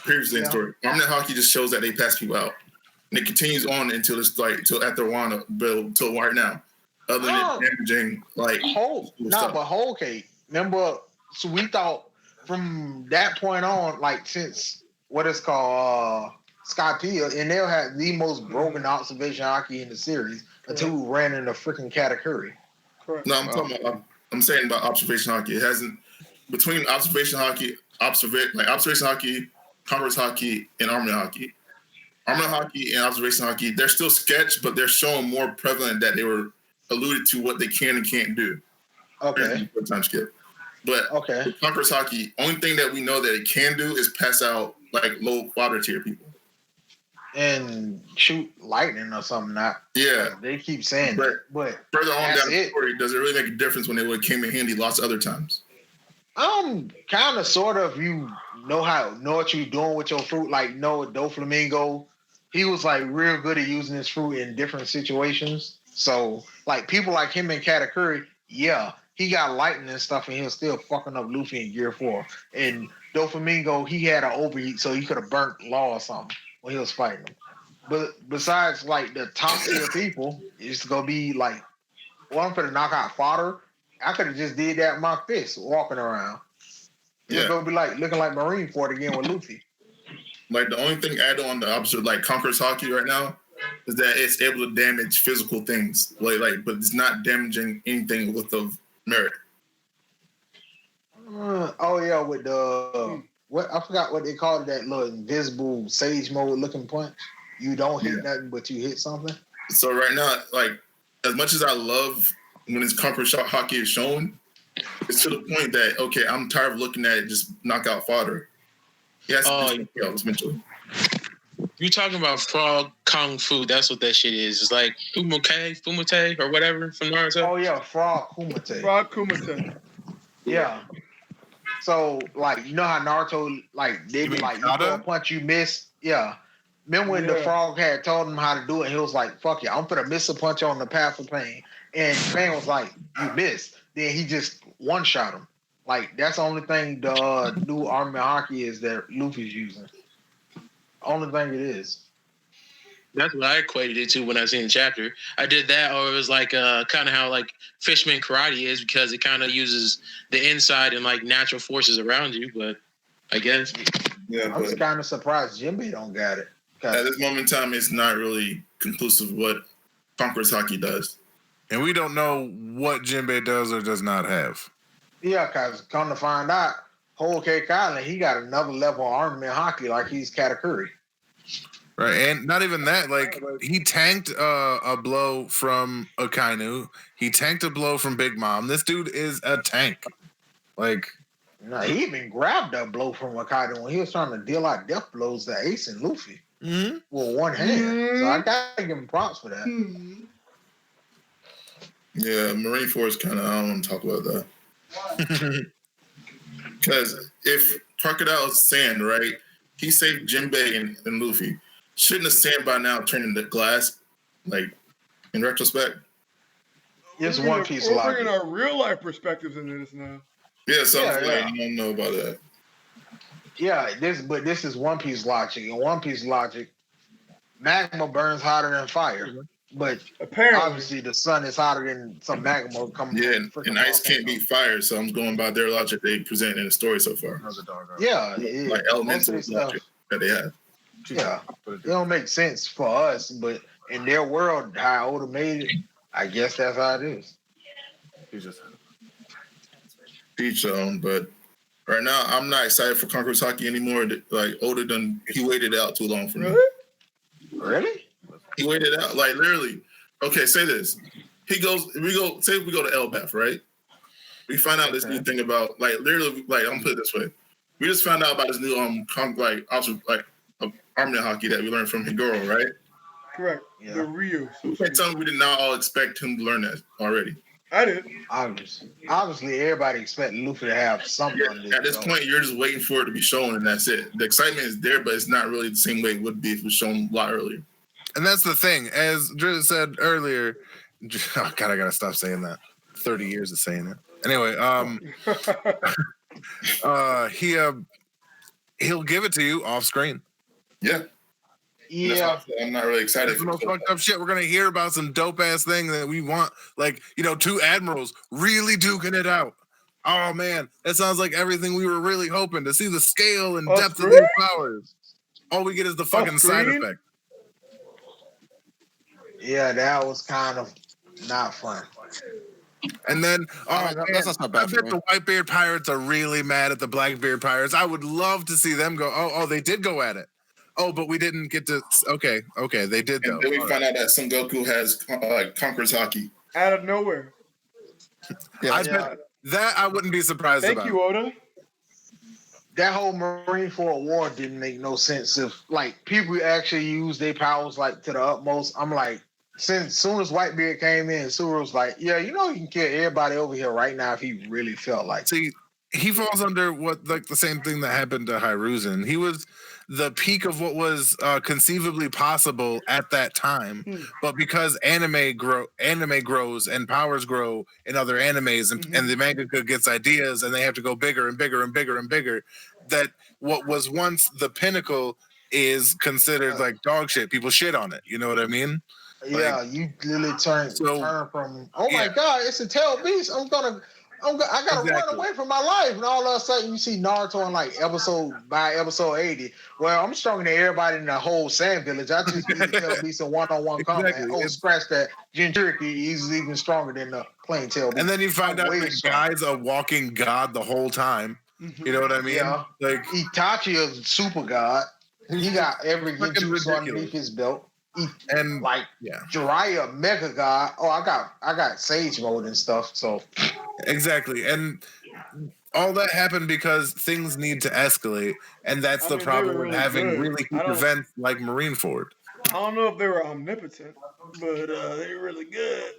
previously in the story. Armin and Haki just shows that they pass people out. And it continues on until it's like till after Wano build till right now. Other than damaging like whole cake. Remember, so we thought from that point on, like since what is called Skypiea, and they'll have the most broken observation Haki in the series until we ran in the freaking Katakuri. Correct. No, I'm talking about. I'm saying about observation Haki. It hasn't between observation Haki, observation Haki, Converse Haki, and Armin Haki. Armin Haki and observation Haki, they're still sketch, but they're showing more prevalent that they were alluded to what they can and can't do. Okay. Time skip. But with Conqueror's Haki, only thing that we know that it can do is pass out like low water tier people. And shoot lightning or something. They keep saying but further on down the story, does it really make a difference when it came in handy lots of other times? Kind of, sort of. You know what you're doing with your fruit. Like, Doflamingo, he was like real good at using his fruit in different situations. So, like people like him in Katakuri, he got lightning and stuff, and he was still fucking up Luffy in Gear 4. And Doflamingo, he had an overheat, so he could have burnt Law or something when he was fighting him. But besides, like the top tier people, it's gonna be like, I'm gonna knock out fodder. I could have just did that with my fist walking around. It's gonna be like looking like Marineford again with Luffy. Like the only thing added on the opposite, like Conqueror's Haki right now, is that it's able to damage physical things, but it's not damaging anything with the merit. With the what I forgot what they called it, that little invisible sage mode looking punch. You don't hit nothing, but you hit something. So right now, like as much as I love when it's Conqueror's Haki is shown, it's to the point that I'm tired of looking at it just knock out fodder. Yes, eventually. You talking about frog kung fu? That's what that shit is. It's like Fumute or whatever from Naruto. Oh yeah, frog kumite. Frog kumite. Yeah. So like you know how Naruto they be like you throw a punch you miss. Yeah. Remember when the frog had told him how to do it? He was like, "Fuck yeah, I'm gonna miss a punch on the path of pain." And Pain was like, "You missed." Then he just one shot him. Like that's the only thing the new Armin Haki is that Luffy's using. Only thing it is. That's what I equated it to when I seen the chapter. I did that, or it was like kind of how like Fishman Karate is, because it kind of uses the inside and like natural forces around you. But I guess I'm just kind of surprised Jinbei don't got it. At this moment in time, it's not really conclusive what Conqueror's Haki does. And we don't know what Jinbei does or does not have. Yeah, because come to find out, Whole Cake Island, he got another level of armament Haki like he's Katakuri. Right, and not even that. Like, he tanked a blow from Akainu. He tanked a blow from Big Mom. This dude is a tank. Like... No, he even grabbed that blow from Akainu when he was trying to deal out death blows to Ace and Luffy with one hand. So I gotta give him props for that. Yeah, Marineford is kind of, I don't want to talk about that. Because if Crocodile is sand, right, he saved Jinbei and Luffy. Shouldn't the sand by now turn into glass? Like, in retrospect? It's One Piece logic. We're bringing our real life perspectives into this now. Yeah, I don't know about that. Yeah, this is One Piece logic. In One Piece logic, magma burns hotter than fire. But apparently, obviously, the sun is hotter than some magma coming. Yeah, and ice can't beat fire, so I'm going by their logic they present in the story so far. Yeah, like elemental logic that they have. Yeah, it don't make sense for us, but in their world, how Oda made it, I guess that's how it is. Each own, but right now I'm not excited for Conqueror's Haki anymore. Like Oda he waited out too long for me. Really? He waited out, like literally. Okay, say this. We go to Elbaf, right? We find out this new thing about, like literally, like I'm gonna put it this way. We just found out about this new army hockey that we learned from Higuro, right? Correct. Yeah. The Ryu. You can't tell me we did not all expect him to learn that already. I did. Obviously, everybody expect Luffy to have something. Yeah, at this point, you're just waiting for it to be shown, and that's it. The excitement is there, but it's not really the same way it would be if it was shown a lot earlier. And that's the thing, as Drew said earlier. Oh God, I gotta stop saying that. 30 years of saying it. Anyway, he'll give it to you off screen. Yeah. Yeah, I'm not really excited. It's the most fucked up shit. We're gonna hear about some dope ass thing that we want, like two admirals really duking it out. Oh man, that sounds like everything we were really hoping to see. The scale and depth of their powers. All we get is the fucking side effect. Yeah, that was kind of not fun. And then, that's not bad. I bet the Whitebeard pirates are really mad at the Blackbeard pirates. I would love to see them go. Oh, they did go at it. Oh, but we didn't get to. Okay, they did though. And then we find out that Son Goku has conquers hockey out of nowhere. That I wouldn't be surprised about. Thank you, Oda. That whole Marineford War didn't make no sense. If people actually use their powers to the utmost, I'm like, soon as Whitebeard came in, Suru was like, yeah, you can kill everybody over here right now if he really felt like. See, he falls under the same thing that happened to Hiruzen. He was the peak of what was conceivably possible at that time, but because anime grows and powers grow in other animes, and the mangaka gets ideas and they have to go bigger and bigger and bigger and bigger, that what was once the pinnacle is considered like dog shit. People shit on it. You know what I mean? Yeah, you literally turn from my god, it's a tail beast. I gotta run away from my life, and all of a sudden you see Naruto in episode 80. Well, I'm stronger than everybody in the whole Sand Village. I just beat the tail beast in one-on-one combat. Oh, scratch that. Jinchuriki is even stronger than the plain tail beast. And then you find out the guy's a walking god the whole time. You know what I mean? Yeah. Itachi is a super god. He got every Genjutsu underneath his belt. Jiraiya Mega God. Oh, I got Sage mode and stuff. So exactly, and all that happened because things need to escalate, and that's the problem with having really good events like Marineford. I don't know if they were omnipotent, but they were really good.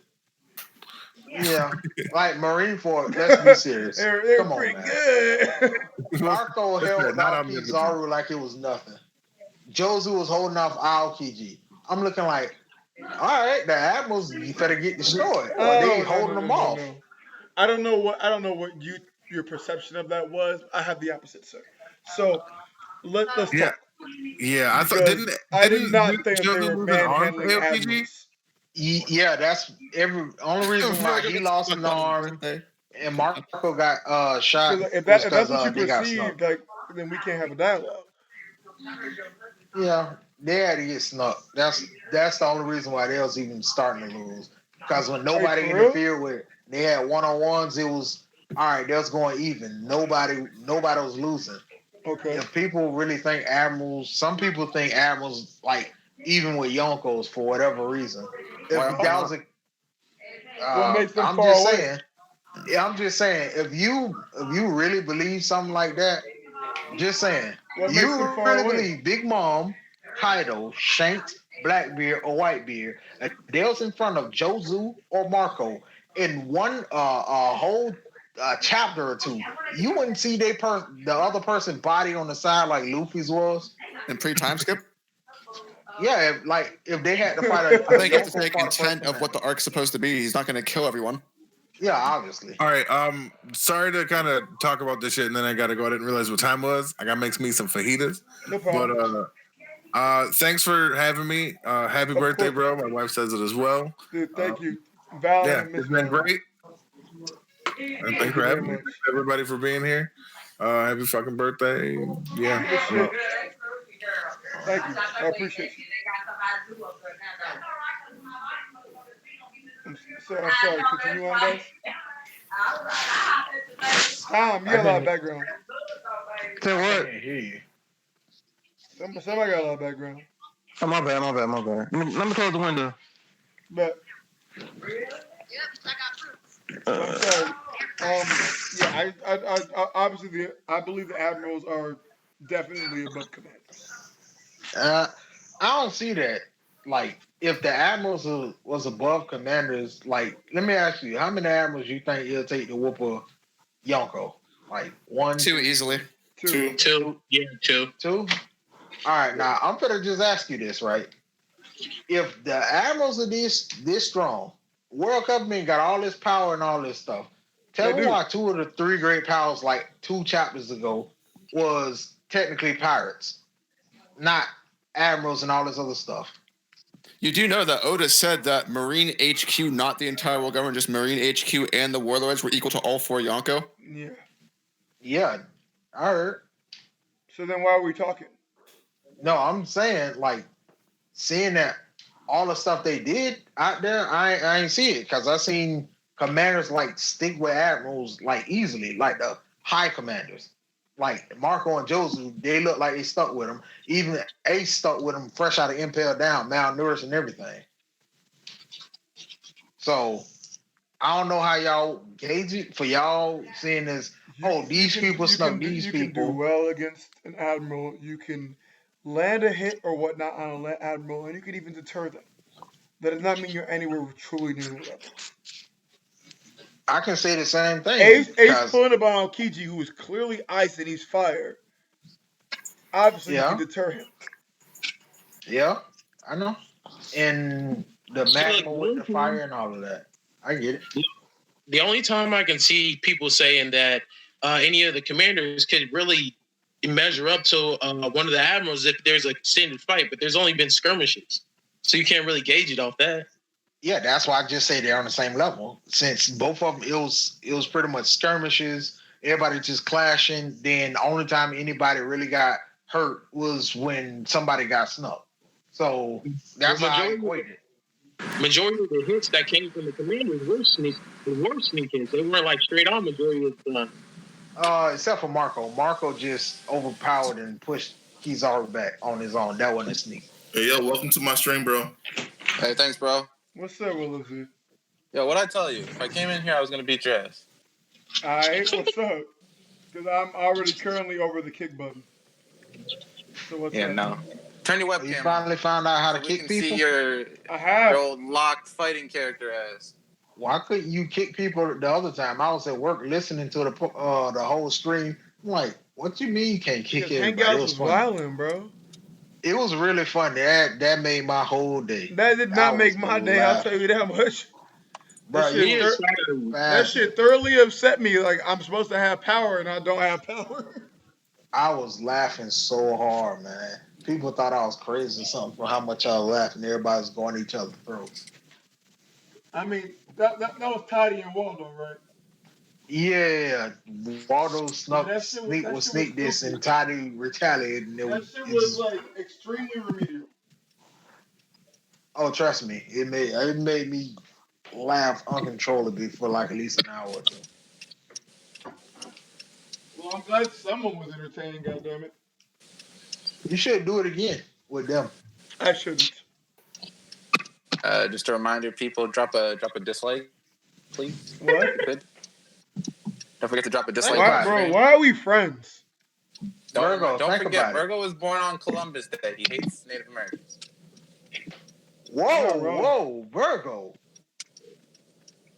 Yeah, like Marineford. Let's be serious. They're Come on, pretty man. good. Marco held off Kizaru like it was nothing. Jozu was holding off Aokiji. I'm looking like, all right, the admirals, you better get destroyed. They holding them off. No. I don't know what your perception of that was. I have the opposite, sir. So let's talk. Yeah, I did not think they were manhandling admirals. Yeah, that's only reason why he lost an arm and Marco got shot. So if that's what you perceive, then we can't have a dialogue. Yeah, they had to get snuck. That's the only reason why they was even starting to lose. Because when nobody interfered with it, they had one-on-ones. It was all right. They was going even. Nobody was losing. Okay. If people really think admirals, some people think admirals even with Yonkos for whatever reason. If that was what makes them far away? I'm just saying. If you really believe something like that, just saying. You really believe Big Mom, Kaido, Shanks, Blackbeard, or Whitebeard, and they was in front of Jozu or Marco in one whole chapter or two, you wouldn't see the other person's body on the side like Luffy's was? In pre-time skip? Yeah, if they had to fight I think you have to take intent of what the arc's supposed to be. He's not going to kill everyone. Yeah, obviously. All right. Sorry to kind of talk about this shit, and then I got to go. I didn't realize what time it was. I got to make me some fajitas. No problem. But thanks for having me. Happy birthday, bro. My wife says it as well. Dude, thank you. Val, it's been great. And thanks for having me. Thanks everybody for being here. Happy fucking birthday. Yeah. Thank you. I appreciate you. So I'm sorry. Continue on, guys. Tom, you got a lot of background. Say what? Somebody got a lot of background. Oh, my bad. Let me close the window. But I'm sorry. Yeah, I obviously I believe the admirals are definitely above commanders. I don't see that. Like, if the admirals was above commanders, like, let me ask you, how many admirals you think it'll take to whoop a Yonko? Like one, two easily. Two. Yeah, two. Two. All right, now I'm gonna just ask you this, right? If the admirals are this strong, World Government got all this power and all this stuff. Tell me why two of the three great powers, like 2 chapters ago, was technically pirates, not admirals and all this other stuff. You do know that Oda said that Marine HQ, not the entire world government, just Marine HQ and the warlords were equal to all 4 Yonko? Yeah. Yeah, I heard. So then why are we talking? No, I'm saying, like, seeing that all the stuff they did out there, I ain't see it, because I seen commanders like stick with admirals like easily, like the high commanders, like Marco and Joseph. They look like they stuck with them. Even Ace stuck with them fresh out of Impel Down, malnourished and everything. So I don't know how y'all gauge it for y'all seeing this. These people snuck these people. You can do well against an admiral. You can land a hit or whatnot on an admiral, and you can even deter them. That does not mean you're anywhere truly near the level. I can say the same thing. Ace pulling a bomb on Kiji, who is clearly ice and he's fire. Obviously, you can deter him. Yeah, I know. And the magma with the fire and all of that. I get it. The only time I can see people saying that any of the commanders could really measure up to one of the admirals if there's a extended fight, but there's only been skirmishes, so you can't really gauge it off that. Yeah, that's why I just say they're on the same level. Since both of them, it was pretty much skirmishes. Everybody just clashing. Then the only time anybody really got hurt was when somebody got snuck. So that's how I equate it. Majority of the hits that came from the commanders were sneak-ins. They weren't like straight on majority of the time. Except for Marco. Marco just overpowered and pushed Kizaru back on his own. That wasn't a sneak. Hey, yo, welcome to my stream, bro. Hey, thanks, bro. What's up, Willowsy? Yo, what'd I tell you? If I came in here, I was gonna beat your ass. Alright, what's up? Because I'm already currently over the kick button. So what's up? No. Turn your webcam. You finally found out how to kick people? See your old locked fighting character ass. Why couldn't you kick people the other time? I was at work listening to the whole stream. I'm like, what you mean you can't kick everybody? Hangouts was wilding, bro. It was really fun. That made my whole day. That did not make my day, I'll tell you that much. Bro, that shit thoroughly upset me. Like, I'm supposed to have power and I don't have power. I was laughing so hard, man. People thought I was crazy or something for how much I was laughing. Everybody was going each other's throats. I mean, that was Toddy and Waldo, right? Yeah, Waldo sneak this and Toddy retaliated. And that shit was like extremely remedial. Oh, trust me, it made me laugh uncontrollably for like at least an hour or two. Well, I'm glad someone was entertaining. Goddammit. You should do it again with them. I shouldn't. Just a reminder, people, drop a dislike, please. What? If you could. Don't forget to drop a dislike. Why are we friends? Don't forget, Vergo was born on Columbus Day. He hates Native Americans. Whoa, Vergo.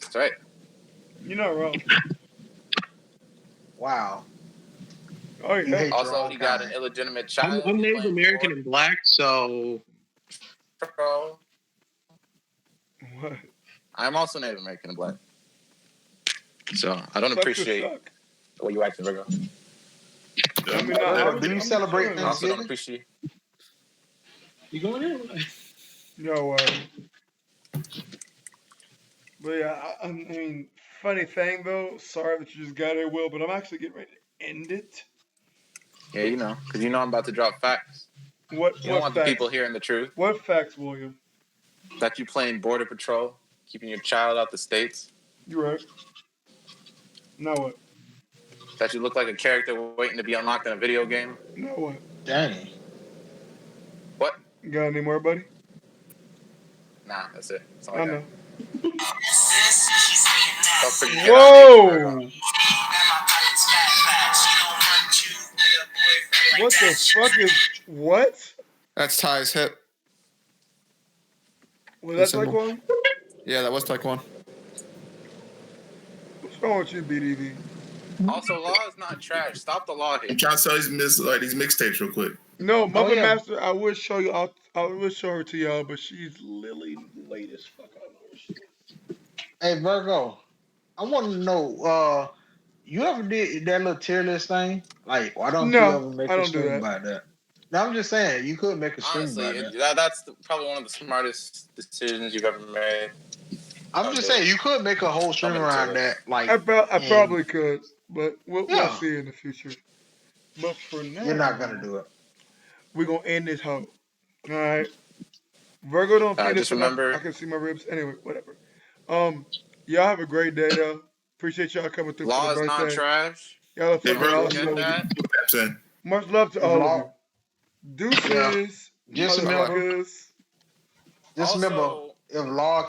That's right. You're not wrong. Wow. Oh, yeah. Also, he got an illegitimate child. I'm Native American and black, so. Bro. What? I'm also Native American and black. So I don't appreciate the way you act, Vergo. Do you celebrate Thanksgiving? I also don't appreciate. You going in? No, but yeah, I mean, funny thing though. Sorry that you just got here, Will, but I'm actually getting ready to end it. Yeah, you know, because you know I'm about to drop facts. You don't want the people hearing the truth. What facts, William? That you playing Border Patrol, keeping your child out the States. You're right. Now what? That you look like a character waiting to be unlocked in a video game. Now what? Dang. What? You got any more, buddy? Nah, that's it. That's all I know. Whoa! What the fuck is what? That's Ty's hip. Was that Taekwon? Yeah, that was Taekwon. What's wrong with you, BDV? Also, Law is not trash. Stop the Law hate. I'm trying to sell these mixtapes real quick. No, Mother Master, I would show you. I would show her to y'all, but she's literally late as fuck. I don't know where she is. Hey Virgo, I want to know. You ever did that little tier list thing? Like, why don't you ever make a stream about that? No, I'm just saying you could make a stream Honestly, about that. That's probably one of the smartest decisions you've ever made. I'm just saying you could make a whole stream around that. Like, I probably could, but we'll see in the future. But for now, you're not gonna do it. We're gonna end this hoe. All right. Virgo don't feel this. Remember, I can see my ribs. Anyway, whatever. Y'all have a great day though. Appreciate y'all coming through Law for the birthday. Is not trash. Y'all are fucking awesome. Much love to all of you. Deuces. Just remember, if Law